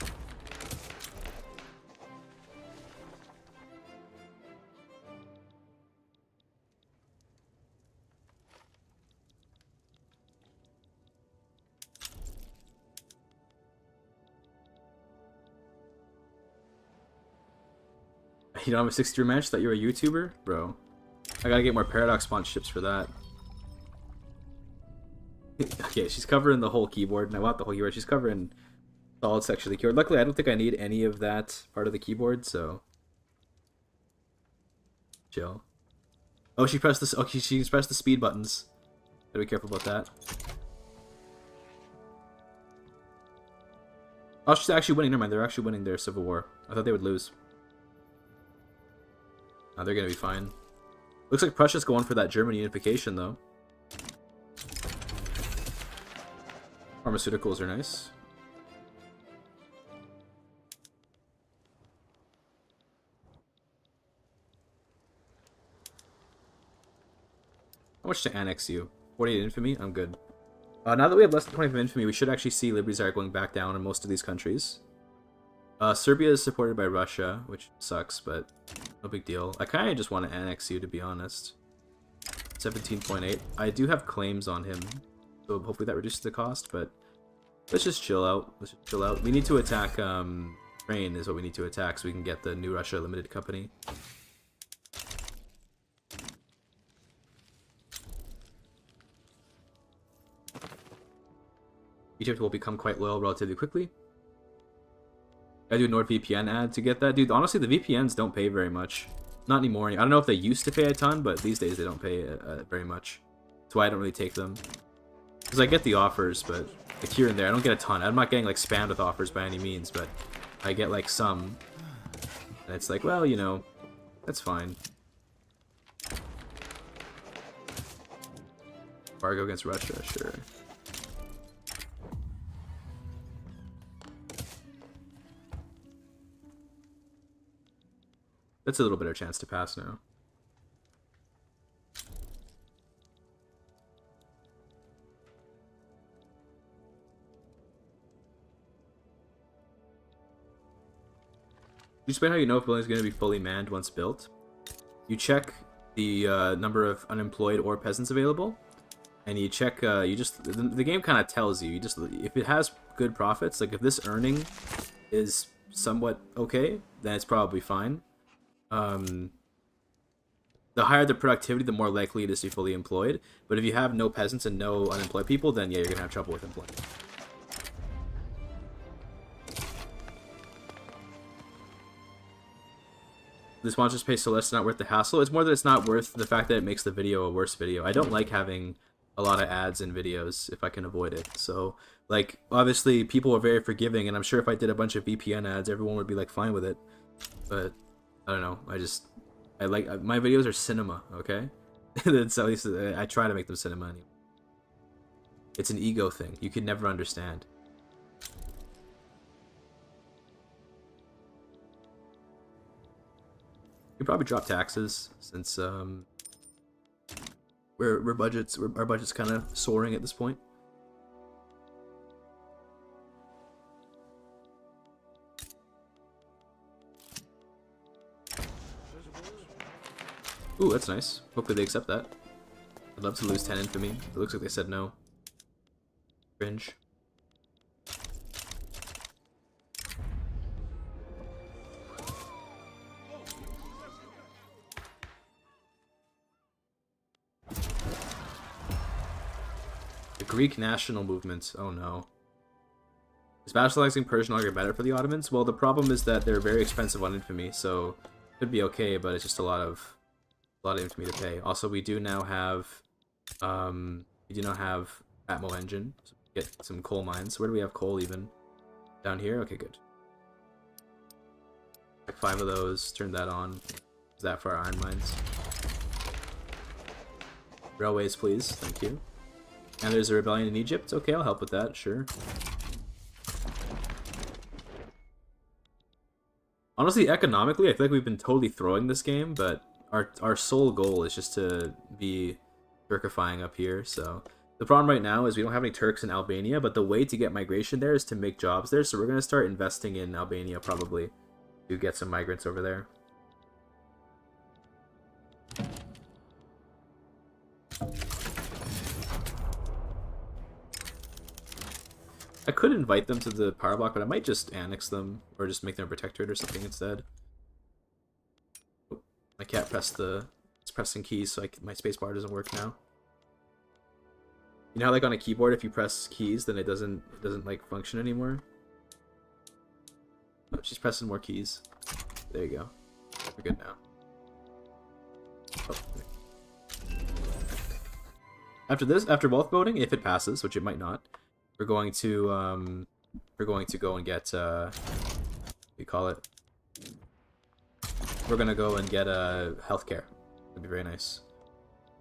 You don't have a 63 match? Thought you were a YouTuber? Bro. I gotta get more Paradox sponsorships for that. Okay, she's covering the whole keyboard, and I want the whole keyboard. She's covering solid section of the keyboard. Luckily, I don't think I need any of that part of the keyboard, so... Chill. Oh, she pressed the... Okay, she's pressed the speed buttons. Gotta be careful about that. Oh, she's actually winning. Never mind, they're actually winning their civil war. I thought they would lose. Oh, they're gonna be fine. Looks like Prussia's going for that German unification, though. Pharmaceuticals are nice. How much to annex you? 48 infamy? I'm good. Now that we have less than 25 infamy, we should actually see Liberties are going back down in most of these countries. Serbia is supported by Russia, which sucks, but no big deal. I kind of just want to annex you, to be honest. 17.8. I do have claims on him, so hopefully that reduces the cost, but let's just chill out. Let's just chill out. We need to attack, Ukraine is what we need to attack so we can get the New Russia Limited Company. Egypt will become quite loyal relatively quickly. I do a NordVPN ad to get that. Dude, honestly, the VPNs don't pay very much. Not anymore. I don't know if they used to pay a ton, but these days they don't pay very much. That's why I don't really take them. Because I get the offers, but like here and there, I don't get a ton. I'm not getting like spammed with offers by any means, but I get like some. And it's like, well, you know, that's fine. Embargo against Russia, sure. That's a little better chance to pass now. You explain how you know if a building is going to be fully manned once built. You check the number of unemployed or peasants available, and you check. The game kind of tells you. If it has good profits, like if this earning is somewhat okay, then it's probably fine. The higher the productivity, the more likely it is to be fully employed. But if you have no peasants and no unemployed people, then yeah, you're gonna have trouble with employment. The sponsors pay so less, not worth the hassle. It's more that it's not worth the fact that it makes the video a worse video. I don't like having a lot of ads in videos if I can avoid it. So, like, obviously people are very forgiving, and I'm sure if I did a bunch of VPN ads, everyone would be like fine with it. But I don't know. I like my videos are cinema. Okay, that's at least I try to make them cinema anyway. It's an ego thing. You can never understand. You probably drop taxes since our budget's kind of soaring at this point. Ooh, that's nice. Hopefully they accept that. I'd love to lose 10 infamy. It looks like they said no. Cringe. Greek national movement. Oh no. Is specializing Persian longer better for the Ottomans? Well, the problem is that they're very expensive on infamy, so it could be okay, but it's just a lot of infamy to pay. Also, we do now have Atmo engine. So we get some coal mines. Where do we have coal even? Down here? Okay, good. Like 5 of those. Turn that on. Is that for our iron mines? Railways, please. Thank you. And there's a rebellion in Egypt. Okay, I'll help with that, sure. Honestly, economically, I feel like we've been totally throwing this game, but our sole goal is just to be Turkifying up here, so... The problem right now is we don't have any Turks in Albania, but the way to get migration there is to make jobs there, so we're going to start investing in Albania, probably, to get some migrants over there. I could invite them to the power block, but I might just annex them, or just make them a protectorate or something instead. Oh, I can't press it's pressing keys, so my spacebar doesn't work now. You know how, like, on a keyboard, if you press keys, then it doesn't like function anymore. Oh, she's pressing more keys. There you go. We're good now. Oh. After both voting, if it passes, which it might not. We're going to go and get what do you call it? We're gonna go and get healthcare. That'd be very nice.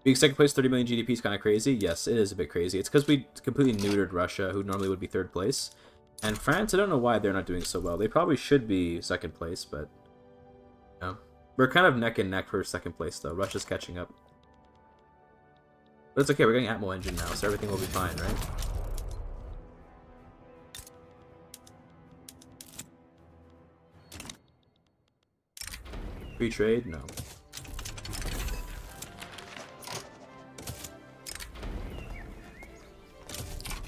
Being second place, 30 million GDP is kind of crazy. Yes, it is a bit crazy. It's because we completely neutered Russia, who normally would be third place, and France. I don't know why they're not doing so well. They probably should be second place, but you know, we're kind of neck and neck for second place though. Russia's catching up, but it's okay. We're getting Atmo engine now, so everything will be fine, right? Free trade? No.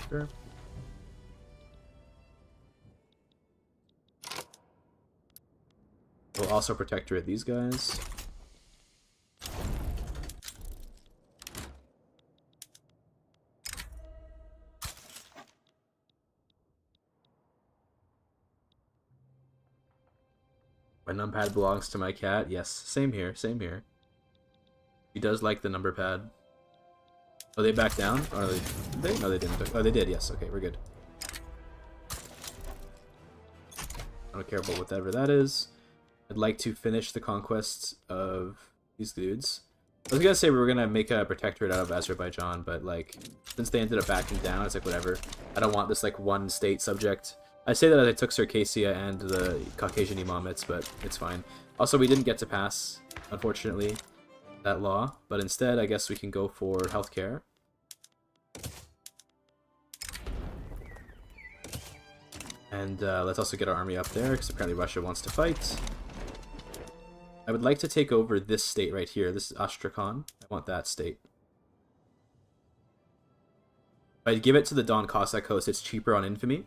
Sure. We'll also protectorate these guys. My numpad belongs to my cat. Yes, same here, same here. He does like the number pad. Oh, they backed down? Or did they? No, they didn't. Oh, they did, yes. Okay, we're good. I don't care about whatever that is. I'd like to finish the conquest of these dudes. I was gonna say we were gonna make a protectorate out of Azerbaijan, but like, since they ended up backing down, it's like whatever. I don't want this like one state subject. I say that as I took Circassia and the Caucasian Imamates, but it's fine. Also, we didn't get to pass, unfortunately, that law, but instead, I guess we can go for healthcare. And let's also get our army up there, because apparently Russia wants to fight. I would like to take over this state right here. This is Astrakhan. I want that state. If I give it to the Don Cossack host, it's cheaper on infamy.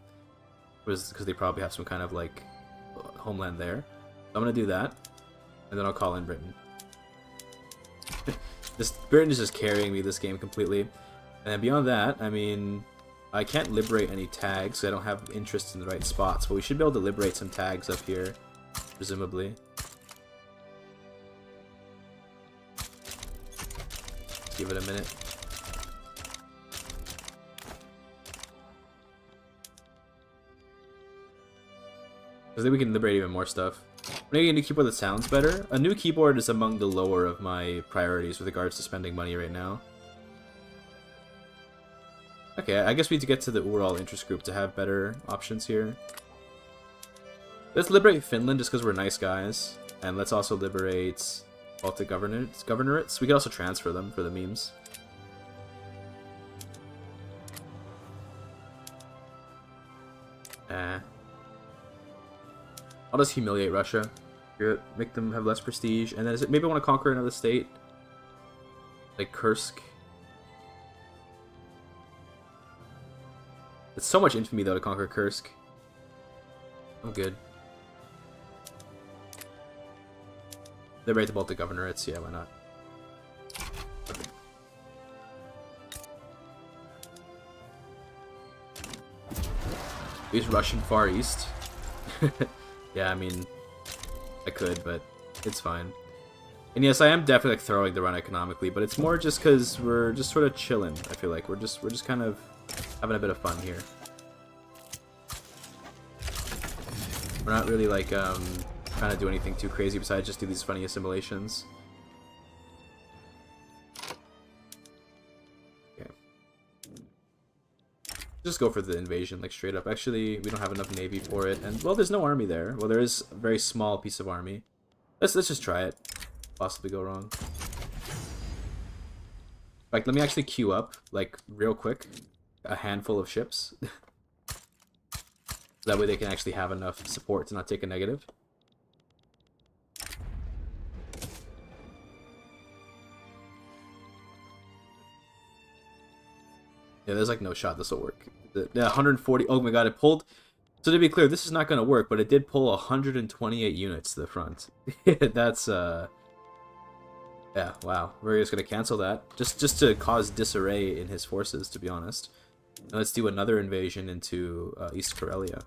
Because they probably have some kind of, like, homeland there. So I'm going to do that. And then I'll call in Britain. Britain is just carrying me this game completely. And then beyond that, I mean, I can't liberate any tags, so I don't have interest in the right spots. But we should be able to liberate some tags up here, presumably. Give it a minute. I think we can liberate even more stuff. We're making a new keyboard that sounds better. A new keyboard is among the lower of my priorities with regards to spending money right now. Okay, I guess we need to get to the Ural interest group to have better options here. Let's liberate Finland just because we're nice guys. And let's also liberate Baltic governorates. We could also transfer them for the memes. I'll just humiliate Russia. Make them have less prestige. And then maybe I want to conquer another state. Like Kursk. It's so much infamy though to conquer Kursk. I'm good. Liberate the Baltic governorates. Yeah, why not? Okay. Use Russian Far East. Yeah, I mean, I could, but it's fine. And yes, I am definitely like throwing the run economically, but it's more just because we're just sort of chilling. I feel like we're just kind of having a bit of fun here. We're not really like trying to do anything too crazy besides just do these funny assimilations. Okay. Just go for the invasion, like straight up. Actually, we don't have enough navy for it, and well, there's no army there. Well, there is a very small piece of army. Let's just try it. Possibly go wrong. Like, let me actually queue up, like, real quick, a handful of ships. That way they can actually have enough support to not take a negative. Yeah, there's like no shot this will work. The 140, oh my god, it pulled. So to be clear, this is not going to work, but it did pull 128 units to the front. That's, yeah, wow. We're just going to cancel that. Just to cause disarray in his forces, to be honest. Now let's do another invasion into East Karelia.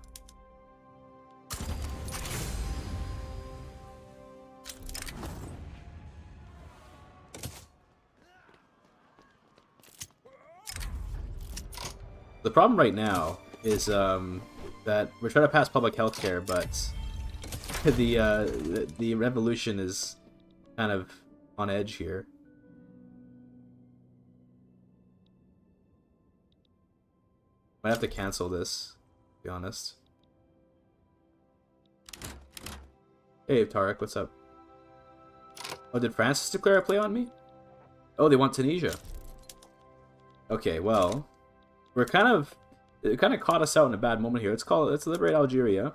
The problem right now is that we're trying to pass public health care, but the revolution is kind of on edge here. Might have to cancel this, to be honest. Hey, Tarek, what's up? Oh, did France declare a play on me? Oh, they want Tunisia. Okay, well, it kind of caught us out in a bad moment here. Let's liberate Algeria.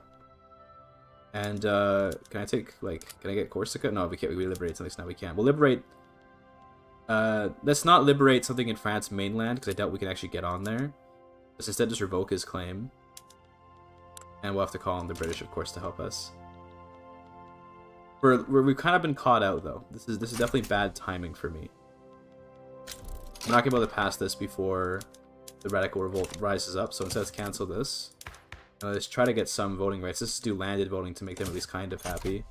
And can I get Corsica? No, we can't. We liberate something, so now we can't. We'll liberate. Let's not liberate something in France mainland because I doubt we can actually get on there. Let's instead just revoke his claim. And we'll have to call on the British, of course, to help us. We've kind of been caught out though. This is definitely bad timing for me. I'm not gonna be able to pass this before the radical revolt rises up, so instead let's cancel this. Let's try to get some voting rights. Let's do landed voting to make them at least kind of happy.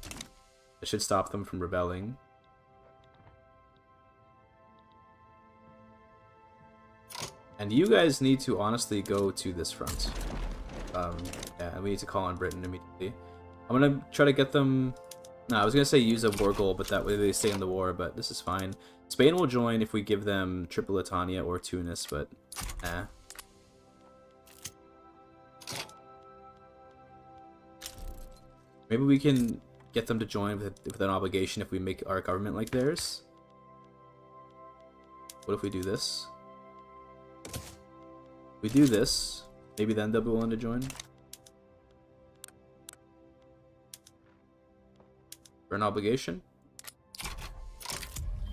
It should stop them from rebelling. And you guys need to honestly go to this front. Yeah, we need to call on Britain immediately. I'm gonna try to get them No, I was gonna say use a war goal, but that way they stay in the war, but this is fine. Spain will join if we give them Tripolitania or Tunis, but eh. Maybe we can get them to join with an obligation if we make our government like theirs. What if we do this? If we do this, maybe then they'll be willing to join. For an obligation?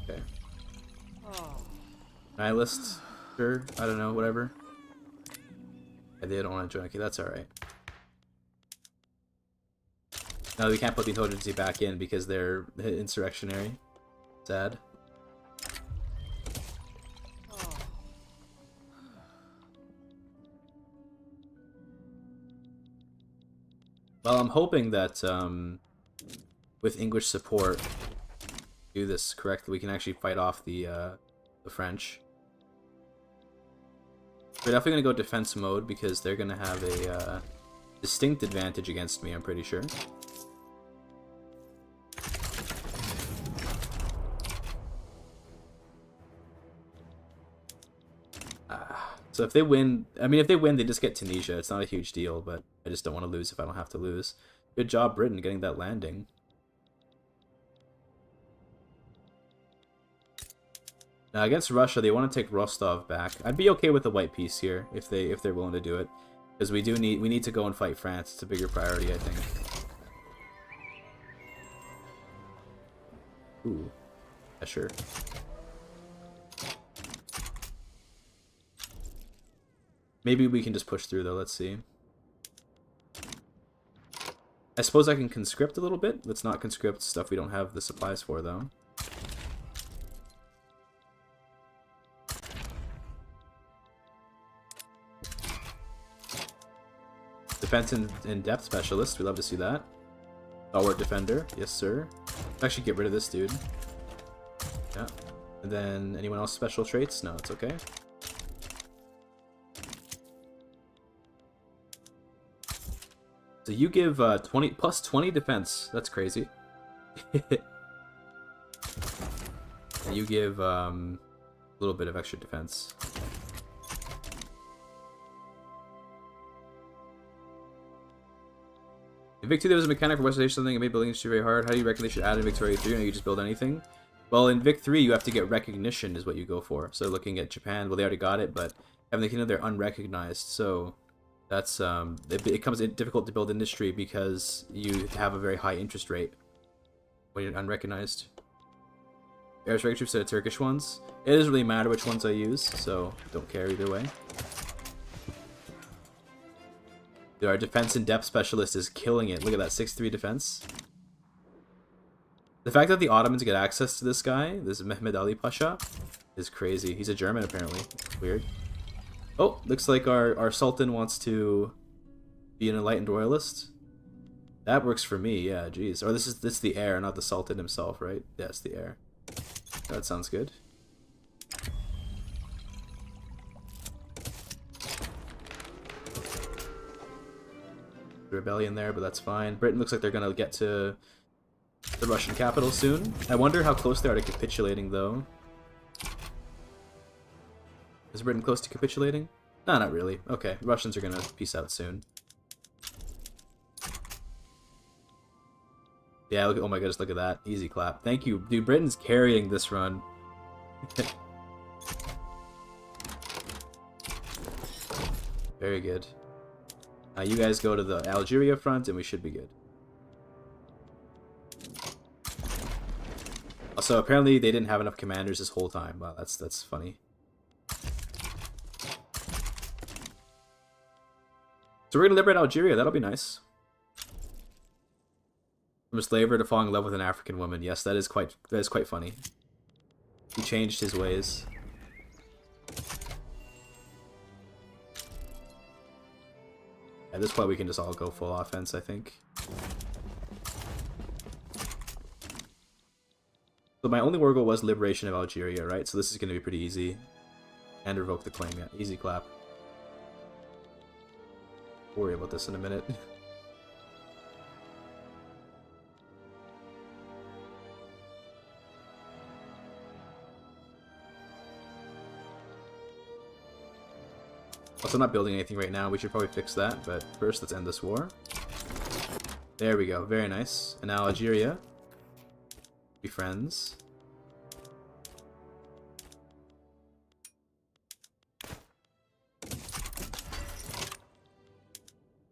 Okay. Nihilist? Sure, I don't know, whatever. Yeah, they don't want to join. Okay, that's alright. No, we can't put the insurgency back in because they're insurrectionary. Sad. Well, I'm hoping that with English support, do this correctly, we can actually fight off the French. We're definitely gonna go defense mode because they're gonna have a distinct advantage against me, I'm pretty sure. So if they win, I mean, if they win, they just get Tunisia. It's not a huge deal, but I just don't want to lose if I don't have to lose. Good job, Britain, getting that landing. Now against Russia, they want to take Rostov back. I'd be okay with a white peace here if they're willing to do it, because we need to go and fight France. It's a bigger priority, I think. Ooh, yeah, sure. Maybe we can just push through, though. Let's see. I suppose I can conscript a little bit. Let's not conscript stuff we don't have the supplies for, though. Defense and depth specialist. We love to see that. Stalwart defender. Yes, sir. Let's actually get rid of this dude. Yeah. And then anyone else special traits? No, it's okay. So you give 20 plus 20 defense. That's crazy. And you give a little bit of extra defense. In Vic 2 there was a mechanic for Western something and made building industry very hard. How do you reckon they should add in Victoria 3 or you just build anything? Well, in Vic 3 you have to get recognition is what you go for. So looking at Japan, well they already got it, but having the kingdom they're unrecognized. So that's it becomes difficult to build industry because you have a very high interest rate when you're unrecognized. Irish regular troops instead of Turkish ones. It doesn't really matter which ones I use, so don't care either way. Dude, our defense and depth specialist is killing it. Look at that 6-3 defense. The fact that the Ottomans get access to this guy, this Mehmed Ali Pasha, is crazy. He's a German apparently. Weird. Oh, looks like our Sultan wants to be an enlightened royalist. That works for me, yeah, geez. Or this is the heir, not the Sultan himself, right? Yeah, it's the heir. That sounds good. Rebellion there, but that's fine. Britain looks like they're gonna get to the Russian capital soon. I wonder how close they are to capitulating, though. Is Britain close to capitulating? No, not really. Okay, Russians are gonna peace out soon. Yeah, look, oh my goodness, look at that. Easy clap. Thank you. Dude, Britain's carrying this run. Very good. You guys go to the Algeria front and we should be good. Also, apparently they didn't have enough commanders this whole time. Wow, that's funny. So we're gonna liberate Algeria. That'll be nice. From a slaver to falling in love with an African woman. Yes, that is quite funny. He changed his ways. At this point, we can just all go full offense, I think. So my only war goal was liberation of Algeria, right? So this is going to be pretty easy. And revoke the claim, yeah. Easy clap. We'll worry about this in a minute. Also, not building anything right now. We should probably fix that, but first let's end this war. There we go. Very nice. And now Algeria. Be friends.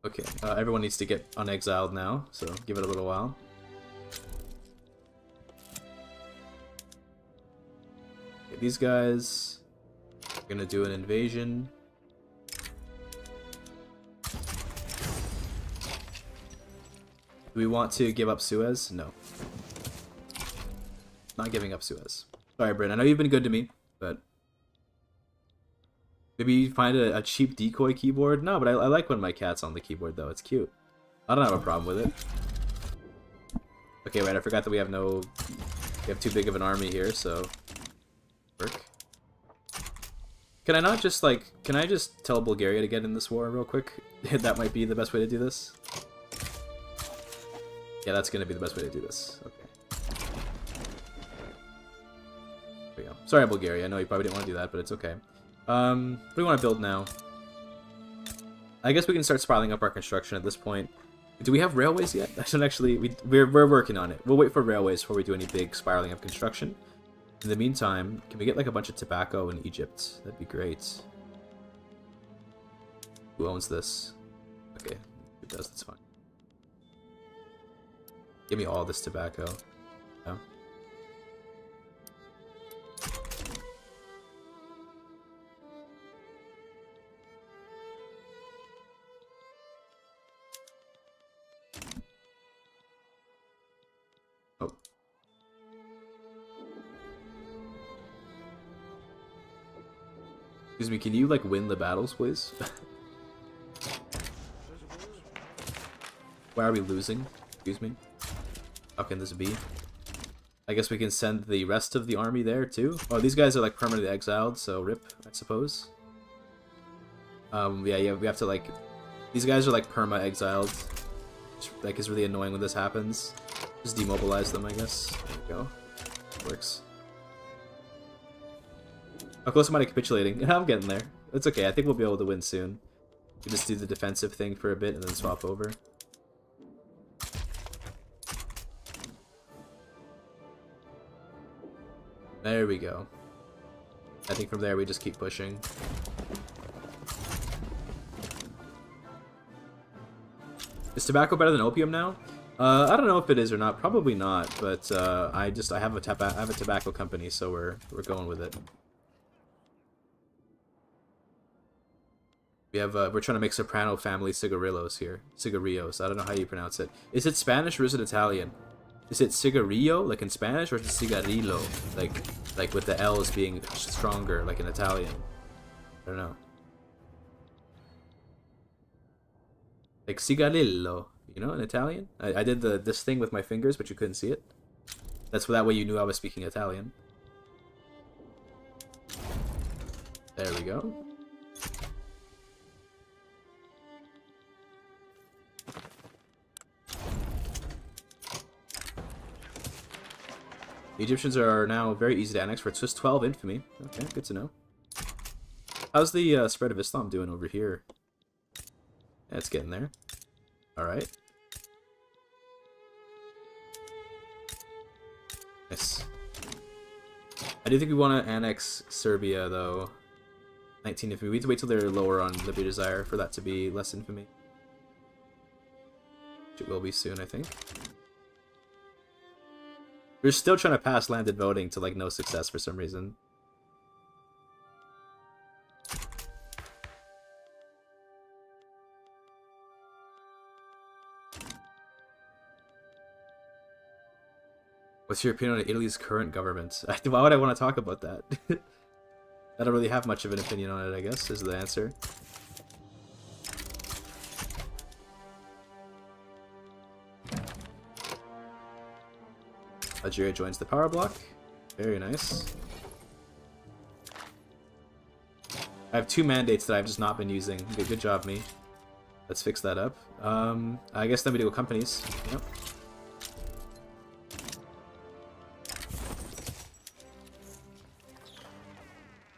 Okay, everyone needs to get unexiled now, so give it a little while. Okay, these guys are gonna do an invasion. Do we want to give up Suez? No. Not giving up Suez. Sorry, Bryn. I know you've been good to me, but... Maybe you find a cheap decoy keyboard? No, but I like when my cat's on the keyboard, though. It's cute. I don't have a problem with it. Okay, right. I forgot that we have no... We have too big of an army here, so... Work. Can I not just, like... Can I just tell Bulgaria to get in this war real quick? That might be the best way to do this. Yeah, that's gonna be the best way to do this. Okay. There we go. Sorry, Bulgaria. I know you probably didn't want to do that, but it's okay. What do we want to build now? I guess we can start spiraling up our construction at this point. Do we have railways yet? I don't actually... We're working on it. We'll wait for railways before we do any big spiraling up construction. In the meantime, can we get like a bunch of tobacco in Egypt? That'd be great. Who owns this? Okay, who does? That's fine. Give me all this tobacco. Yeah. Oh. Excuse me, can you like win the battles, please? Why are we losing? Excuse me. How can this be? I guess we can send the rest of the army there too. Oh, these guys are like permanently exiled, so rip, I suppose. Yeah, we have to like... These guys are like perma-exiled. Like, is really annoying when this happens. Just demobilize them, I guess. There we go. Works. How close am I to capitulating? I'm getting there. It's okay, I think we'll be able to win soon. We just do the defensive thing for a bit and then swap over. There we go. I think from there we just keep pushing. Is tobacco better than opium now? I don't know if it is or not. Probably not. But I have a tobacco company, so we're going with it. We have we're trying to make soprano family cigarillos here. Cigarillos. I don't know how you pronounce it. Is it Spanish or is it Italian? Is it cigarillo, like in Spanish, or is it cigarillo, like with the L's being stronger, like in Italian? I don't know. Like cigarillo, you know, in Italian? I did this thing with my fingers, but you couldn't see it. That's that way you knew I was speaking Italian. There we go. The Egyptians are now very easy to annex. It's just 12 infamy. Okay, good to know. How's the spread of Islam doing over here? Yeah, it's getting there. Alright. Nice. I do think we want to annex Serbia, though. 19 infamy. We have to wait till they're lower on Liberty Desire for that to be less infamy. Which it will be soon, I think. We're still trying to pass landed voting to, like, no success for some reason. What's your opinion on Italy's current government? Why would I want to talk about that? I don't really have much of an opinion on it, I guess, is the answer. Algeria joins the power block. Very nice. I have 2 mandates that I've just not been using. Good job, me. Let's fix that up. I guess then we do companies. Yep.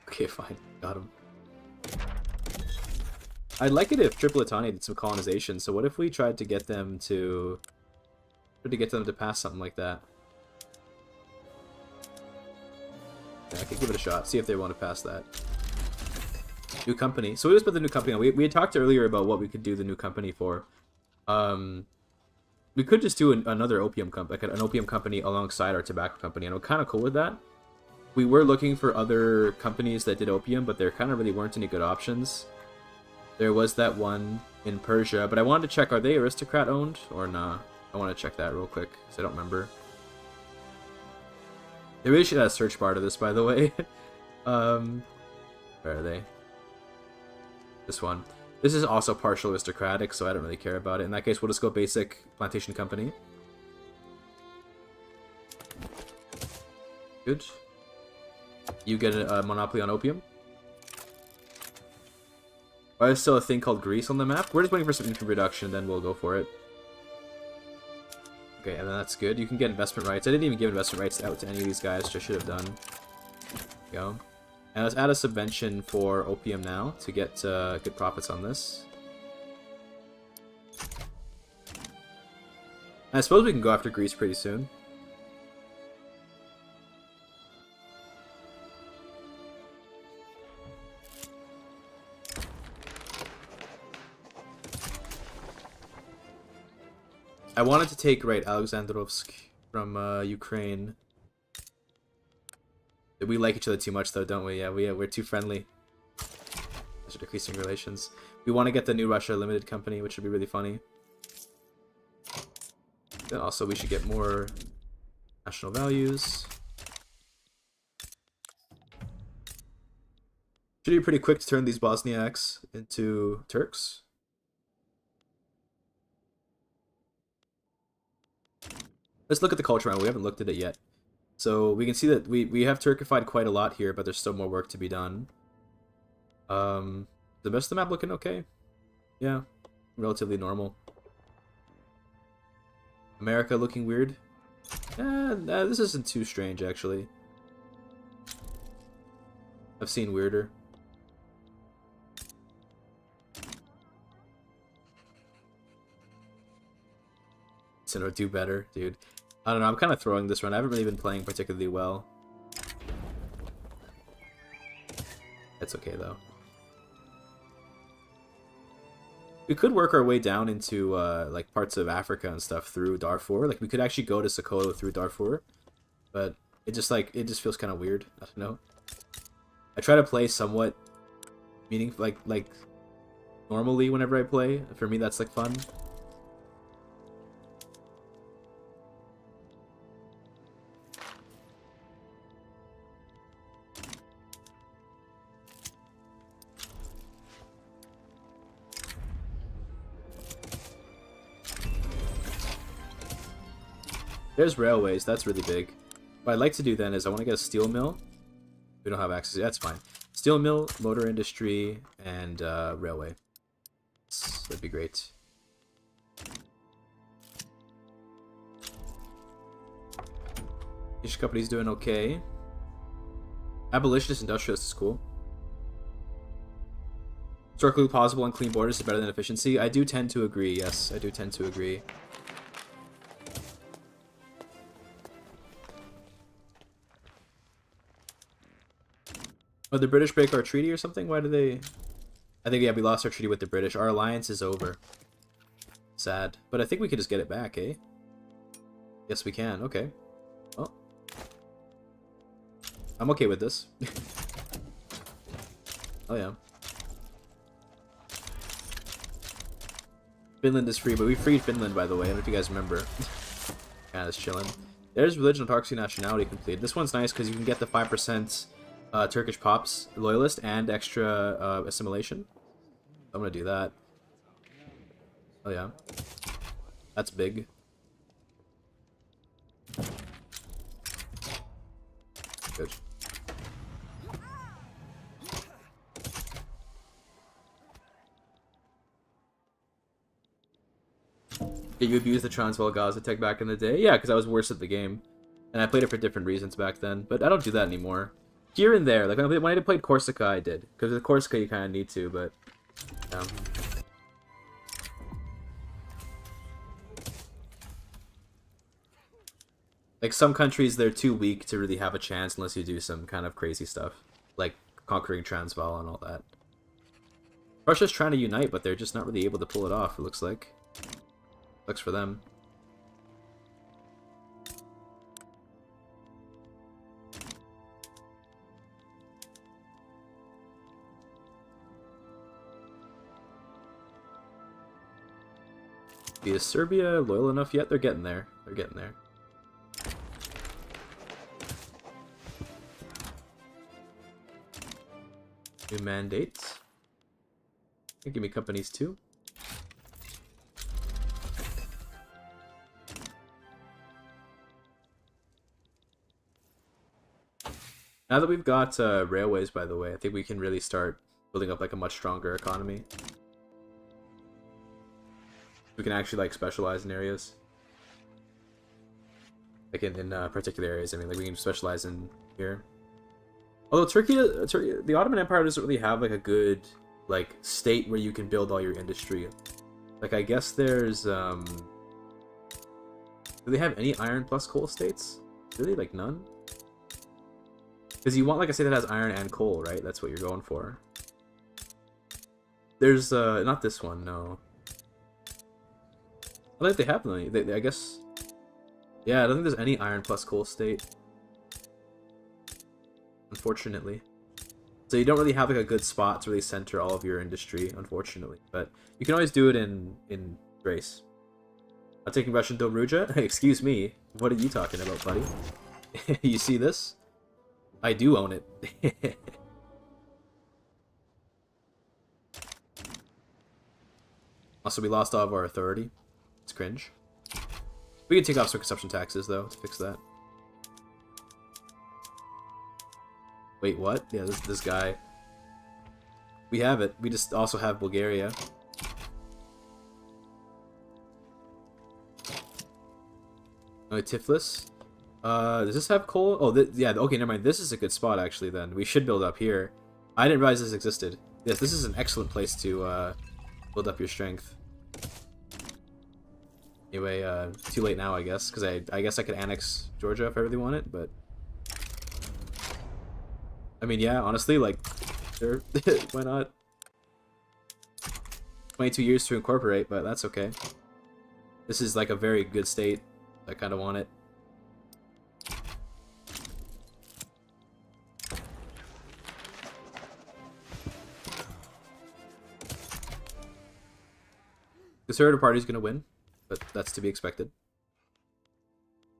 Okay, fine. Got him. I'd like it if Tripolitania did some colonization. So what if we tried to get them to pass something like that? Yeah, I could give it a shot. See if they want to pass that. New company. So we just put the new company on. We had talked earlier about what we could do the new company for. We could just do another opium company, like an opium company alongside our tobacco company, and I'm kind of cool with that. We were looking for other companies that did opium, but there kind of really weren't any good options. There was that one in Persia, but I wanted to check, are they aristocrat owned or nah? I want to check that real quick, because I don't remember. They really should have a search bar to this, by the way. Where are they? This one. This is also partial aristocratic, so I don't really care about it. In that case, we'll just go basic plantation company. Good. You get a monopoly on opium. Why is still a thing called Greece on the map? We're just waiting for some income reduction, then we'll go for it. Okay, and then that's good. You can get investment rights. I didn't even give investment rights out to any of these guys, which I should have done. There we go. And let's add a subvention for opium now to get good profits on this. And I suppose we can go after Greece pretty soon. I wanted to take, right, Alexandrovsk from Ukraine. We like each other too much, though, don't we? Yeah, we're too friendly. Those are decreasing relations. We want to get the new Russia Limited Company, which would be really funny. Then also, we should get more national values. Should be pretty quick to turn these Bosniaks into Turks. Let's look at the culture round. We haven't looked at it yet. So we can see that we have Turkified quite a lot here, but there's still more work to be done. The rest of the map looking okay. Yeah, relatively normal. America looking weird. This isn't too strange, actually. I've seen weirder. So do better, dude. I don't know, I'm kind of throwing this run. I haven't really been playing particularly well. It's okay, though. We could work our way down into, like, parts of Africa and stuff through Darfur. Like, we could actually go to Sokoto through Darfur. But it just feels kind of weird. I don't know. I try to play somewhat meaningful, like, normally whenever I play. For me, that's, like, fun. There's railways, that's really big. What I'd like to do then is I want to get a steel mill. We don't have access, that's fine. Steel mill, motor industry, and railway. That'd be great. Each company's doing okay. Abolitionist industrialist is cool. Historically plausible and clean borders is better than efficiency. I do tend to agree, yes, I do tend to agree. Oh, the British break our treaty or something? Why do they... I think, yeah, we lost our treaty with the British. Our alliance is over. Sad. But I think we could just get it back, eh? Yes, we can. Okay. Well. I'm okay with this. Oh, yeah. Finland is free, but we freed Finland, by the way. I don't know if you guys remember. Yeah, it's chilling. There's religion, autocracy, nationality complete. This one's nice because you can get the 5% Turkish Pops loyalist and extra assimilation. I'm gonna do that. Oh yeah, that's big. Good. Did you abuse the Transvaal Gaza tech back in the day? Yeah, because I was worse at the game, and I played it for different reasons back then. But I don't do that anymore. Here and there, like when I played Corsica, I did, because with Corsica you kind of need to, but Yeah. Like some countries, they're too weak to really have a chance unless you do some kind of crazy stuff, like conquering Transvaal and all that. Russia's trying to unite, but they're just not really able to pull it off, it looks like. Sucks for them. Is Serbia loyal enough yet? They're getting there. They're getting there. New mandates. Give me companies too. Now that we've got railways, by the way, I think we can really start building up like a much stronger economy. We can actually like specialize in areas, like in particular areas. I mean, like we can specialize in here. Although Turkey, the Ottoman Empire doesn't really have like a good like state where you can build all your industry. Like I guess there's do they have any iron plus coal states? Really, like none? Because you want like a state that has iron and coal, right? That's what you're going for. There's not this one, no. I don't think they have any. I guess. Yeah, I don't think there's any iron plus coal state. Unfortunately. So you don't really have like a good spot to really center all of your industry, unfortunately. But you can always do it in Thrace. I'm taking Russian Dobruja? Excuse me. What are you talking about, buddy? You see this? I do own it. Also, we lost all of our authority. It's cringe. We can take off some consumption taxes, though, to fix that. Wait, what? Yeah, this guy. We have it. We just also have Bulgaria. Oh, Tiflis. Does this have coal? Oh, yeah, okay, never mind. This is a good spot, actually, then. We should build up here. I didn't realize this existed. Yes, this is an excellent place to build up your strength. Anyway, too late now, I guess, because I guess I could annex Georgia if I really want it, but... I mean, yeah, honestly, like, sure, why not? 22 years to incorporate, but that's okay. This is, like, a very good state. I kind of want it. The Conservative Party's gonna win, but that's to be expected.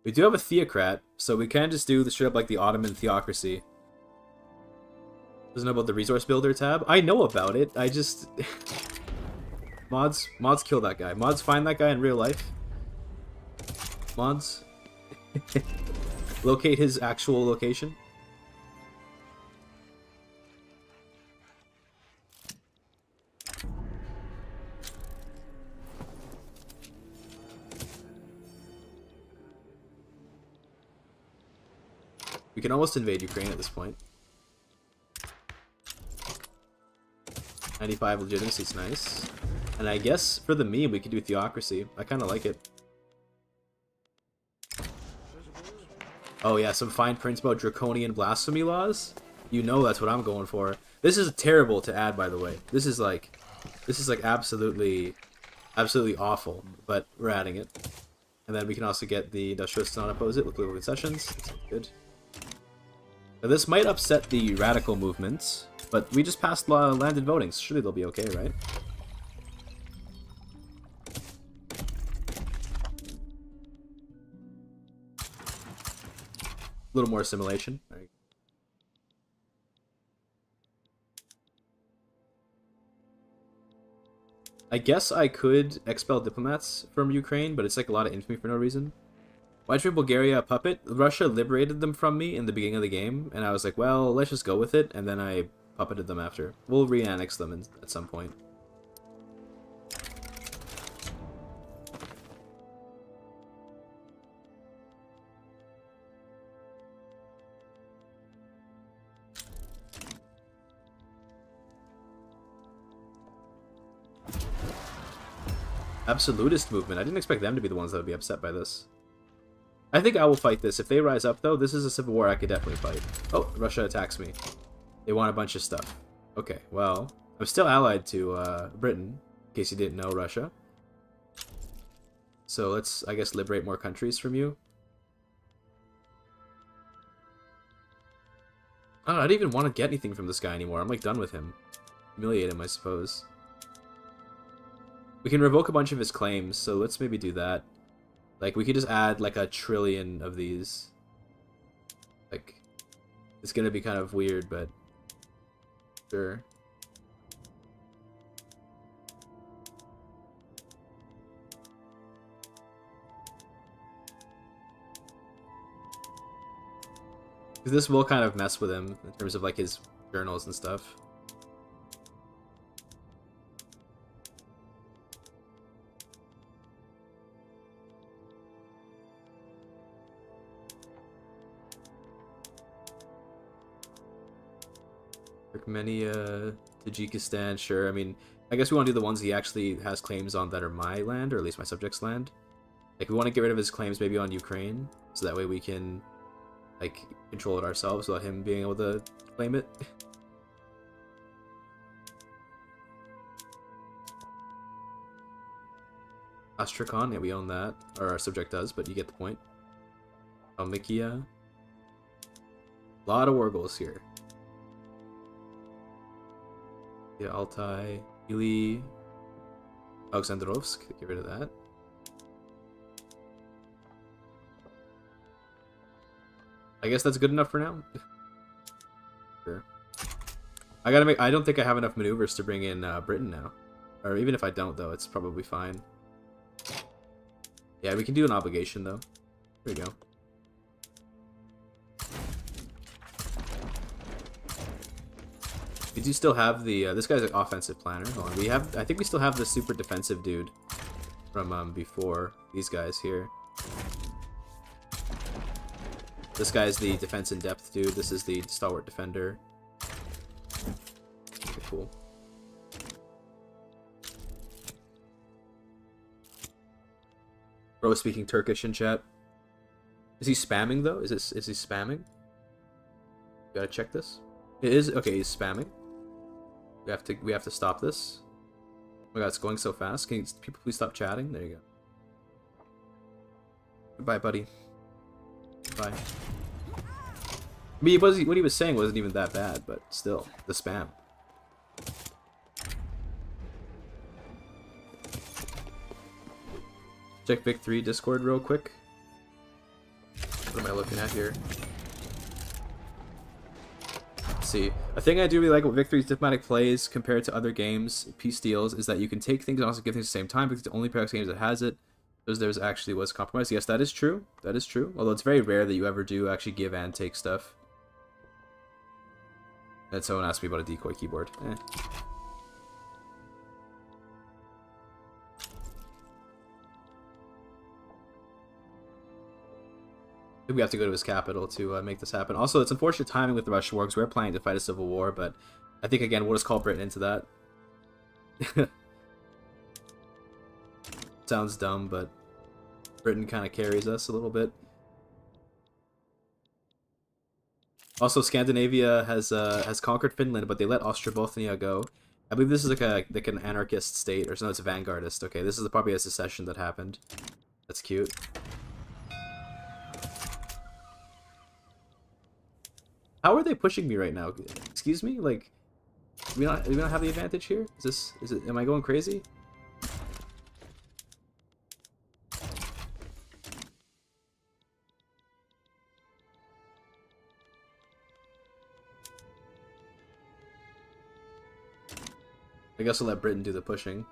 We do have a theocrat, so we can just do the straight up like the Ottoman theocracy. Doesn't know about the resource builder tab? I know about it. I just mods kill that guy. Mods find that guy in real life. Mods locate his actual location. We can almost invade Ukraine at this point. 95 legitimacy is nice. And I guess for the meme we could do theocracy. I kind of like it. Oh yeah, some fine prints about draconian blasphemy laws? You know that's what I'm going for. This is terrible to add, by the way. This is like absolutely awful, but we're adding it. And then we can also get the industrialists not oppose it with little concessions. That's good. Now this might upset the radical movements, but we just passed landed voting, so surely they'll be okay, right? A little more assimilation. There you go. I guess I could expel diplomats from Ukraine, but it's like a lot of infamy for no reason. Why trade Bulgaria a puppet? Russia liberated them from me in the beginning of the game, and I was like, well, let's just go with it, and then I puppeted them after. We'll re-annex them at some point. Absolutist movement. I didn't expect them to be the ones that would be upset by this. I think I will fight this. If they rise up, though, this is a civil war I could definitely fight. Oh, Russia attacks me. They want a bunch of stuff. Okay, well, I'm still allied to Britain, in case you didn't know, Russia. So let's, I guess, liberate more countries from you. I don't know, I don't even want to get anything from this guy anymore. I'm, like, done with him. Humiliate him, I suppose. We can revoke a bunch of his claims, so let's maybe do that. Like, we could just add, like, 1 trillion of these. Like, it's gonna be kind of weird, but... Sure. Because this will kind of mess with him in terms of, like, his journals and stuff. Turkmenia, Tajikistan, sure. I mean, I guess we want to do the ones he actually has claims on that are my land, or at least my subjects' land. Like, we want to get rid of his claims maybe on Ukraine, so that way we can, like, control it ourselves without him being able to claim it. Astrakhan, yeah, we own that. Or our subject does, but you get the point. Kalmykia. A lot of war goals here. Yeah, Altai, Ili, Alexandrovsk, get rid of that. I guess that's good enough for now. Sure. I don't think I have enough maneuvers to bring in Britain now. Or even if I don't, though, it's probably fine. Yeah, we can do an obligation, though. There we go. We do still have the, this guy's an offensive planner. Hold on, I think we still have the super defensive dude from before. These guys here. This guy's the defense in depth dude. This is the stalwart defender. Okay, cool. Bro speaking Turkish in chat. Is he spamming though? Is he spamming? Gotta check this. It is okay. He's spamming. We have to stop this. Oh my god, it's going so fast. Can people please stop chatting? There you go. Goodbye, buddy. Bye. I mean, what he was saying wasn't even that bad, but still, the spam. Check Vic 3 Discord real quick. What am I looking at here? Let's see. A thing I do really like about Vic 3's diplomatic plays compared to other games, peace deals, is that you can take things and also give things at the same time, because the only Paradox games that has it. There's actually was compromise. Yes, that is true. That is true. Although it's very rare that you ever do actually give and take stuff. And someone asked me about a decoy keyboard. Eh. I think we have to go to his capital to make this happen. Also, it's unfortunate timing with the Russian war because we're planning to fight a civil war, but I think, again, we'll just call Britain into that. Sounds dumb, but Britain kind of carries us a little bit. Also, Scandinavia has conquered Finland, but they let Ostrobothnia go. I believe this is like an anarchist state, or no, it's a vanguardist. Okay, this is probably a secession that happened. That's cute. How are they pushing me right now? Excuse me, like, we don't have the advantage here. Is it? Am I going crazy? I guess I'll let Britain do the pushing.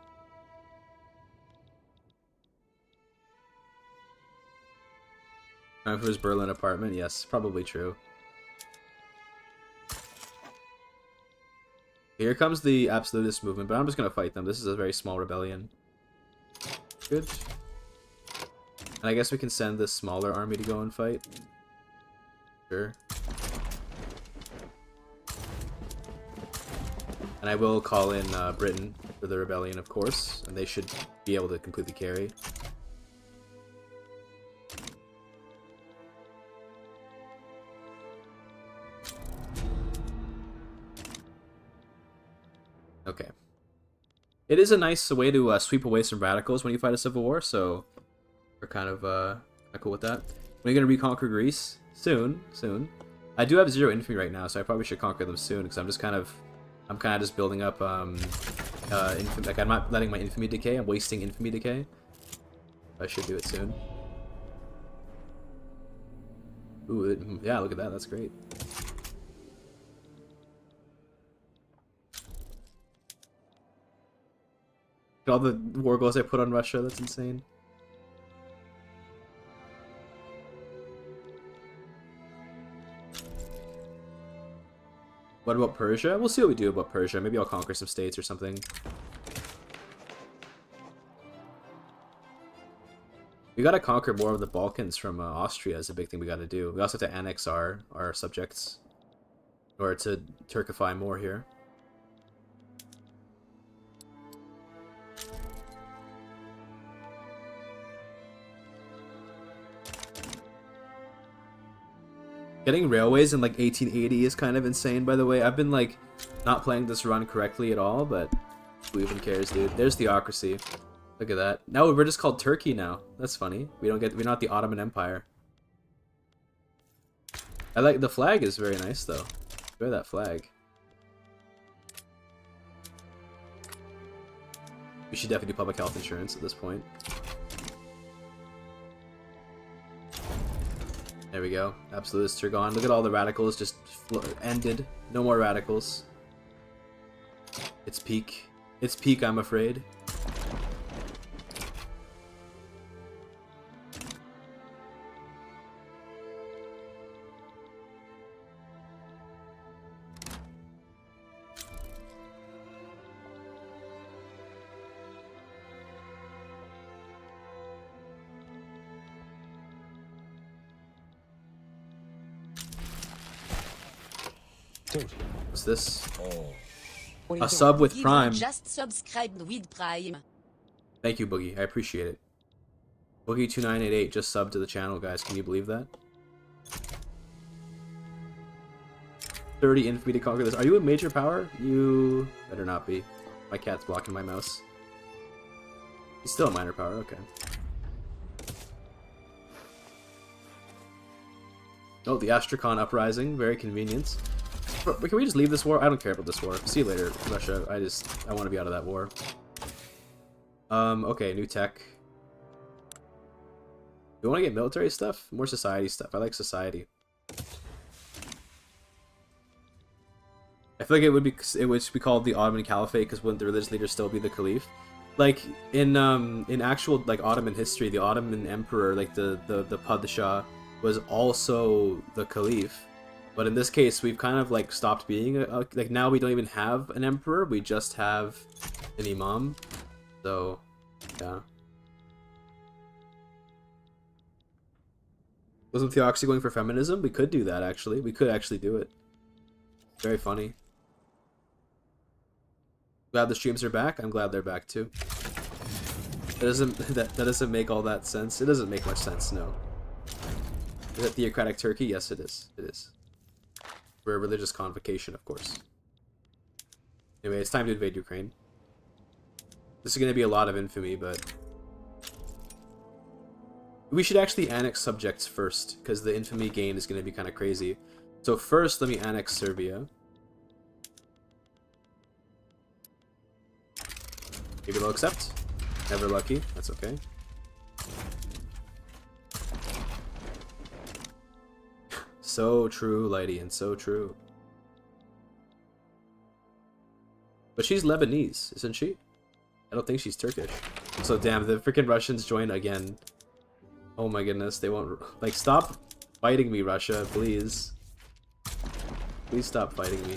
Time for his Berlin apartment? Yes, probably true. Here comes the absolutist movement, but I'm just going to fight them. This is a very small rebellion. Good. And I guess we can send this smaller army to go and fight. Sure. And I will call in Britain for the rebellion, of course, and they should be able to completely carry. Okay. It is a nice way to sweep away some radicals when you fight a civil war, so we're kind of cool with that. When are you gonna reconquer Greece? Soon. I do have 0 infantry right now, so I probably should conquer them soon, because I'm kind of just building up like I'm not letting my infamy decay. I'm wasting infamy decay. I should do it soon. Ooh, yeah, look at that. That's great. All the war goals I put on Russia, that's insane. What about Persia? We'll see what we do about Persia. Maybe I'll conquer some states or something. We gotta conquer more of the Balkans from Austria is a big thing we gotta do. We also have to annex our subjects in order to Turkify more here. Getting railways in like 1880 is kind of insane, by the way. I've been like not playing this run correctly at all, but who even cares, dude? There's Theocracy. Look at that. Now we're just called Turkey now. That's funny. We're not the Ottoman Empire. I like the flag is very nice though. Wear that flag. We should definitely do public health insurance at this point. There we go. Absolutists are gone. Look at all the radicals just ended. No more radicals. It's peak. It's peak, I'm afraid. What's this? A sub with Prime. Just subscribed with Prime. Thank you, Boogie. I appreciate it. Boogie2988 just subbed to the channel, guys. Can you believe that? 30 infamy to conquer this. Are you a major power? You better not be. My cat's blocking my mouse. He's still a minor power. Okay. Oh, the Astrakhan uprising. Very convenient. But can we just leave this war? I don't care about this war. See you later, Russia. I want to be out of that war. Okay, new tech. You want to get military stuff? More society stuff. I like society. I feel like it would be called the Ottoman Caliphate because wouldn't the religious leader still be the Caliph? Like in actual like Ottoman history, the Ottoman Emperor, like the Padishah, was also the Caliph. But in this case, we've kind of like stopped being like now we don't even have an emperor. We just have an imam. So, yeah. Wasn't Theocracy going for feminism? We could do that actually. We could actually do it. Very funny. Glad the streams are back. I'm glad they're back too. That doesn't make all that sense. It doesn't make much sense. No. Is it Theocratic Turkey? Yes, it is. It is. For a religious convocation, of course. Anyway, it's time to invade Ukraine. This is going to be a lot of infamy, but... we should actually annex subjects first, because the infamy gain is going to be kind of crazy. So first, let me annex Serbia. Maybe they'll accept. Never lucky. That's okay. So true, Lighty, and so true. But she's Lebanese, isn't she? I don't think she's Turkish. So damn, the freaking Russians join again. Oh my goodness, they won't... like, stop fighting me, Russia, please. Please stop fighting me.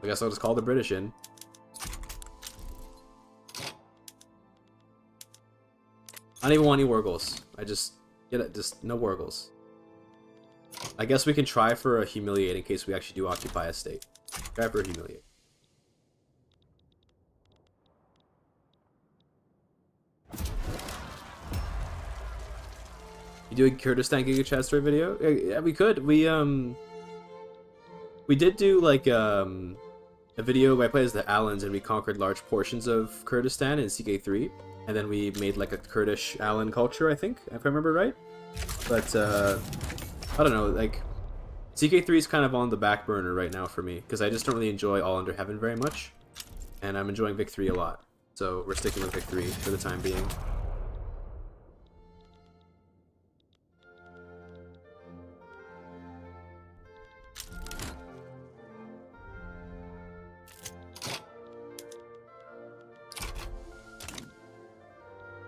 I guess I'll just call the British in. I don't even want any war goals. I just get it. Just no war goals. I guess we can try for a humiliate in case we actually do occupy a state. Try for a humiliate. You doing Kurdistan GigaChad story video? Yeah, we could. We did do like a video where I played as the Alans and we conquered large portions of Kurdistan in CK3, and then we made like a Kurdish Alan culture, I think, if I remember right. But I don't know, like CK3 is kind of on the back burner right now for me because I just don't really enjoy All Under Heaven very much, and I'm enjoying Vic 3 a lot. So we're sticking with Vic 3 for the time being.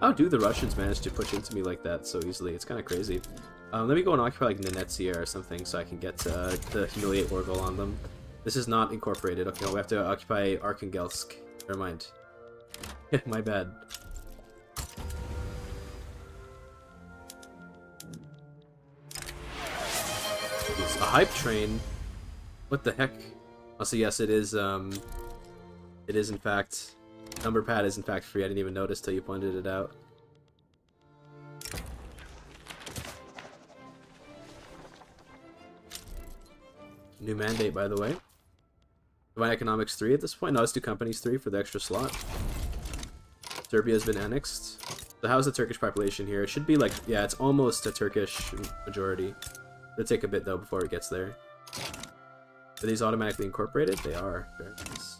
How do the Russians manage to push into me like that so easily? It's kind of crazy. Let me go and occupy like Nenetsia or something so I can get the Humiliate Orville on them. This is not incorporated. Okay, well, we have to occupy Arkhangelsk. Never mind. My bad. It's a hype train. What the heck? Oh, so yes, it is in fact... Number pad is in fact free. I didn't even notice till you pointed it out. New mandate, by the way. Divine Economics 3 at this point. No, let's do Companies 3 for the extra slot. Serbia has been annexed. So how's the Turkish population here? It should be like, yeah, it's almost a Turkish majority. It'll take a bit though before it gets there. Are these automatically incorporated? They are. Very nice.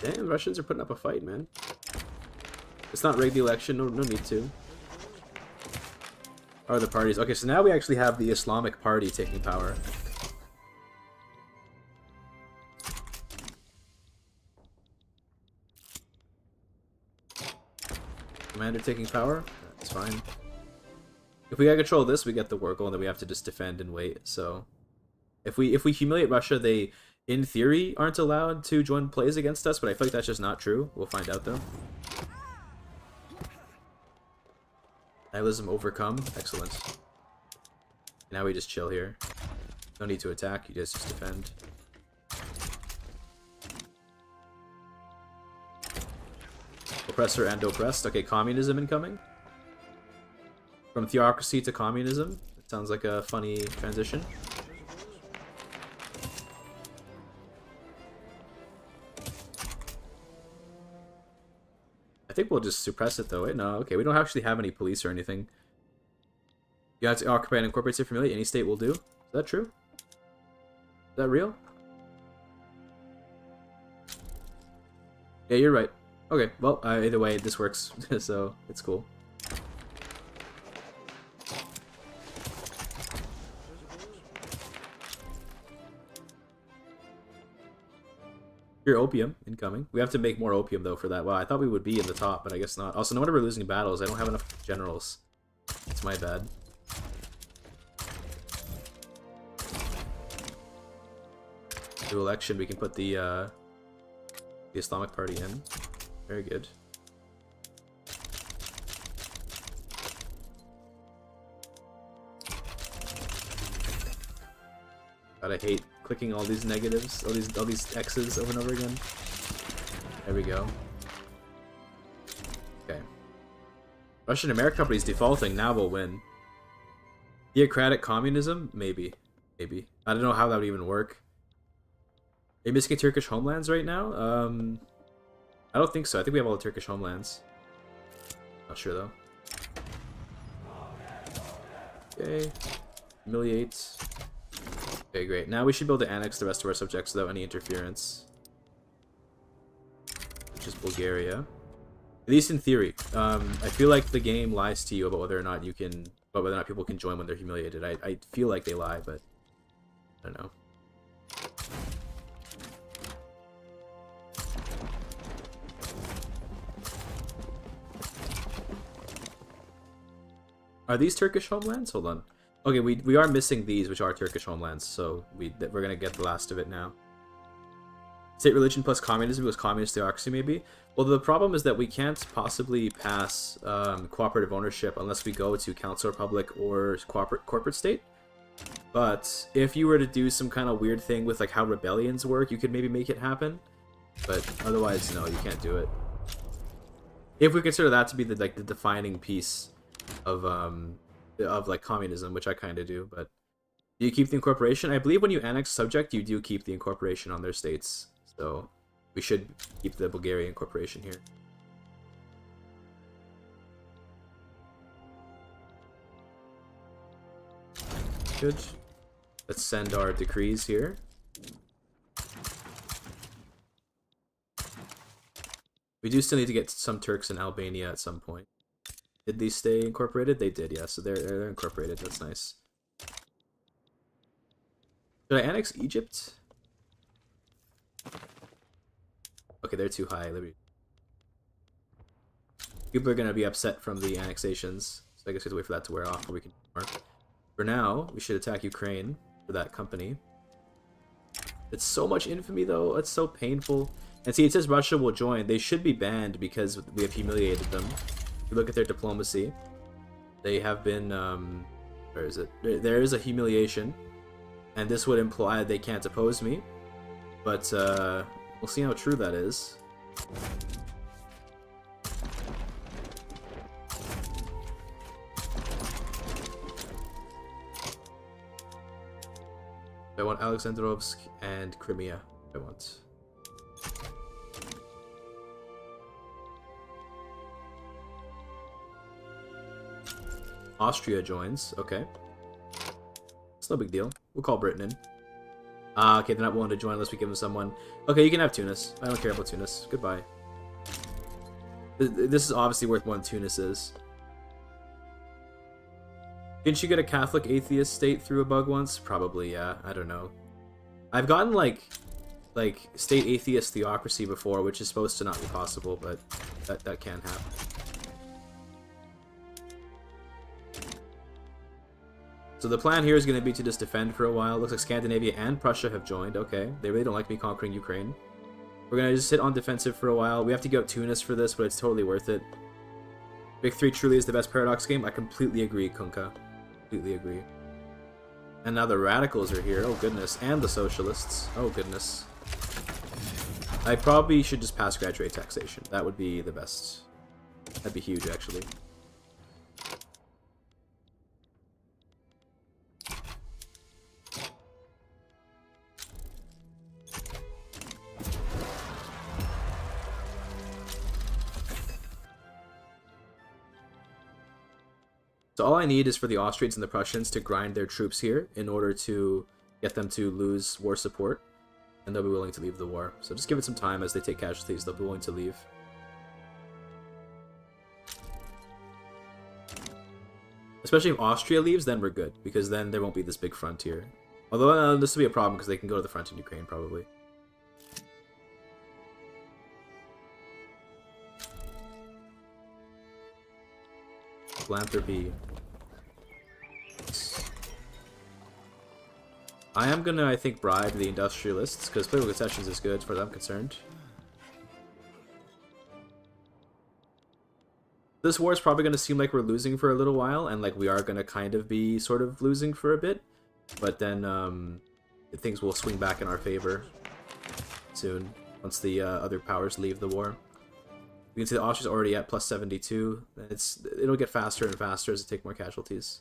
Damn, Russians are putting up a fight, man. It's not rigged the election, no need to. How are the parties? Okay, so now we actually have the Islamic Party taking power. Commander taking power? That's fine. If we get control of this, we get the war goal, and then we have to just defend and wait, so... If we humiliate Russia, they... in theory, aren't allowed to join plays against us, but I feel like that's just not true. We'll find out, though. Nihilism overcome. Excellent. Now we just chill here. No need to attack, you guys just defend. Oppressor and oppressed. Okay, communism incoming. From theocracy to communism. It sounds like a funny transition. I think we'll just suppress it though. Wait, no, okay, we don't actually have any police or anything. You have to occupy and incorporate your familiar. Any state will do. Is that true? Is that real? Yeah, you're right. Okay, well, either way, this works, so it's cool. Your opium incoming. We have to make more opium though for that. Wow, I thought we would be in the top, but I guess not. Also, no wonder we're losing battles. I don't have enough generals. It's my bad. New election, we can put the Islamic Party in. Very good. God, I hate clicking all these negatives, all these X's over and over again. There we go. Okay. Russian American companies defaulting, now we'll win. Theocratic communism? Maybe. Maybe. I don't know how that would even work. Are you missing Turkish homelands right now? I don't think so. I think we have all the Turkish homelands. Not sure though. Okay. Humiliate. Okay, great. Now we should be able to annex the rest of our subjects without any interference. Which is Bulgaria. At least in theory. I feel like the game lies to you about whether or not you can... about whether or not people can join when they're humiliated. I feel like they lie, but... I don't know. Are these Turkish homelands? Hold on. Okay, we are missing these, which are Turkish homelands, so we're gonna get the last of it now. State religion plus communism was communist theocracy, maybe. Well, the problem is that we can't possibly pass cooperative ownership unless we go to council republic or corporate state. But if you were to do some kind of weird thing with like how rebellions work, you could maybe make it happen. But otherwise, no, you can't do it. If we consider that to be the defining piece of like communism, which I kind of do. But do you keep the incorporation? I believe when you annex subject, you do keep the incorporation on their states. So we should keep the Bulgarian incorporation here. Good. Let's send our decrees here. We do still need to get some Turks in Albania at some point. Did these stay incorporated? They did, yeah. So they're incorporated. That's nice. Should I annex Egypt? Okay, they're too high. People are gonna be upset from the annexations, so I guess we have to wait for that to wear off before we can do more. For now, we should attack Ukraine for that company. It's so much infamy, though. It's so painful. And see, it says Russia will join. They should be banned because we have humiliated them. If you look at their diplomacy, they have been... where is it? There is a humiliation. And this would imply they can't oppose me. But we'll see how true that is. I want Alexandrovsk and Crimea. I want. Austria joins. Okay. It's no big deal. We'll call Britain in. Okay, they're not willing to join unless we give them someone. Okay, you can have Tunis. I don't care about Tunis. Goodbye. This is obviously worth more than Tunis is. Didn't you get a Catholic atheist state through a bug once? Probably, yeah. I don't know. I've gotten like state atheist theocracy before, which is supposed to not be possible, but that can happen. So the plan here is going to be to just defend for a while. Looks like Scandinavia and Prussia have joined. Okay, they really don't like me conquering Ukraine. We're going to just sit on defensive for a while. We have to go Tunis for this, but it's totally worth it. Big 3 truly is the best Paradox game. I completely agree, Kunka. Completely agree. And now the radicals are here. Oh, goodness. And the socialists. Oh, goodness. I probably should just pass graduate taxation. That would be the best. That'd be huge, actually. So all I need is for the Austrians and the Prussians to grind their troops here in order to get them to lose war support, and they'll be willing to leave the war. So just give it some time. As they take casualties, they'll be willing to leave. Especially if Austria leaves, then we're good, because then there won't be this big front here. Although this will be a problem because they can go to the front in Ukraine, probably. Philanthropy. I am gonna, I think, bribe the industrialists, because political concessions is good as far as I'm concerned. This war is probably gonna seem like we're losing for a little while, and like we are gonna kind of be sort of losing for a bit, but then things will swing back in our favor soon, once the other powers leave the war. You can see the Austria's already at plus 72. It'll get faster and faster as they take more casualties.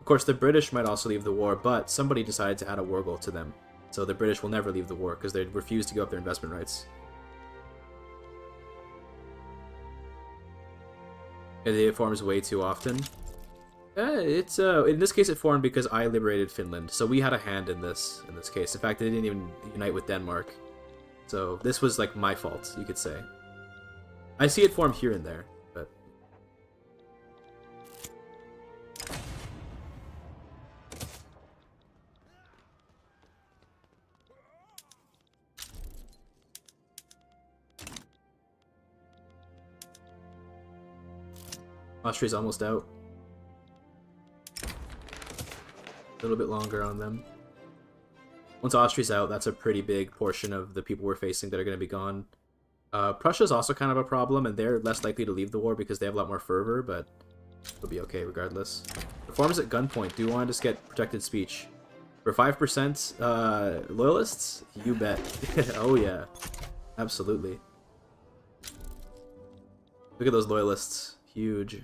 Of course, the British might also leave the war, but somebody decided to add a war goal to them. So the British will never leave the war because they refuse to give up their investment rights. It forms way too often. In this case it formed because I liberated Finland, so we had a hand in this case. In fact, they didn't even unite with Denmark. So this was like my fault, you could say. I see it form here and there, but... Austria's almost out. A little bit longer on them. Once Austria's out, that's a pretty big portion of the people we're facing that are going to be gone. Prussia's also kind of a problem, and they're less likely to leave the war because they have a lot more fervor, but it'll be okay regardless. Reforms at gunpoint. Do you want to just get protected speech? For 5% loyalists? You bet. Oh yeah. Absolutely. Look at those loyalists. Huge.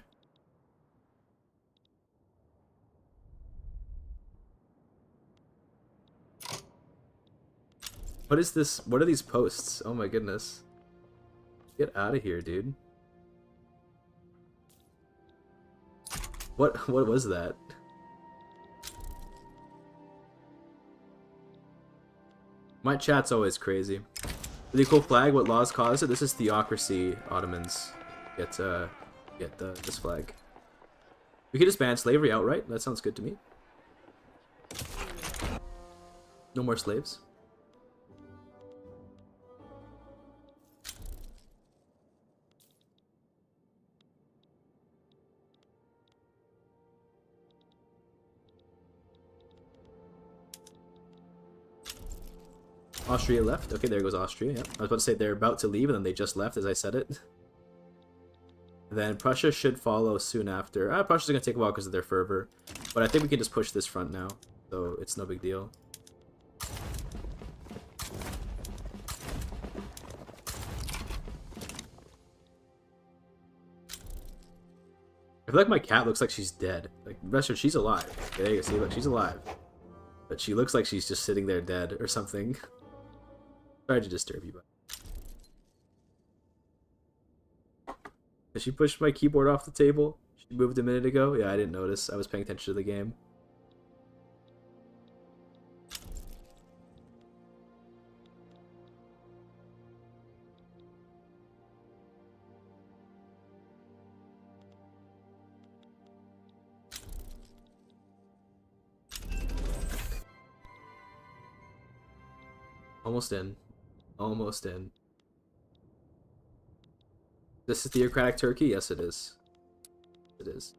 What is this? What are these posts? Oh my goodness. Get out of here, dude. What was that? My chat's always crazy. Really cool flag. What laws caused it? This is Theocracy, Ottomans. Get this flag. We could just ban slavery outright. That sounds good to me. No more slaves. Austria left. Okay, there goes Austria. Yep. I was about to say they're about to leave, and then they just left as I said it. Then Prussia should follow soon after. Prussia's going to take a while because of their fervor. But I think we can just push this front now, so it's no big deal. I feel like my cat looks like she's dead. Like, rest her, she's alive. Okay, there you see, look, she's alive. But she looks like she's just sitting there dead or something. Sorry to disturb you, but... Did she push my keyboard off the table? She moved a minute ago? Yeah, I didn't notice. I was paying attention to the game. Almost in. Almost in. This is Theocratic Turkey? Yes, it is. It is.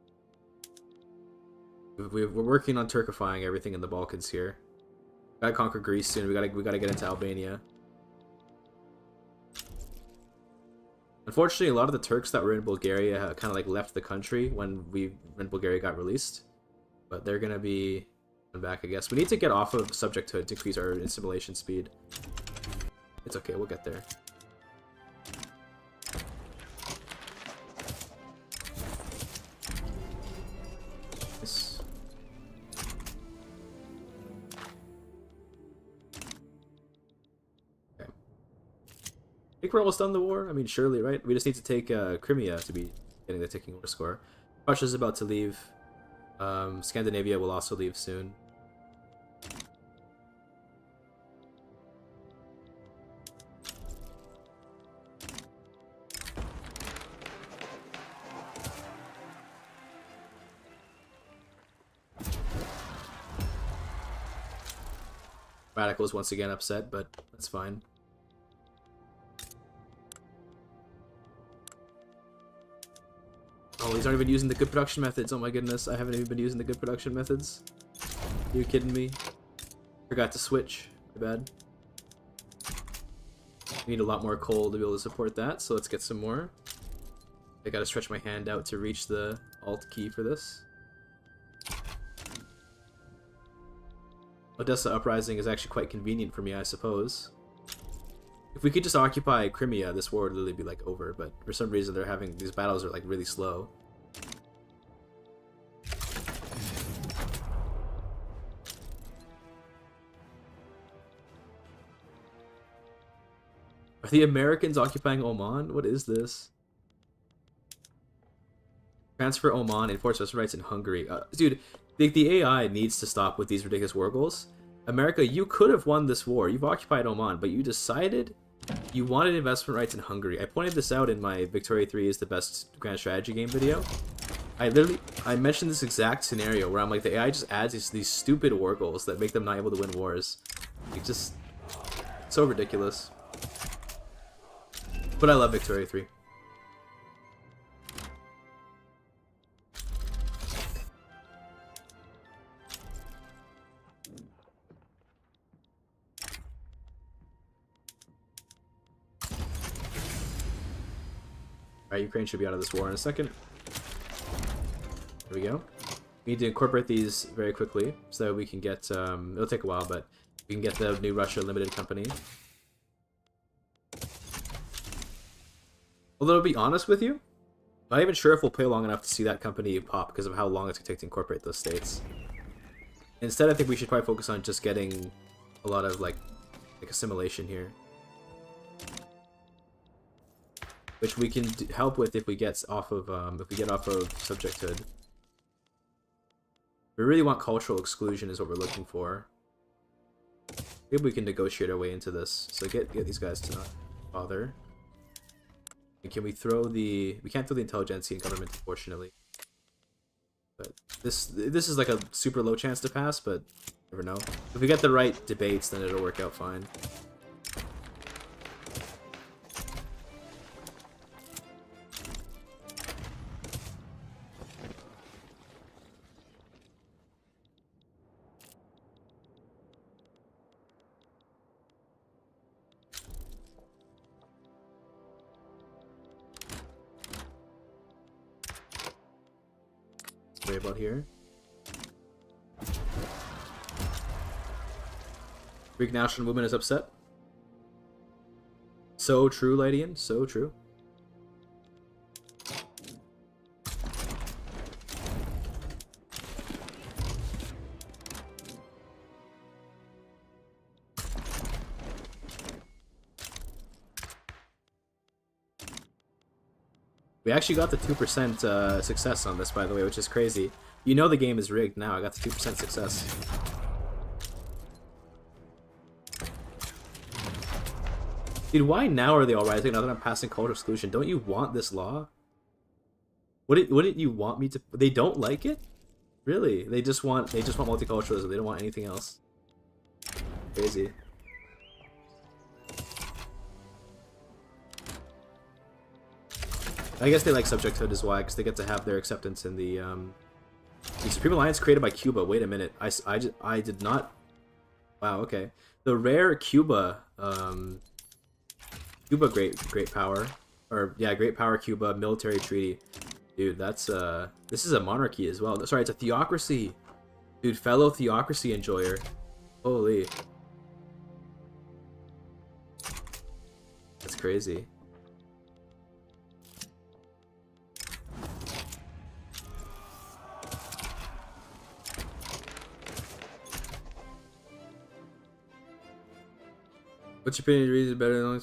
We're working on Turkifying everything in the Balkans here. Gotta conquer Greece soon. We gotta get into Albania. Unfortunately, a lot of the Turks that were in Bulgaria kind of like left the country when Bulgaria got released. But they're gonna be back, I guess. We need to get off of subjecthood to increase our assimilation speed. It's okay, we'll get there. Nice. Okay. I think we're almost done the war. I mean, surely, right? We just need to take Crimea to be getting the ticking over score. Russia's about to leave. Scandinavia will also leave soon. Radicals once again upset, but that's fine. Oh, he's not even using the good production methods. Oh my goodness, I haven't even been using the good production methods. Are you kidding me? Forgot to switch. My bad. We need a lot more coal to be able to support that, so let's get some more. I gotta stretch my hand out to reach the Alt key for this. Odessa Uprising is actually quite convenient for me, I suppose. If we could just occupy Crimea, this war would literally be like over, but for some reason they're having these battles are like really slow. Are the Americans occupying Oman? What is this? Transfer Oman, enforce Western rights in Hungary. Dude, the AI needs to stop with these ridiculous war goals. America, you could have won this war. You've occupied Oman, but you decided you wanted investment rights in Hungary. I pointed this out in my Victoria 3 is the best grand strategy game video. I mentioned this exact scenario where I'm like, the AI just adds these stupid war goals that make them not able to win wars. It's just so ridiculous. But I love Victoria 3. Alright, Ukraine should be out of this war in a second. There we go. We need to incorporate these very quickly so that we can get, it'll take a while, but we can get the New Russia Limited Company. Although, to be honest with you, I'm not even sure if we'll play long enough to see that company pop because of how long it's going to take to incorporate those states. Instead, I think we should probably focus on just getting a lot of, like assimilation here. Which we can help with if we get off of, subjecthood. We really want cultural exclusion is what we're looking for. Maybe we can negotiate our way into this. So get these guys to not bother. And can we throw the... We can't throw the intelligentsia in government, unfortunately. But this is like a super low chance to pass, but never know. If we get the right debates, then it'll work out fine. Worry about here. Greek national movement is upset. So true, Lydian. So true. We actually got the 2% success on this, by the way, which is crazy. You know the game is rigged now. I got the 2% success. Dude, why now are they all rising now that I'm passing cultural exclusion? Don't you want this law? Wouldn't you want me to... They don't like it? Really? They just want multiculturalism. They don't want anything else. Crazy. I guess they like subjecthood is why, because they get to have their acceptance in the Supreme Alliance created by Cuba. Wait a minute, I did not. Wow, okay. The rare Cuba, Cuba great power, or yeah, great power Cuba military treaty, dude. That's this is a monarchy as well. Sorry, it's a theocracy, dude. Fellow theocracy enjoyer. Holy, that's crazy. What's your opinion? Reason better than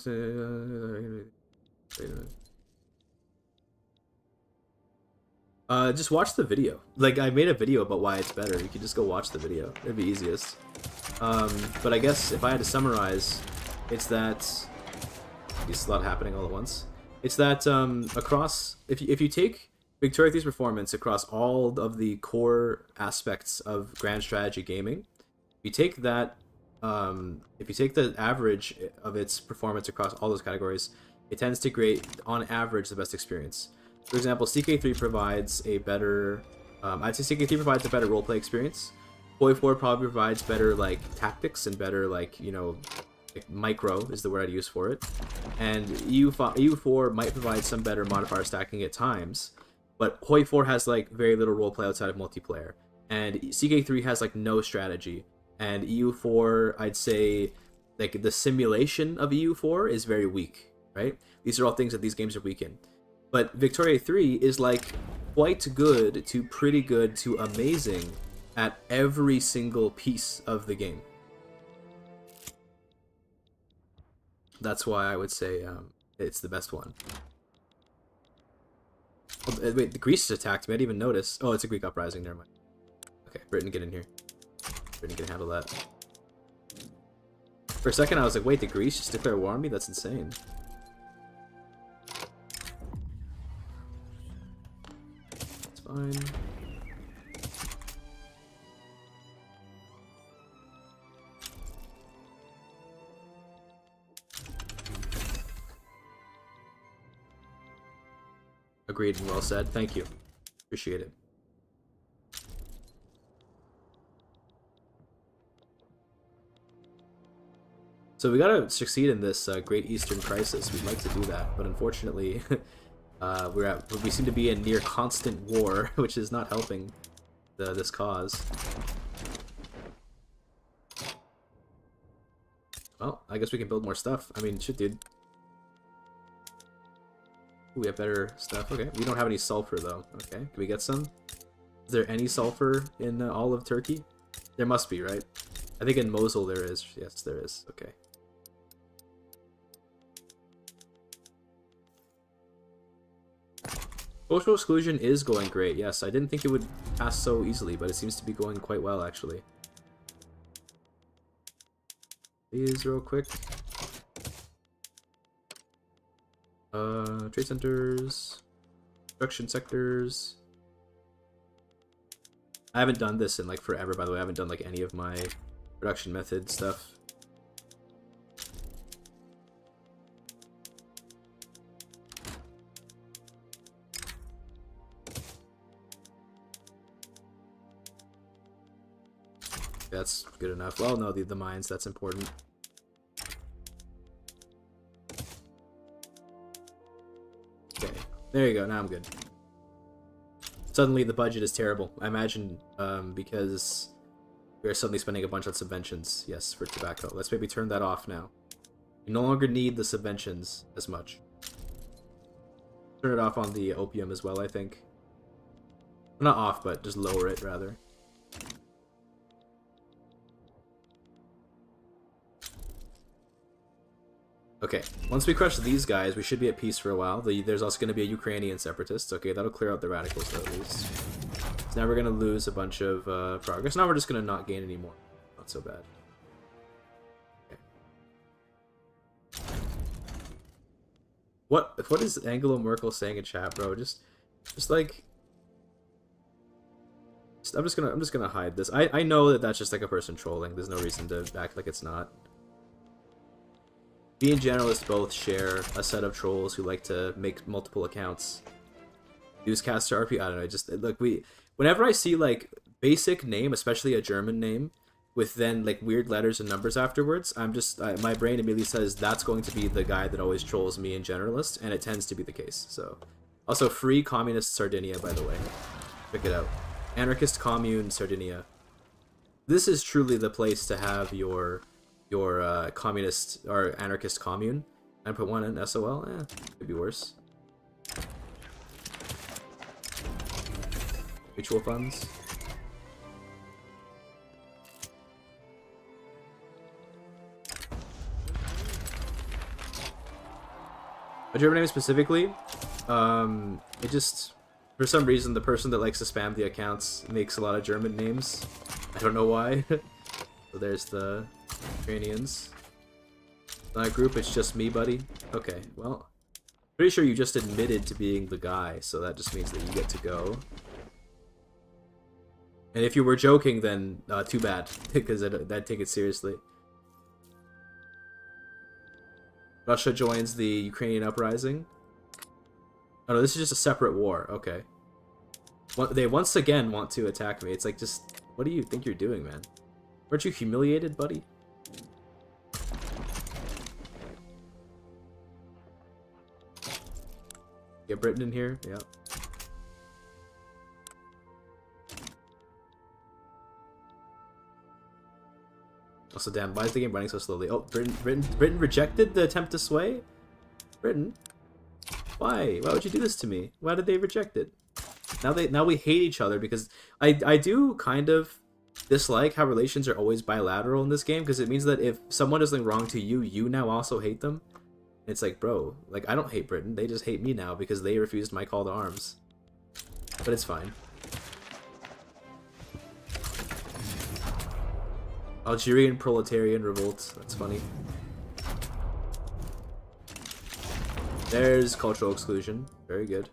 just watch the video. Like, I made a video about why it's better. You can just go watch the video. It'd be easiest. But I guess if I had to summarize, it's that there's a lot happening all at once. It's that across if you take Victoria 3's performance across all of the core aspects of grand strategy gaming, you take that. If you take the average of its performance across all those categories, it tends to create, on average, the best experience. For example, CK3 provides a better, I'd say CK3 provides a better roleplay experience. Hoi 4 probably provides better, like, tactics and better, like, you know, like, micro is the word I'd use for it. And EU4 might provide some better modifier stacking at times, but Hoi 4 has, like, very little roleplay outside of multiplayer. And CK3 has, like, no strategy. And EU4, I'd say, like, the simulation of EU4 is very weak, right? These are all things that these games are weak in. But Victoria 3 is, like, quite good to pretty good to amazing at every single piece of the game. That's why I would say it's the best one. Oh, wait, the Greece is attacked me. I didn't even notice. Oh, it's a Greek uprising. Never mind. Okay, Britain, get in here. Britain can handle that. For a second, I was like, wait, the Greece just declare war on me? That's insane. That's fine. Agreed and well said. Thank you. Appreciate it. So we gotta succeed in this Great Eastern Crisis. We'd like to do that, but unfortunately, We seem to be in near constant war, which is not helping this cause. Well, I guess we can build more stuff. I mean, shit, dude. Ooh, we have better stuff. Okay, we don't have any sulfur, though. Okay, can we get some? Is there any sulfur in all of Turkey? There must be, right? I think in Mosul there is. Yes, there is. Okay. Social exclusion is going great. Yes, I didn't think it would pass so easily, but it seems to be going quite well, actually. These real quick. Trade centers, production sectors. I haven't done this in like forever, by the way. I haven't done like any of my production method stuff. That's good enough. Well, no, the mines, that's important. Okay, there you go, now I'm good. Suddenly the budget is terrible. I imagine because we are suddenly spending a bunch on subventions. Yes, for tobacco. Let's maybe turn that off now. You no longer need the subventions as much. Turn it off on the opium as well, I think. Not off, but just lower it, rather. Okay, once we crush these guys, we should be at peace for a while. There's also going to be a Ukrainian separatist. Okay, that'll clear out the radicals, though, at least. So now we're going to lose a bunch of progress. Now we're just going to not gain any more. Not so bad. Okay. What is Angela Merkel saying in chat, bro? Just like... I'm just gonna hide this. I know that that's just like a person trolling. There's no reason to act like it's not. Me and Generalist both share a set of trolls who like to make multiple accounts. Newscaster RP, I don't know, just, look, whenever I see, like, basic name, especially a German name, with then, like, weird letters and numbers afterwards, I'm just, my brain immediately says that's going to be the guy that always trolls me and Generalist, and it tends to be the case, so. Also, free Communist Sardinia, by the way. Check it out. Anarchist Commune Sardinia. This is truly the place to have your communist or anarchist commune. 9.1 in SOL? Could be worse. Mutual funds. A German name specifically, it just, for some reason, the person that likes to spam the accounts makes a lot of German names. I don't know why. So there's the Ukrainians. Group, it's just me, buddy. Okay, well, pretty sure you just admitted to being the guy, so that just means that you get to go. And if you were joking, then too bad, because I'd take it seriously. Russia joins the Ukrainian uprising. Oh no, this is just a separate war. Okay. They once again want to attack me. It's like, just, what do you think you're doing, man? Weren't you humiliated, buddy? Get Britain in here? Yeah. Also, damn, why is the game running so slowly? Oh, Britain rejected the attempt to sway? Britain? Why? Why would you do this to me? Why did they reject it? Now we hate each other because I do kind of dislike how relations are always bilateral in this game, because it means that if someone does something wrong to you, you now also hate them. It's like, bro, like, I don't hate Britain, they just hate me now because they refused my call to arms. But it's fine. Algerian proletarian revolt, that's funny. There's cultural exclusion, very good.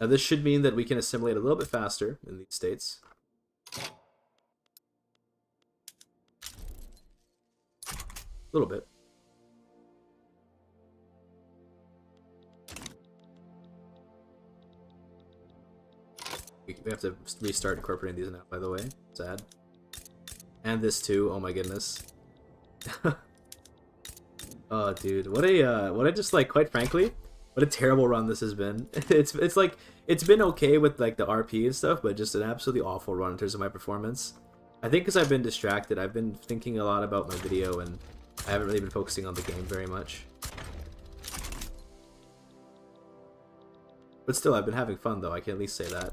Now this should mean that we can assimilate a little bit faster in these states. A little bit. We have to restart incorporating these now, by the way. Sad. And this too, oh my goodness. Oh dude, what a just, like, quite frankly, What a terrible run this has been. It's like it's been okay with like the RP and stuff, but just an absolutely awful run in terms of my performance. I think because I've been distracted, I've been thinking a lot about my video, and I haven't really been focusing on the game very much. But still, I've been having fun though. I can at least say that.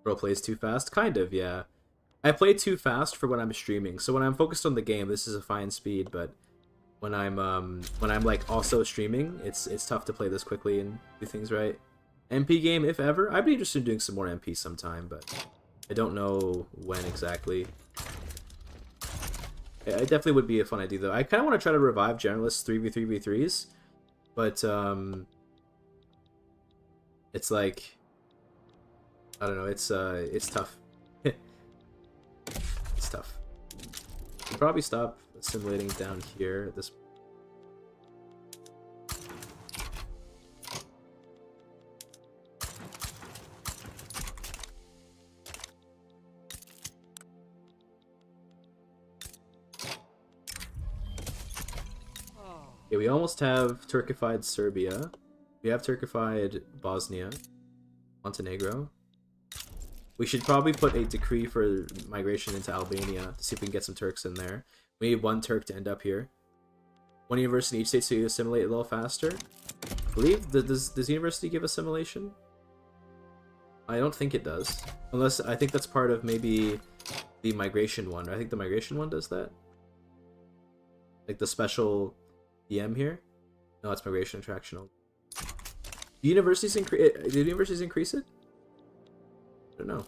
Bro plays too fast? Kind of, yeah. I play too fast for when I'm streaming. So when I'm focused on the game, this is a fine speed, but when I'm like also streaming, it's tough to play this quickly and do things right. MP game, if ever. I'd be interested in doing some more MP sometime, but I don't know when exactly. It definitely would be a fun idea though. I kind of want to try to revive generalists 3v3v3s, but it's like, I don't know, it's tough. It's tough. I'll probably stop assimilating down here at this. Yeah, we almost have Turkified Serbia. We have Turkified Bosnia, Montenegro. We should probably put a decree for migration into Albania to see if we can get some Turks in there. We need one Turk to end up here. One university in each state so you assimilate a little faster. I believe, does university give assimilation? I don't think it does. Unless, I think that's part of maybe the migration one. I think the migration one does that. Like the special EM here? No, it's migration attractional. Do universities increase it? I don't know.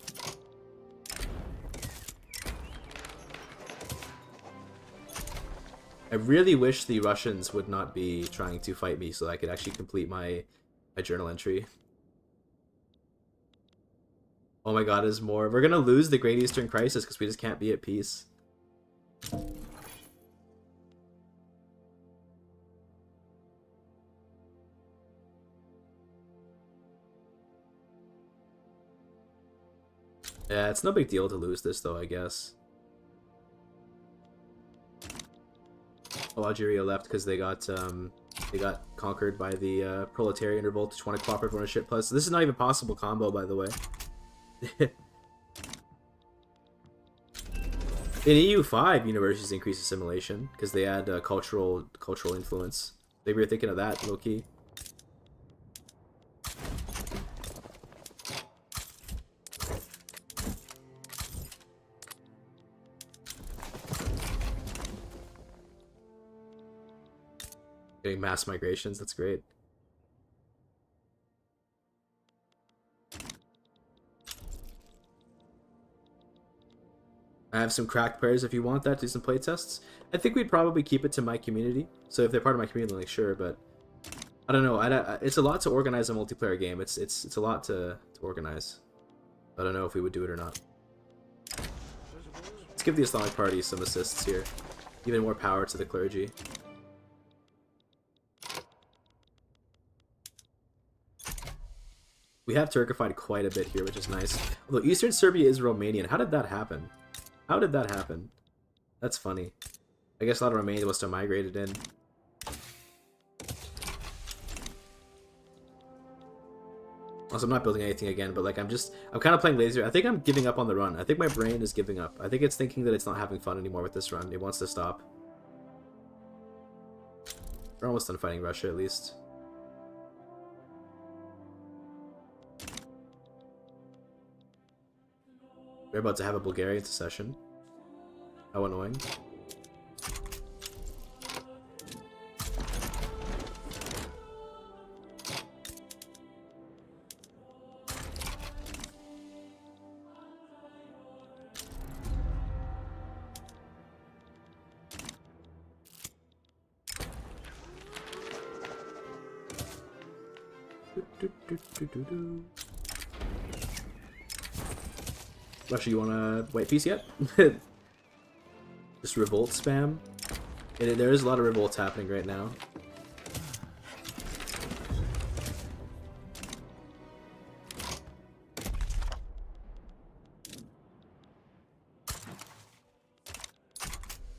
I really wish the Russians would not be trying to fight me so that I could actually complete my journal entry. Oh my god, is more. We're gonna lose the Great Eastern Crisis because we just can't be at peace. Yeah, it's no big deal to lose this though, I guess. Oh, Algeria left because they got conquered by the proletarian revolt, which wanted cooperative ownership. Plus, this is not even possible combo, by the way. In EU5, universities increase assimilation because they add cultural influence. Maybe you're thinking of that, low-key. Getting mass migrations, that's great. I have some cracked players if you want that, do some playtests. I think we'd probably keep it to my community. So if they're part of my community, like sure, but I don't know. It's a lot to organize a multiplayer game. It's a lot to organize. I don't know if we would do it or not. Let's give the Islamic Party some assists here. Even more power to the clergy. We have Turkified quite a bit here, which is nice. Although Eastern Serbia is Romanian. How did that happen? How did that happen? That's funny. I guess a lot of Romania must have migrated in. Also, I'm not building anything again, but like I'm kind of playing laser. I think I'm giving up on the run. I think my brain is giving up. I think it's thinking that it's not having fun anymore with this run. It wants to stop. We're almost done fighting Russia, at least. We're about to have a Bulgarian secession. How annoying. Russia, you wanna white peace yet? Just revolt spam. There is a lot of revolts happening right now.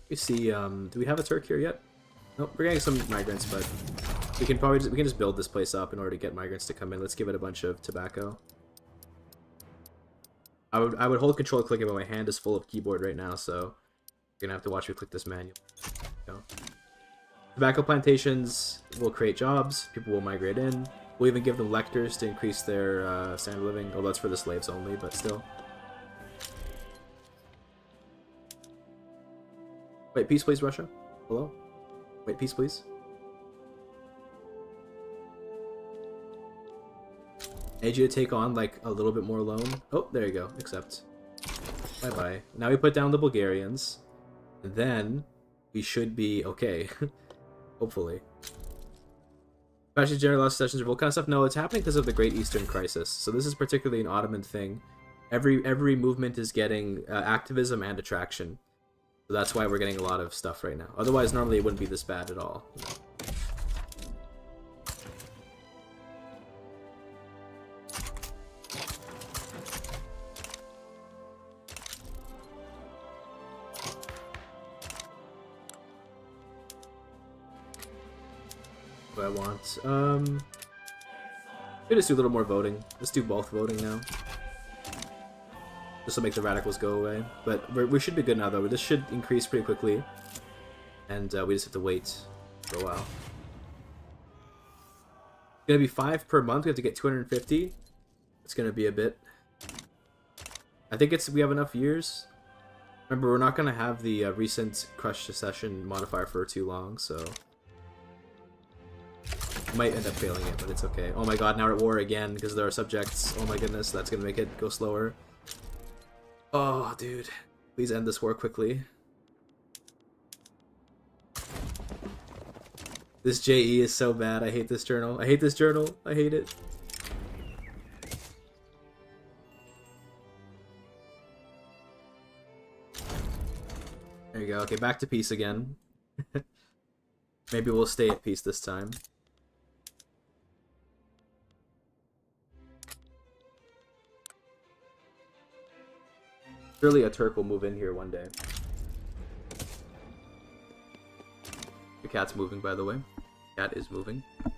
We see, do we have a Turk here yet? Nope, we're getting some migrants, but we can just build this place up in order to get migrants to come in. Let's give it a bunch of tobacco. I would hold control clicking, but my hand is full of keyboard right now, so you're gonna have to watch me click this manual. Go. Tobacco plantations will create jobs. People will migrate in. We'll even give them lectors to increase their standard of living. Oh, that's for the slaves only, but still. Wait, peace, please, Russia. Hello. Wait, peace, please. I need you to take on, like, a little bit more loan. Oh, there you go. Accept. Bye-bye. Now we put down the Bulgarians. And then we should be okay. Hopefully. Especially general loss sessions, revolt kind of stuff. No, it's happening because of the Great Eastern Crisis. So this is particularly an Ottoman thing. Every movement is getting activism and attraction. So that's why we're getting a lot of stuff right now. Otherwise, normally it wouldn't be this bad at all. You know? What I want. Let me just do a little more voting. Let's do both voting now. This will make the radicals go away. But we should be good now, though. This should increase pretty quickly. And we just have to wait for a while. It's going to be 5 per month. We have to get 250. It's going to be a bit. I think we have enough years. Remember, we're not going to have the recent crush secession modifier for too long, so... Might end up failing it, but it's okay. Oh my god, now we're at war again because there are subjects. Oh my goodness, that's gonna make it go slower. Oh, dude. Please end this war quickly. This JE is so bad. I hate this journal. I hate this journal. I hate it. There you go. Okay, back to peace again. Maybe we'll stay at peace this time. Surely a Turk will move in here one day. The cat's moving, by the way. Cat is moving. A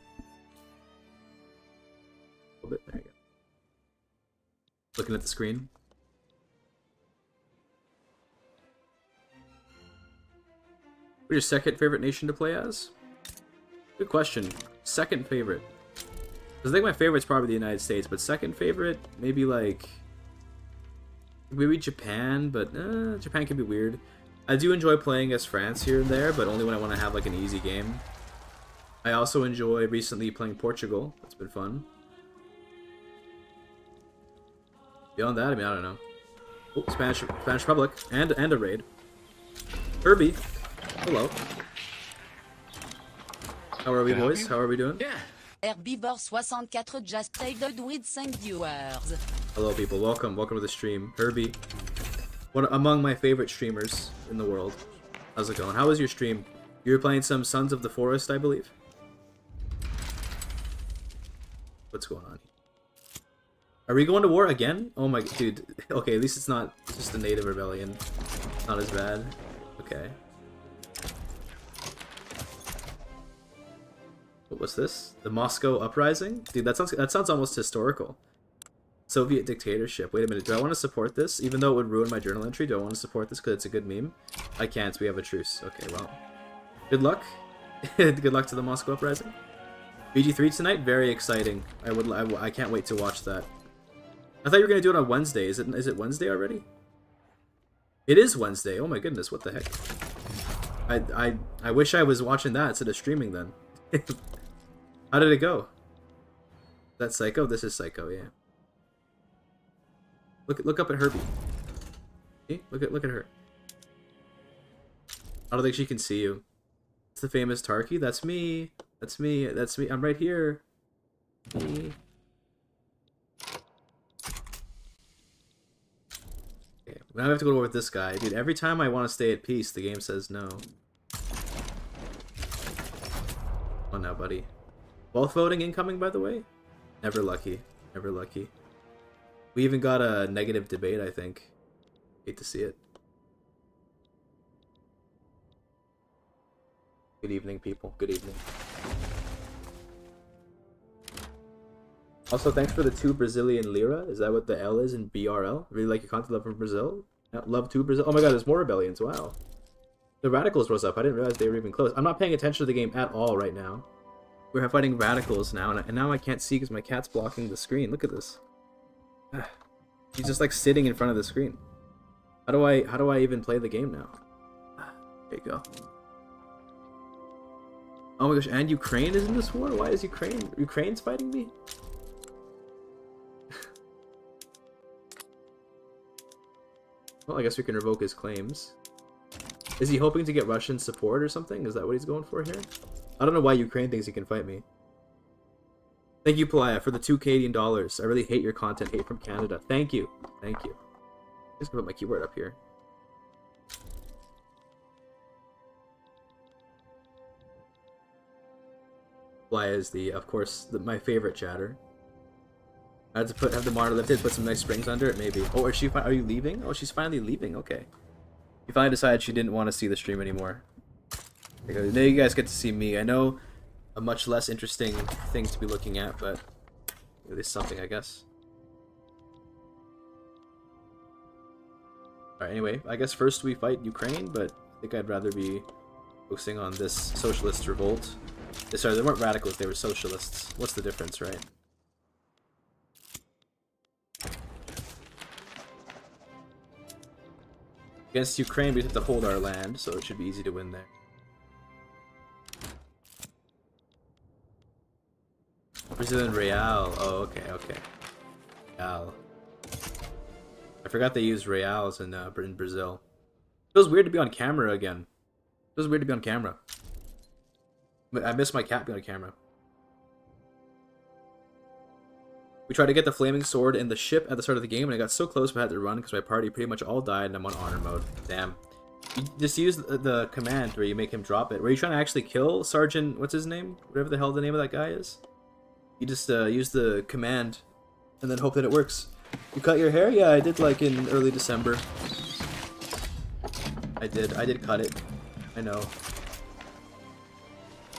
little bit. There you go. Looking at the screen. What's your second favorite nation to play as? Good question. Second favorite. I think my favorite's probably the United States, but second favorite, maybe like... Maybe Japan, but Japan can be weird. I do enjoy playing as France here and there, but only when I want to have like an easy game. I also enjoy recently playing Portugal. That's been fun. Beyond that, I mean, I don't know. Oh, Spanish Republic and a raid. Herbie, hello. How are we, boys? How are we doing? Yeah. Herbivore64 just played with 5 viewers. Hello, people. Welcome to the stream. Herbie, one among my favorite streamers in the world. How's it going? How was your stream? You were playing some Sons of the Forest, I believe. What's going on? Are we going to war again? Oh my dude. Okay, at least it's not just a native rebellion. Not as bad. Okay. What's this? The Moscow Uprising? Dude, that sounds almost historical. Soviet dictatorship. Wait a minute. Do I want to support this? Even though it would ruin my journal entry, do I want to support this because it's a good meme? I can't. We have a truce. Okay, well. Good luck. Good luck to the Moscow Uprising. BG3 tonight? Very exciting. I can't wait to watch that. I thought you were going to do it on Wednesday. Is it Wednesday already? It is Wednesday. Oh my goodness, what the heck? I wish I was watching that instead of streaming then. How did it go? That's Psycho? This is Psycho, yeah. Look up at Herbie. See? Look at her. I don't think she can see you. It's the famous Tarky. That's me. That's me. That's me. I'm right here. Me. Okay, now I have to go to war with this guy. Dude, every time I want to stay at peace, the game says no. Oh no, buddy. Both voting incoming, by the way? Never lucky. Never lucky. We even got a negative debate, I think. Hate to see it. Good evening, people. Good evening. Also, thanks for the 2 Brazilian lira. Is that what the L is in BRL? Really like your content, love from Brazil. Love to Brazil. Oh my god, there's more rebellions. Wow. The radicals rose up. I didn't realize they were even close. I'm not paying attention to the game at all right now. We're fighting radicals now, and now I can't see because my cat's blocking the screen. Look at this. He's just like sitting in front of the screen. How do I even play the game now? There you go. Oh my gosh, and Ukraine is in this war? Why is Ukraine's fighting me? Well, I guess we can revoke his claims. Is he hoping to get Russian support or something? Is that what he's going for here? I don't know why Ukraine thinks he can fight me. Thank you, Playa, for the $2 Canadian. I really hate your content. Hate from Canada. Thank you. Thank you. I'm just gonna put my keyboard up here. Playa is of course, my favorite chatter. I had to have the monitor lifted, put some nice springs under it, maybe. Oh, are you leaving? Oh, she's finally leaving. Okay. She finally decided she didn't want to see the stream anymore. Now you guys get to see me. I know a much less interesting thing to be looking at, but at least something, I guess. Alright, anyway, I guess first we fight Ukraine, but I think I'd rather be focusing on this socialist revolt. Sorry, they weren't radicals, they were socialists. What's the difference, right? Against Ukraine, we have to hold our land, so it should be easy to win there. Brazilian Real. Oh, okay, okay. Real. I forgot they use reals in Brazil. It feels weird to be on camera again. It feels weird to be on camera. But I miss my cat being on camera. We tried to get the flaming sword in the ship at the start of the game, and I got so close I had to run because my party pretty much all died and I'm on honor mode. Damn. You just use the command where you make him drop it. Were you trying to actually kill Sergeant... What's his name? Whatever the hell the name of that guy is. You just use the command and then hope that it works. You cut your hair? Yeah, I did like in early December. I did cut it. I know.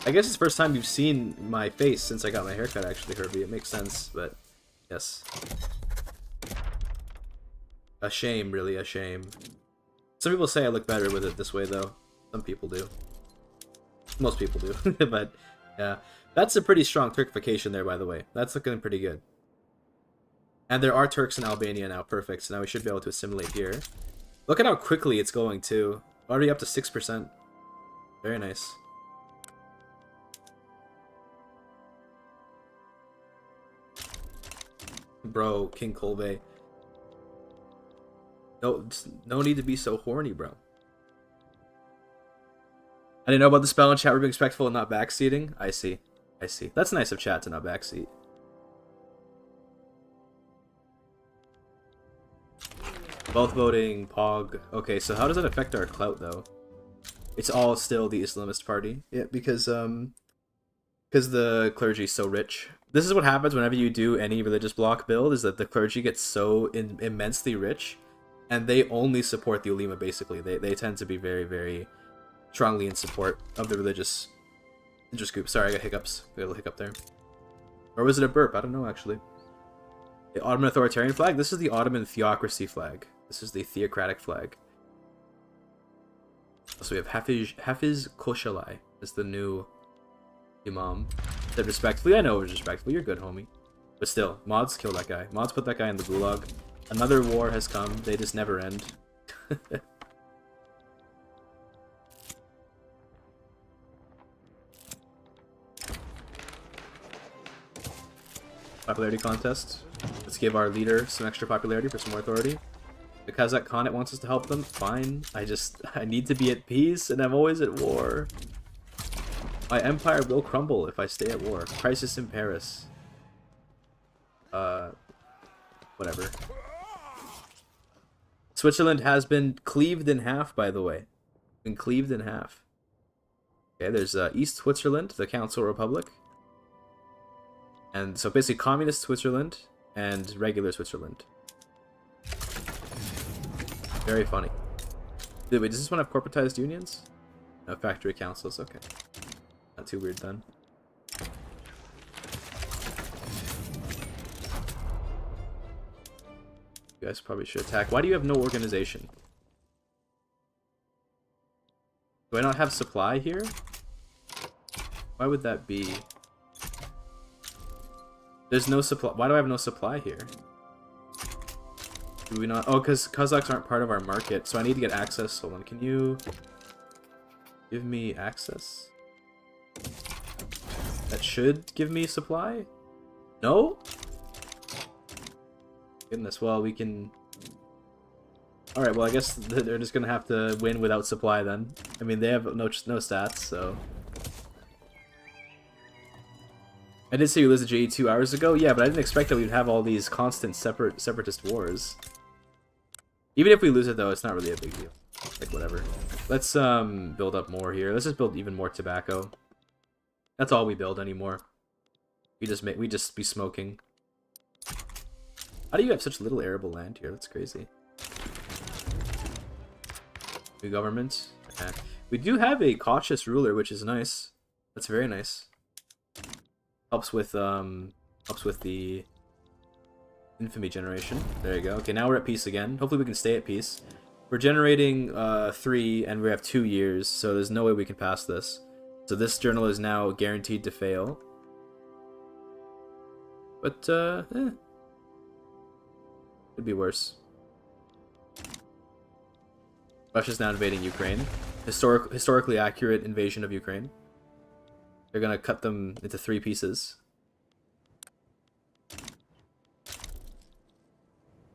I guess it's the first time you've seen my face since I got my haircut, actually, Herbie. It makes sense, but yes. A shame, really, a shame. Some people say I look better with it this way, though. Some people do. Most people do, but yeah. That's a pretty strong Turkification there, by the way. That's looking pretty good. And there are Turks in Albania now. Perfect. So now we should be able to assimilate here. Look at how quickly it's going, too. Already up to 6%. Very nice. Bro, King Kolbe. No need to be so horny, bro. I didn't know about the spell in chat. We're being respectful and not backseating. I see. I see. That's nice of chat to not backseat. Both voting, Pog. Okay, so how does that affect our clout, though? It's all still the Islamist party. Yeah, because the clergy is so rich. This is what happens whenever you do any religious bloc build, is that the clergy gets so immensely rich, and they only support the ulema, basically. They tend to be very, very strongly in support of the religious interest group. Sorry, I got hiccups. I got a little hiccup there. Or was it a burp? I don't know, actually. The Ottoman authoritarian flag? This is the Ottoman theocracy flag. This is the theocratic flag. So we have Hafiz Koshalai as the new imam. Said respectfully. I know it was respectful. You're good, homie. But still, mods kill that guy. Mods put that guy in the gulag. Another war has come. They just never end. Popularity contest. Let's give our leader some extra popularity for some more authority. The Kazakh Khanate wants us to help them. Fine. I need to be at peace, and I'm always at war. My empire will crumble if I stay at war. Crisis in Paris. Whatever. Switzerland has been cleaved in half, by the way. Been cleaved in half. Okay, there's East Switzerland, the Council Republic. And so basically communist Switzerland and regular Switzerland. Very funny. Wait, does this one have corporatized unions? No, factory councils, okay. Not too weird then. You guys probably should attack. Why do you have no organization? Do I not have supply here? Why would that be? There's no supply. Why do I have no supply here? Do we not? Oh, because Kazakhs aren't part of our market, so I need to get access. Hold on, can you give me access? That should give me supply? No? Goodness, well, we can... Alright, well, I guess they're just gonna have to win without supply then. I mean, they have no stats, so... I did say you lose the GE 2 hours ago? Yeah, but I didn't expect that we'd have all these constant separatist wars. Even if we lose it, though, it's not really a big deal. Like, whatever. Let's build up more here. Let's just build even more tobacco. That's all we build anymore. We just be smoking. How do you have such little arable land here? That's crazy. New government. Okay. We do have a cautious ruler, which is nice. That's very nice. Helps with the infamy generation. There you go. Okay, now we're at peace again. Hopefully we can stay at peace. We're generating 3 and we have 2 years, so there's no way we can pass this. So this journal is now guaranteed to fail. But could be worse. Russia's now invading Ukraine. Historically accurate invasion of Ukraine. They're gonna cut them into 3 pieces.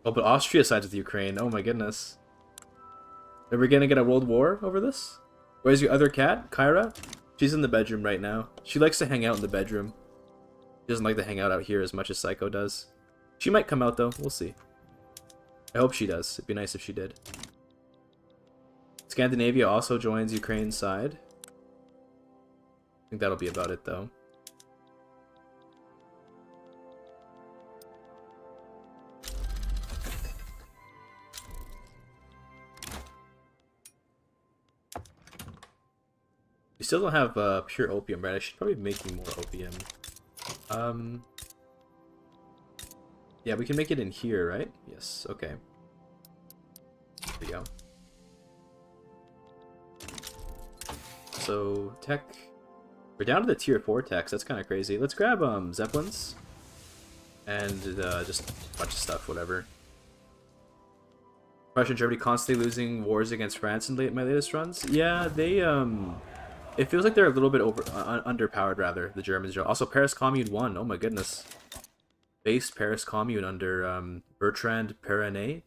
Oh, but Austria sides with Ukraine. Oh my goodness. Are we gonna get a world war over this? Where's your other cat, Kyra? She's in the bedroom right now. She likes to hang out in the bedroom. She doesn't like to hang out here as much as Psycho does. She might come out though. We'll see. I hope she does. It'd be nice if she did. Scandinavia also joins Ukraine's side. I think that'll be about it, though. We still don't have pure opium, right? I should probably be making more opium. Yeah, we can make it in here, right? Yes, okay. There we go. So, tech... We're down to the tier 4 techs. That's kind of crazy. Let's grab Zeppelins. And just a bunch of stuff, whatever. Russia and Germany constantly losing wars against France in my latest runs. Yeah, they... It feels like they're a little bit underpowered, rather, the Germans. Also, Paris Commune won. Oh my goodness. Based Paris Commune under Bertrand Perronet.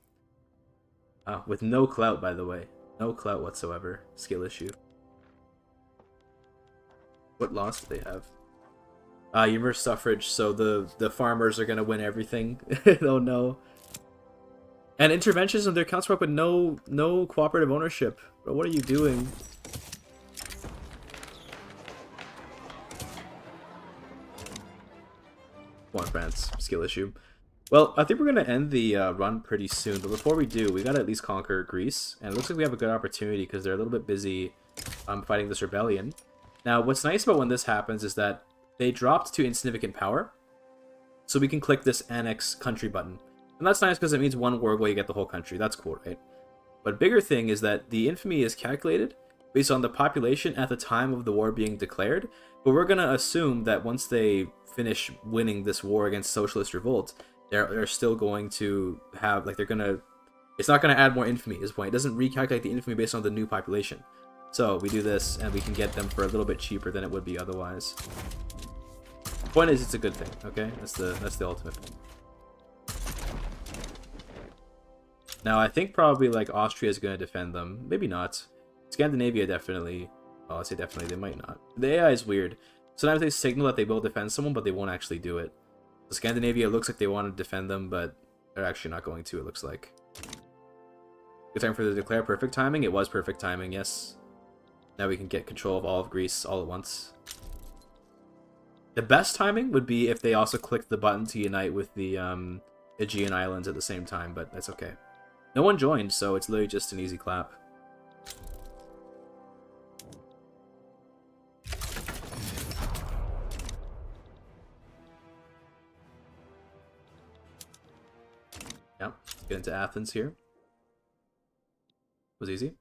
With no clout, by the way. No clout whatsoever. Skill issue. What loss do they have? Reverse suffrage, so the farmers are gonna win everything. Oh no. And interventionism, their counterpart with no cooperative ownership. Bro, what are you doing? Come on, France. Skill issue. Well, I think we're gonna end the run pretty soon, but before we do, we gotta at least conquer Greece. And it looks like we have a good opportunity because they're a little bit busy fighting this rebellion. Now, what's nice about when this happens is that they dropped to insignificant power, so we can click this Annex Country button. And that's nice because it means one war goal, you get the whole country. That's cool, right? But bigger thing is that the infamy is calculated based on the population at the time of the war being declared, but we're going to assume that once they finish winning this war against socialist revolt, they're still going to have, like, they're going to... It's not going to add more infamy, is the point. It doesn't recalculate the infamy based on the new population. So we do this, and we can get them for a little bit cheaper than it would be otherwise. The point is, it's a good thing. Okay, that's the ultimate thing. Now, I think probably like Austria is going to defend them. Maybe not. Scandinavia definitely. Well, I'd say definitely. They might not. The AI is weird. Sometimes they signal that they will defend someone, but they won't actually do it. So Scandinavia looks like they want to defend them, but they're actually not going to. It looks like. Good time for the declare perfect timing. It was perfect timing. Yes. Now we can get control of all of Greece all at once. The best timing would be if they also clicked the button to unite with the Aegean Islands at the same time, but that's okay. No one joined, so it's literally just an easy clap. Yeah, let's get into Athens here. Was easy.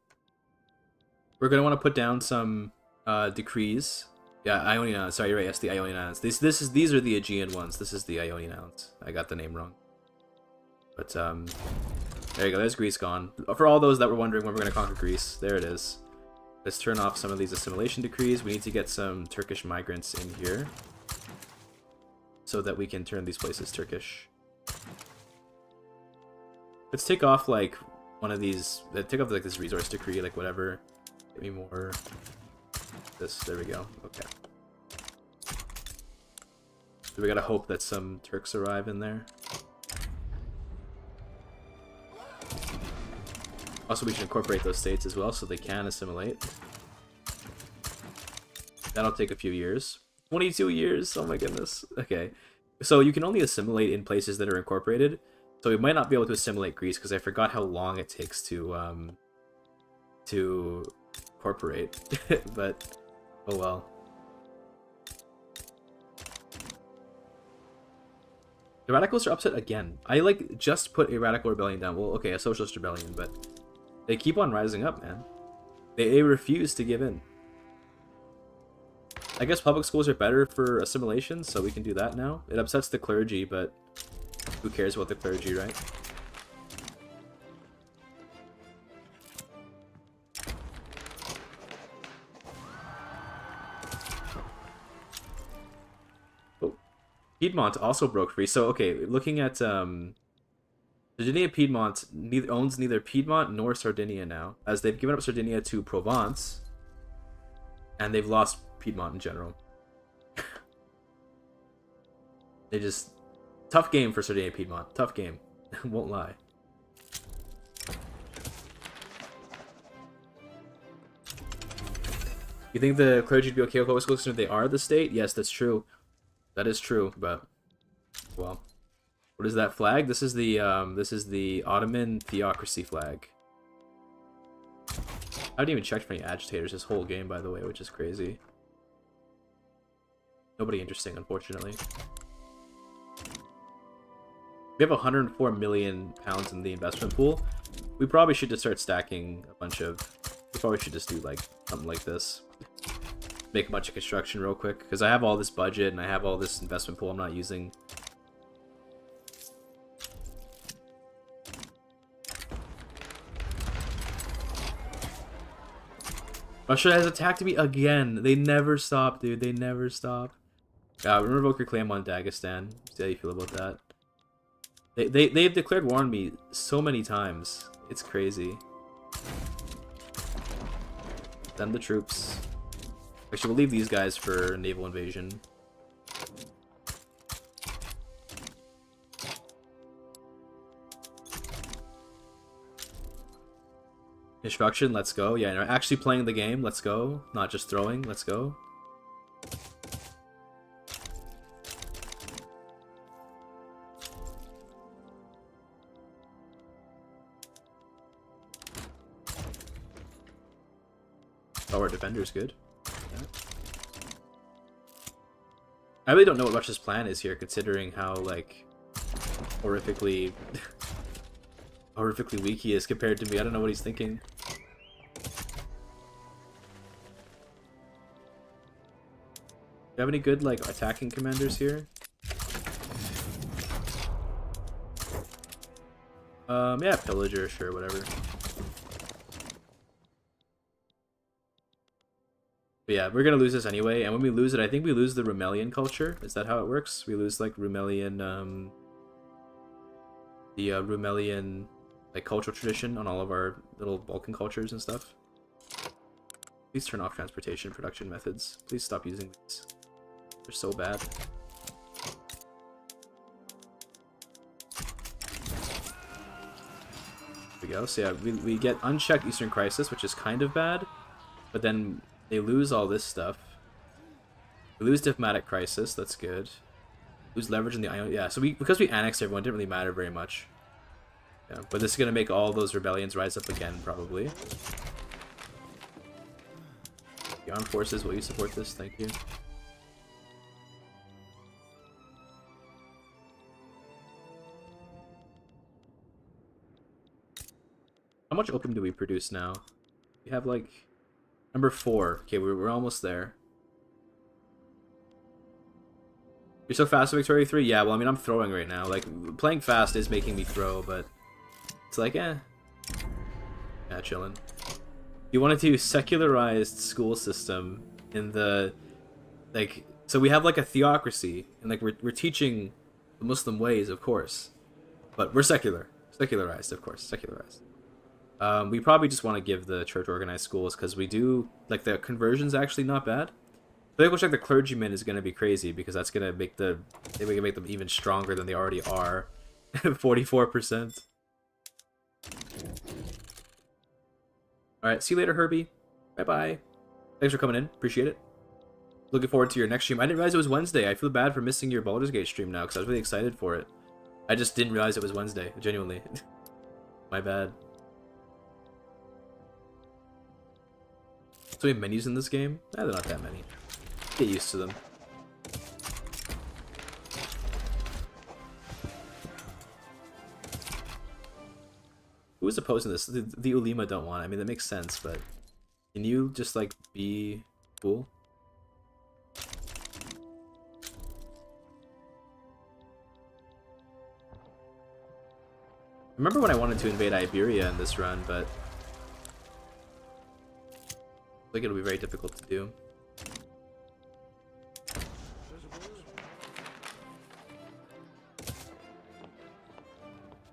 We're gonna want to put down some decrees. Yeah, Ionian Islands. Sorry, you're right. Yes, the Ionian Islands. These are the Aegean ones. This is the Ionian Islands. I got the name wrong. But there you go. There's Greece gone. For all those that were wondering when we're gonna conquer Greece, there it is. Let's turn off some of these assimilation decrees. We need to get some Turkish migrants in here so that we can turn these places Turkish. Let's take off like one of these. Take off like this resource decree, like whatever. Give me more. This. There we go. Okay. So we gotta hope that some Turks arrive in there. Also, we should incorporate those states as well so they can assimilate. That'll take a few years. 22 years! Oh my goodness. Okay. So you can only assimilate in places that are incorporated. So we might not be able to assimilate Greece because I forgot how long it takes to incorporate. But, oh well. The radicals are upset again. I like just put a radical rebellion down. Well, okay, a socialist rebellion, but they keep on rising up, man. They refuse to give in. I guess public schools are better for assimilation, so we can do that now. It upsets the clergy, but who cares about the clergy, right? Oh, Piedmont also broke free. So, okay, looking at Sardinia Piedmont owns neither Piedmont nor Sardinia now, as they've given up Sardinia to Provence, and they've lost Piedmont in general. They just... Tough game for Sardinia Piedmont. Tough game. Won't lie. You think the clergy would be okay with public schools? They are the state? Yes, that's true. That is true, but... Well... What is that flag? This is the Ottoman Theocracy flag. I haven't even checked for any agitators this whole game, by the way, which is crazy. Nobody interesting, unfortunately. We have 104 million pounds in the investment pool. We probably should just start stacking a bunch of... We probably should just do like something like this. Make a bunch of construction real quick, because I have all this budget and I have all this investment pool I'm not using. Russia has attacked me again. They never stop, dude. They never stop. Revoke your claim on Dagestan. See how you feel about that. They've declared war on me so many times. It's crazy. Send the troops. Actually, we'll leave these guys for naval invasion. Instruction, let's go. Yeah, no, actually playing the game, let's go. Not just throwing, let's go. Oh, our defender's good. Yeah. I really don't know what Russia's plan is here, considering how, like, horrifically weak he is compared to me. I don't know what he's thinking. Do you have any good, like, attacking commanders here? Yeah, pillager, sure, whatever. But yeah, we're gonna lose this anyway, and when we lose it, I think we lose the Rumelian culture. Is that how it works? We lose, like, Rumelian, the Rumelian, like, cultural tradition on all of our little Balkan cultures and stuff. Please turn off transportation production methods. Please stop using these. They're so bad. There we go. So yeah, we get unchecked Eastern Crisis, which is kind of bad, but then they lose all this stuff. We lose Diplomatic Crisis, that's good. Lose leverage in the Ion. Yeah, so because we annexed everyone, it didn't really matter very much. Yeah, but this is gonna make all those rebellions rise up again, probably. The armed forces, will you support this? Thank you. How much opium do we produce now? We have like number 4. Okay, we're almost there. You're so fast at Victoria 3? Yeah, well, I mean, I'm throwing right now. Like, playing fast is making me throw, but it's like, eh. Yeah, chillin'. You want to do secularized school system in the, like, so we have, like, a theocracy, and, like, we're teaching the Muslim ways, of course, but we're secular. Secularized, of course, secularized. We probably just want to give the church organized schools, because we do, like, the conversion's actually not bad. I think looks like the clergyman is going to be crazy, because that's going to make the, maybe we can make them even stronger than they already are. 44%. Alright, see you later, Herbie. Bye-bye. Thanks for coming in. Appreciate it. Looking forward to your next stream. I didn't realize it was Wednesday. I feel bad for missing your Baldur's Gate stream now, because I was really excited for it. I just didn't realize it was Wednesday, genuinely. My bad. So many menus in this game? Eh, they're not that many. Get used to them. Who is opposing this? The Ulema don't want it. I mean, that makes sense, but can you just, like, be cool? I remember when I wanted to invade Iberia in this run, but I think it'll be very difficult to do.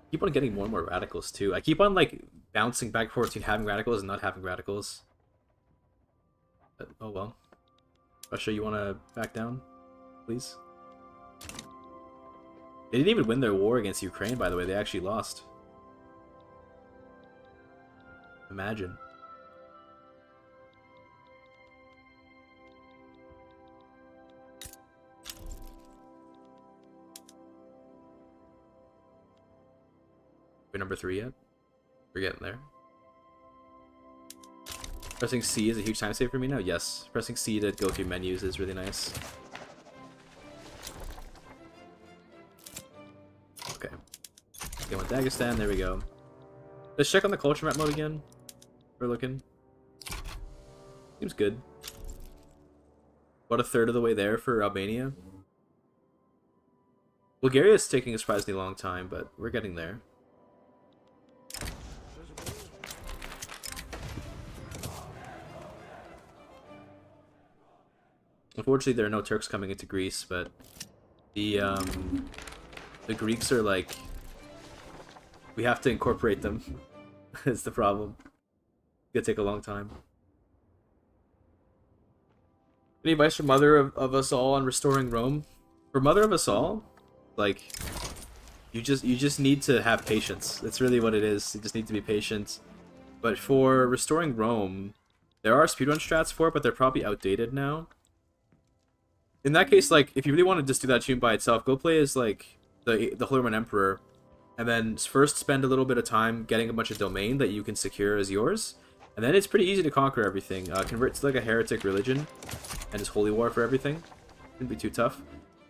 Keep on getting more and more radicals too. I keep on like bouncing back and forth between having radicals and not having radicals. But, oh well. Russia, you want to back down, please? They didn't even win their war against Ukraine, by the way. They actually lost. Imagine. We're number 3 yet? We're getting there. Pressing C is a huge time save for me now? Yes. Pressing C to go through menus is really nice. Okay. Going with Dagestan, there we go. Let's check on the culture map mode again. We're looking. Seems good. About a third of the way there for Albania. Bulgaria is taking a surprisingly long time, but we're getting there. Unfortunately, there are no Turks coming into Greece, but the Greeks are like, we have to incorporate them. Is the problem. It's gonna take a long time. Any advice for Mother of Us All on restoring Rome? For Mother of Us All, like, you just need to have patience. That's really what it is. You just need to be patient. But for restoring Rome, there are speedrun strats for it, but they're probably outdated now. In that case, like, if you really want to just do that tune by itself, go play as, like, the Holy Roman Emperor, and then first spend a little bit of time getting a bunch of domain that you can secure as yours, and then it's pretty easy to conquer everything. Convert to, like, a heretic religion, and just holy war for everything. Shouldn't be too tough.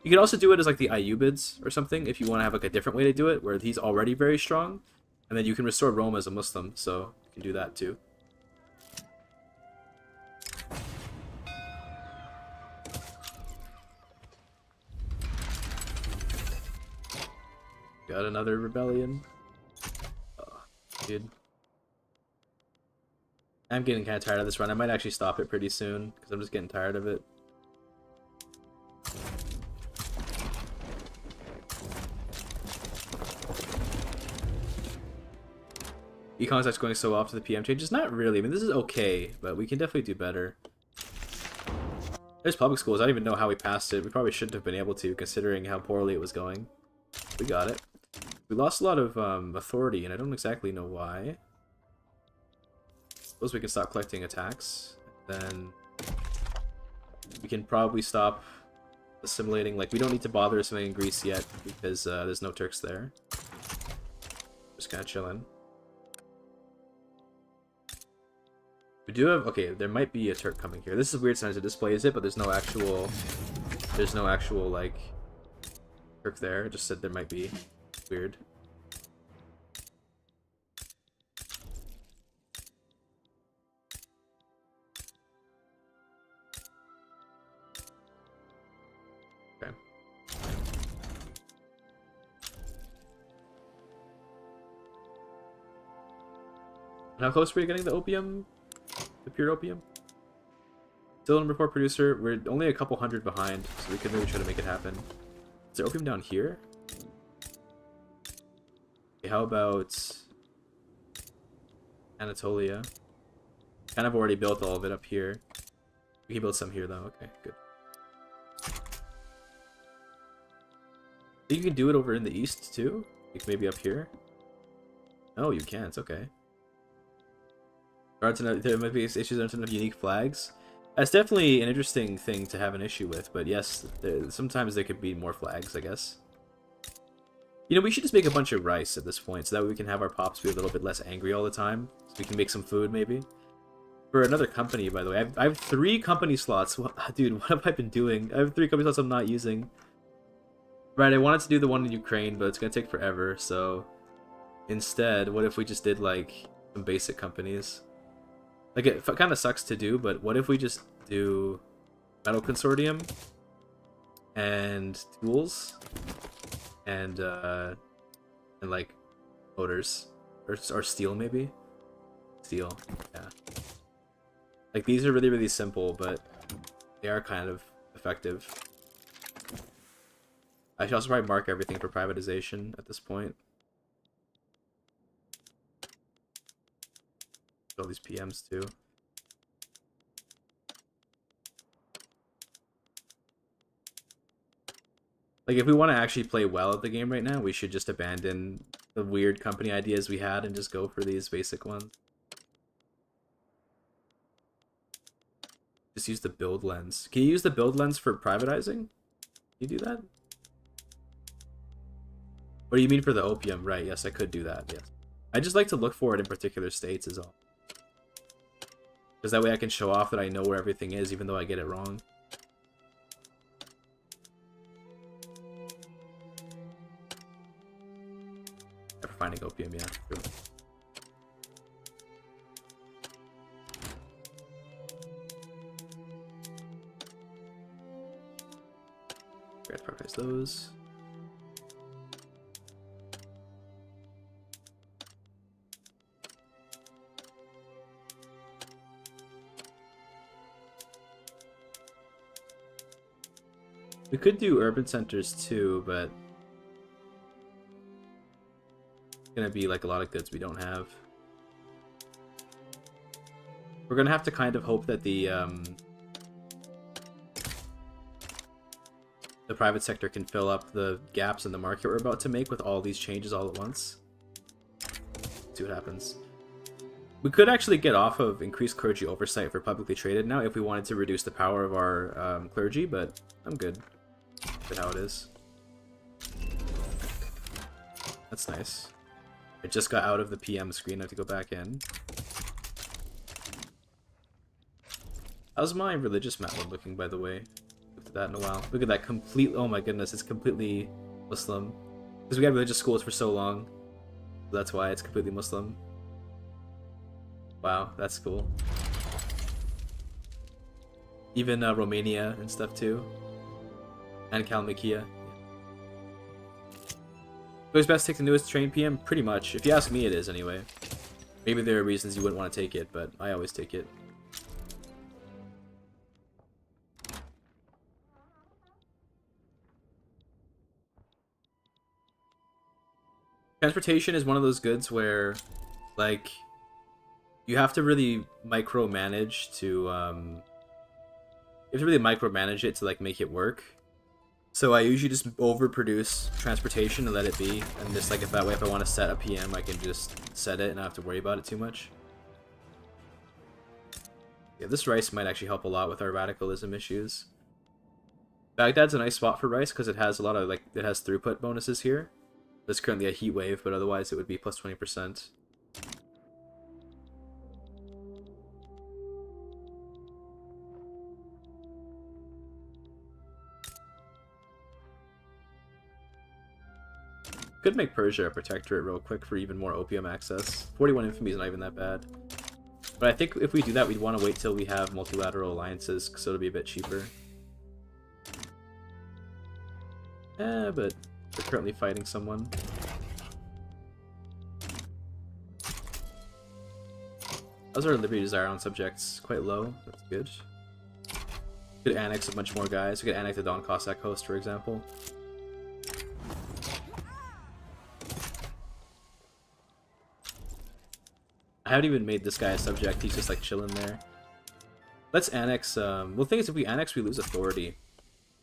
You can also do it as, like, the Ayyubids or something, if you want to have, like, a different way to do it, where he's already very strong, and then you can restore Rome as a Muslim, so you can do that too. Got another rebellion. Oh, dude. I'm getting kind of tired of this run. I might actually stop it pretty soon, because I'm just getting tired of it. Econcept's going so off to the PM changes? Not really. I mean, this is okay, but we can definitely do better. There's public schools. I don't even know how we passed it. We probably shouldn't have been able to, considering how poorly it was going. We got it. We lost a lot of authority, and I don't exactly know why. Suppose we can stop collecting attacks. Then we can probably stop assimilating. Like, we don't need to bother assimilating Greece yet, because there's no Turks there. Just kind of chilling. We do have, okay, there might be a Turk coming here. This is weird since it displays it, but there's no actual, like, Turk there. It just said there might be. Weird. How close were you getting the opium? The pure opium? Still number 4 producer. We're only a couple hundred behind, so we could maybe try to make it happen. Is there opium down here? Okay, how about Anatolia? Kind of already built all of it up here. We can build some here though. Okay, good. Think you can do it over in the east too? Like maybe up here? No, you can't. Okay. There might be issues in terms of unique flags. That's definitely an interesting thing to have an issue with, but yes, sometimes there could be more flags, I guess. You know, we should just make a bunch of rice at this point, so that way we can have our pops be a little bit less angry all the time. So we can make some food, maybe. For another company, by the way. I have 3 company slots. Dude, what have I been doing? I have 3 company slots I'm not using. Right, I wanted to do the one in Ukraine, but it's going to take forever, so... Instead, what if we just did, like, some basic companies? Like, it kind of sucks to do, but what if we just do Metal Consortium and tools and like motors or steel maybe? Steel, yeah. Like these are really, really simple, but they are kind of effective. I should also probably mark everything for privatization at this point. All these PMs too. Like, if we want to actually play well at the game right now, we should just abandon the weird company ideas we had and just go for these basic ones. Just use the build lens. Can you use the build lens for privatizing? Can you do that? What do you mean for the opium? Right, yes, I could do that, yes. I just like to look for it in particular states is all. Because that way I can show off that I know where everything is, even though I get it wrong. After finding opium, yeah. True. Gotta prioritize those. We could do urban centers too, but it's gonna be like a lot of goods we don't have. We're gonna have to kind of hope that the private sector can fill up the gaps in the market we're about to make with all these changes all at once. See what happens. We could actually get off of increased clergy oversight for publicly traded now if we wanted to reduce the power of our clergy, but I'm good with how it is. That's nice. I just got out of the PM screen. I have to go back in. How's my religious map one looking, by the way? Looked at that in a while. Look at that complete. Oh my goodness, it's completely Muslim. Because we had religious schools for so long. So that's why it's completely Muslim. Wow, that's cool. Even Romania and stuff too. And Kalmykia. Always best to take the newest train PM? Pretty much. If you ask me, it is anyway. Maybe there are reasons you wouldn't want to take it, but I always take it. Transportation is one of those goods where, like, you have to really micromanage to, you have to really micromanage it to, like, make it work. So I usually just overproduce transportation and let it be, and just, like, if that way, if I want to set a PM, I can just set it and not have to worry about it too much. Yeah, this rice might actually help a lot with our radicalism issues. Baghdad's a nice spot for rice because it has a lot of, like, it has throughput bonuses here. There's currently a heat wave, but otherwise it would be plus 20%. Could make Persia a protectorate real quick for even more opium access. 41 infamy is not even that bad. But I think if we do that, we'd want to wait till we have multilateral alliances, so it'll be a bit cheaper. But we're currently fighting someone. How's our liberty desire on subjects? Quite low. That's good. We could annex a bunch more guys. We could annex the Don Cossack coast, for example. I haven't even made this guy a subject. He's just like chilling there. Let's annex. Well, the thing is, if we annex, we lose authority.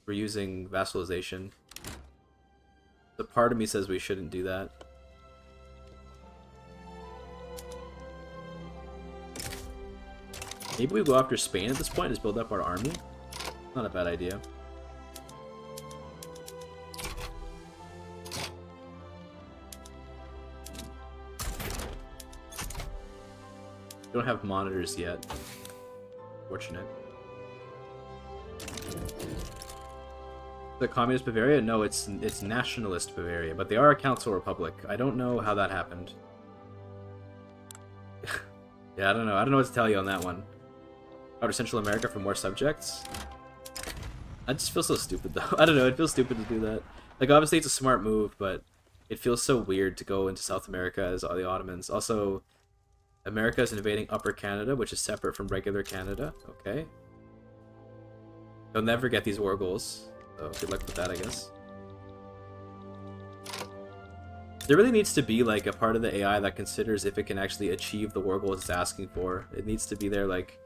We're using vassalization. The part of me says we shouldn't do that. Maybe we go after Spain at this point, just build up our army. Not a bad idea. We don't have monitors yet. Fortunate. The communist Bavaria? No, it's nationalist Bavaria, but they are a council republic. I don't know how that happened. Yeah, I don't know. I don't know what to tell you on that one. Out of Central America for more subjects? I just feel so stupid, though. I don't know. It feels stupid to do that. Like, obviously, it's a smart move, but it feels so weird to go into South America as the Ottomans. Also, America is invading Upper Canada, which is separate from regular Canada. Okay. They'll never get these war goals. So, good luck with that, I guess. There really needs to be, like, a part of the AI that considers if it can actually achieve the war goals it's asking for. It needs to be there, like,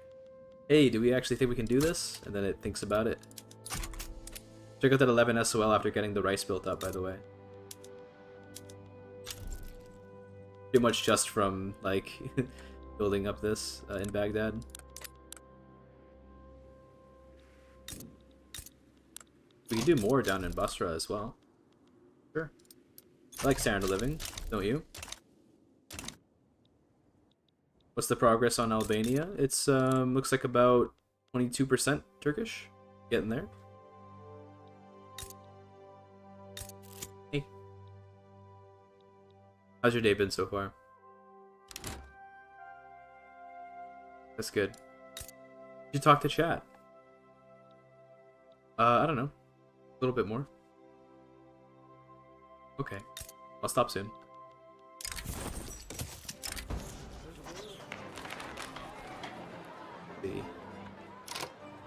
hey, do we actually think we can do this? And then it thinks about it. Check out that 11 SOL after getting the rice built up, by the way. Pretty much just from, like, building up this in Baghdad. We can do more down in Basra as well. Sure. I like standard living, don't you? What's the progress on Albania? It's looks like about 22% Turkish. Getting there. Hey. How's your day been so far? That's good. You talk to chat. I don't know. A little bit more. Okay. I'll stop soon.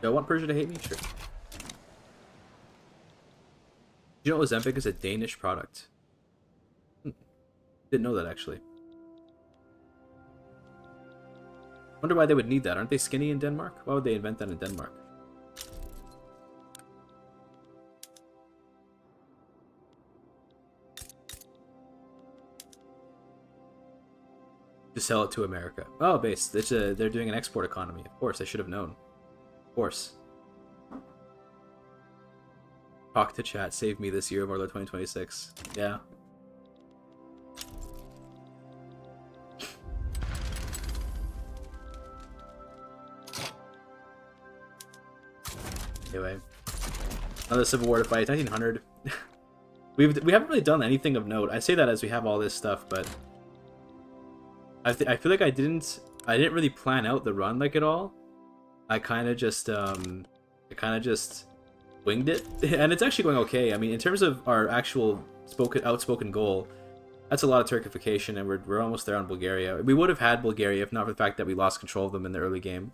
Do I want Persia to hate me? Sure. You know Ozempic is a Danish product? Didn't know that, actually. Wonder why they would need that. Aren't they skinny in Denmark? Why would they invent that in Denmark? To sell it to America. Oh, base. They're doing an export economy. Of course, I should have known. Of course. Talk to chat. Save me this year of Warlord 2026. Yeah. Anyway. Another civil war to fight. 1900. we haven't really done anything of note. I say that as we have all this stuff, but I feel like I didn't really plan out the run like at all. I kind of just winged it, and it's actually going okay. I mean, in terms of our actual outspoken goal, that's a lot of Turkification, and we're almost there on Bulgaria. We would have had Bulgaria if not for the fact that we lost control of them in the early game.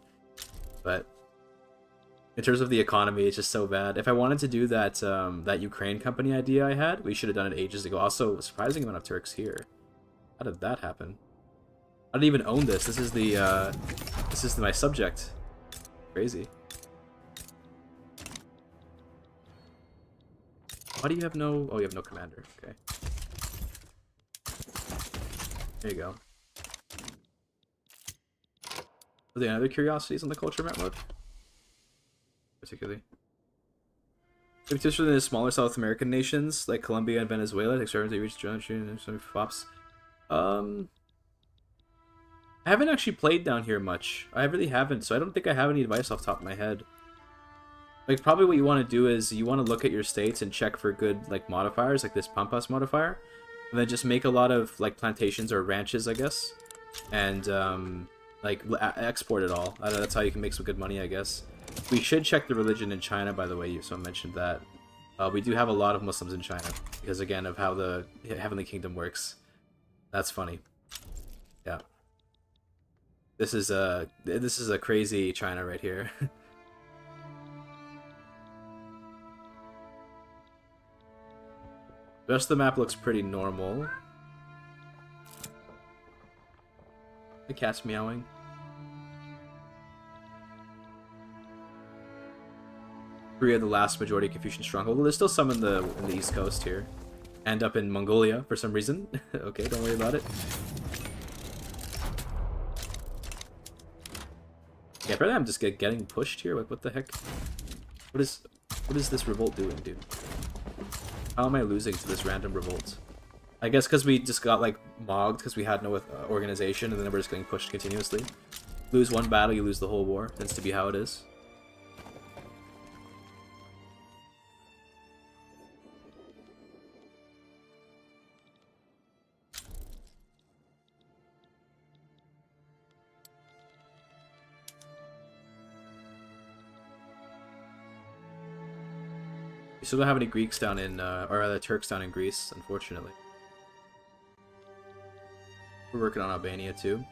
But in terms of the economy, it's just so bad. If I wanted to do that that Ukraine company idea I had, we should have done it ages ago. Also, a surprising amount of Turks here. How did that happen? I didn't even own this. This is my subject. Crazy. Why do you have no... Oh, you have no commander. Okay. There you go. Are there any other curiosities on the culture map mode? Particularly. Maybe just within the smaller South American nations, like Colombia and Venezuela, experiments they reached and some flops. I haven't actually played down here much. I really haven't, so I don't think I have any advice off the top of my head. Like, probably what you want to do is you want to look at your states and check for good, like, modifiers, like this Pampas modifier. And then just make a lot of, like, plantations or ranches, I guess. And, like, export it all. I don't know, that's how you can make some good money, I guess. We should check the religion in China, by the way, so I mentioned that. We do have a lot of Muslims in China, because, again, of how the Heavenly Kingdom works. That's funny. Yeah. This is a crazy China right here. The rest of the map looks pretty normal. The cat's meowing. Korea, the last majority Confucian stronghold. Well, there's still some in the east coast here, and up in Mongolia for some reason. Okay, don't worry about it. Yeah, apparently I'm just getting pushed here. Like, what the heck? What is this revolt doing, dude? How am I losing to this random revolt? I guess because we just got, like, mogged because we had no organization, and then we're just getting pushed continuously. Lose one battle, you lose the whole war. Tends to be how it is. We still don't have any Greeks down in, or rather Turks down in Greece, unfortunately. We're working on Albania too.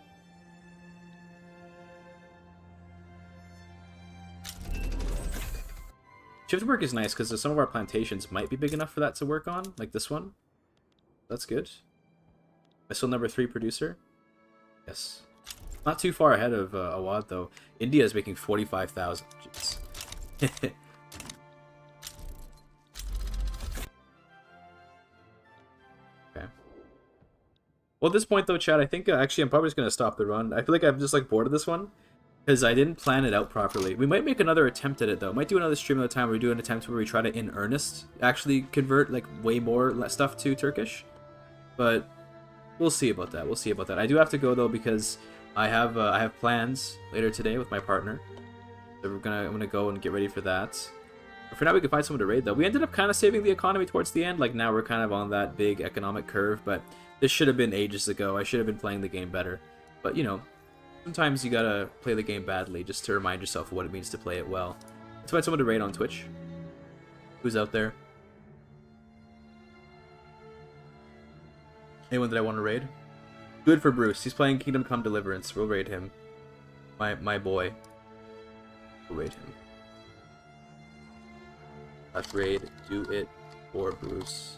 Shift work is nice because some of our plantations might be big enough for that to work on, like this one. That's good. I still number 3 producer. Yes. Not too far ahead of Awad though. India is making 45,000. Jeez. Okay. Well, at this point though, Chad, I think actually I'm probably just gonna stop the run. I feel like I'm just like bored of this one because I didn't plan it out properly. We might make another attempt at it though. Might do another stream at a time where we do an attempt where we try to, in earnest, actually convert like way more stuff to Turkish. But we'll see about that. We'll see about that. I do have to go though because I have plans later today with my partner. So I'm gonna go and get ready for that. But for now, we can find someone to raid though. We ended up kind of saving the economy towards the end. Like now we're kind of on that big economic curve, but this should have been ages ago. I should have been playing the game better. But you know, sometimes you gotta play the game badly just to remind yourself what it means to play it well. Let's find someone to raid on Twitch. Who's out there? Anyone that I want to raid? Good for Bruce. He's playing Kingdom Come Deliverance. We'll raid him. My boy. We'll raid him. Let's raid. Do it for Bruce.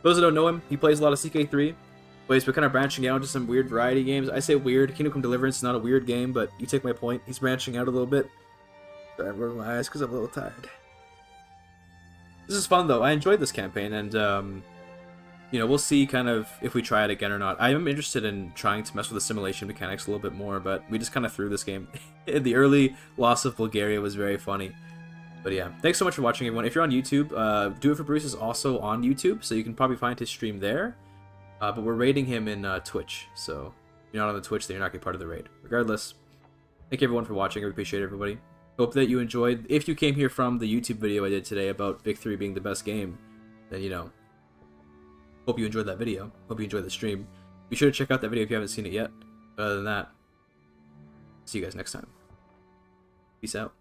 For those that don't know him, he plays a lot of CK3. But we're kind of branching out into some weird variety games. I say weird. Kingdom Come Deliverance is not a weird game, but you take my point. He's branching out a little bit. Sorry, I'm rubbing my eyes because I'm a little tired. This is fun though. I enjoyed this campaign, and you know, we'll see kind of if we try it again or not. I am interested in trying to mess with the simulation mechanics a little bit more, but we just kind of threw this game. The early loss of Bulgaria was very funny. But yeah, thanks so much for watching, everyone. If you're on YouTube, Do It For Bruce is also on YouTube, so you can probably find his stream there. But we're raiding him in Twitch, so if you're not on the Twitch, then you're not going to be part of the raid. Regardless, thank you everyone for watching. I appreciate everybody. Hope that you enjoyed. If you came here from the YouTube video I did today about Vic 3 being the best game, then, you know, hope you enjoyed that video. Hope you enjoyed the stream. Be sure to check out that video if you haven't seen it yet. But other than that, see you guys next time. Peace out.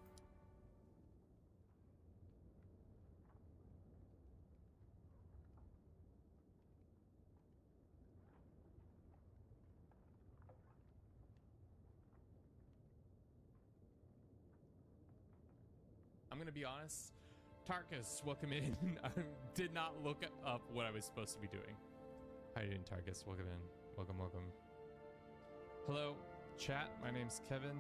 I'm gonna be honest. Tarkus, welcome in. I did not look up what I was supposed to be doing. How you doing, Tarkus? Welcome in. Welcome, welcome. Hello, chat. My name's Kevin.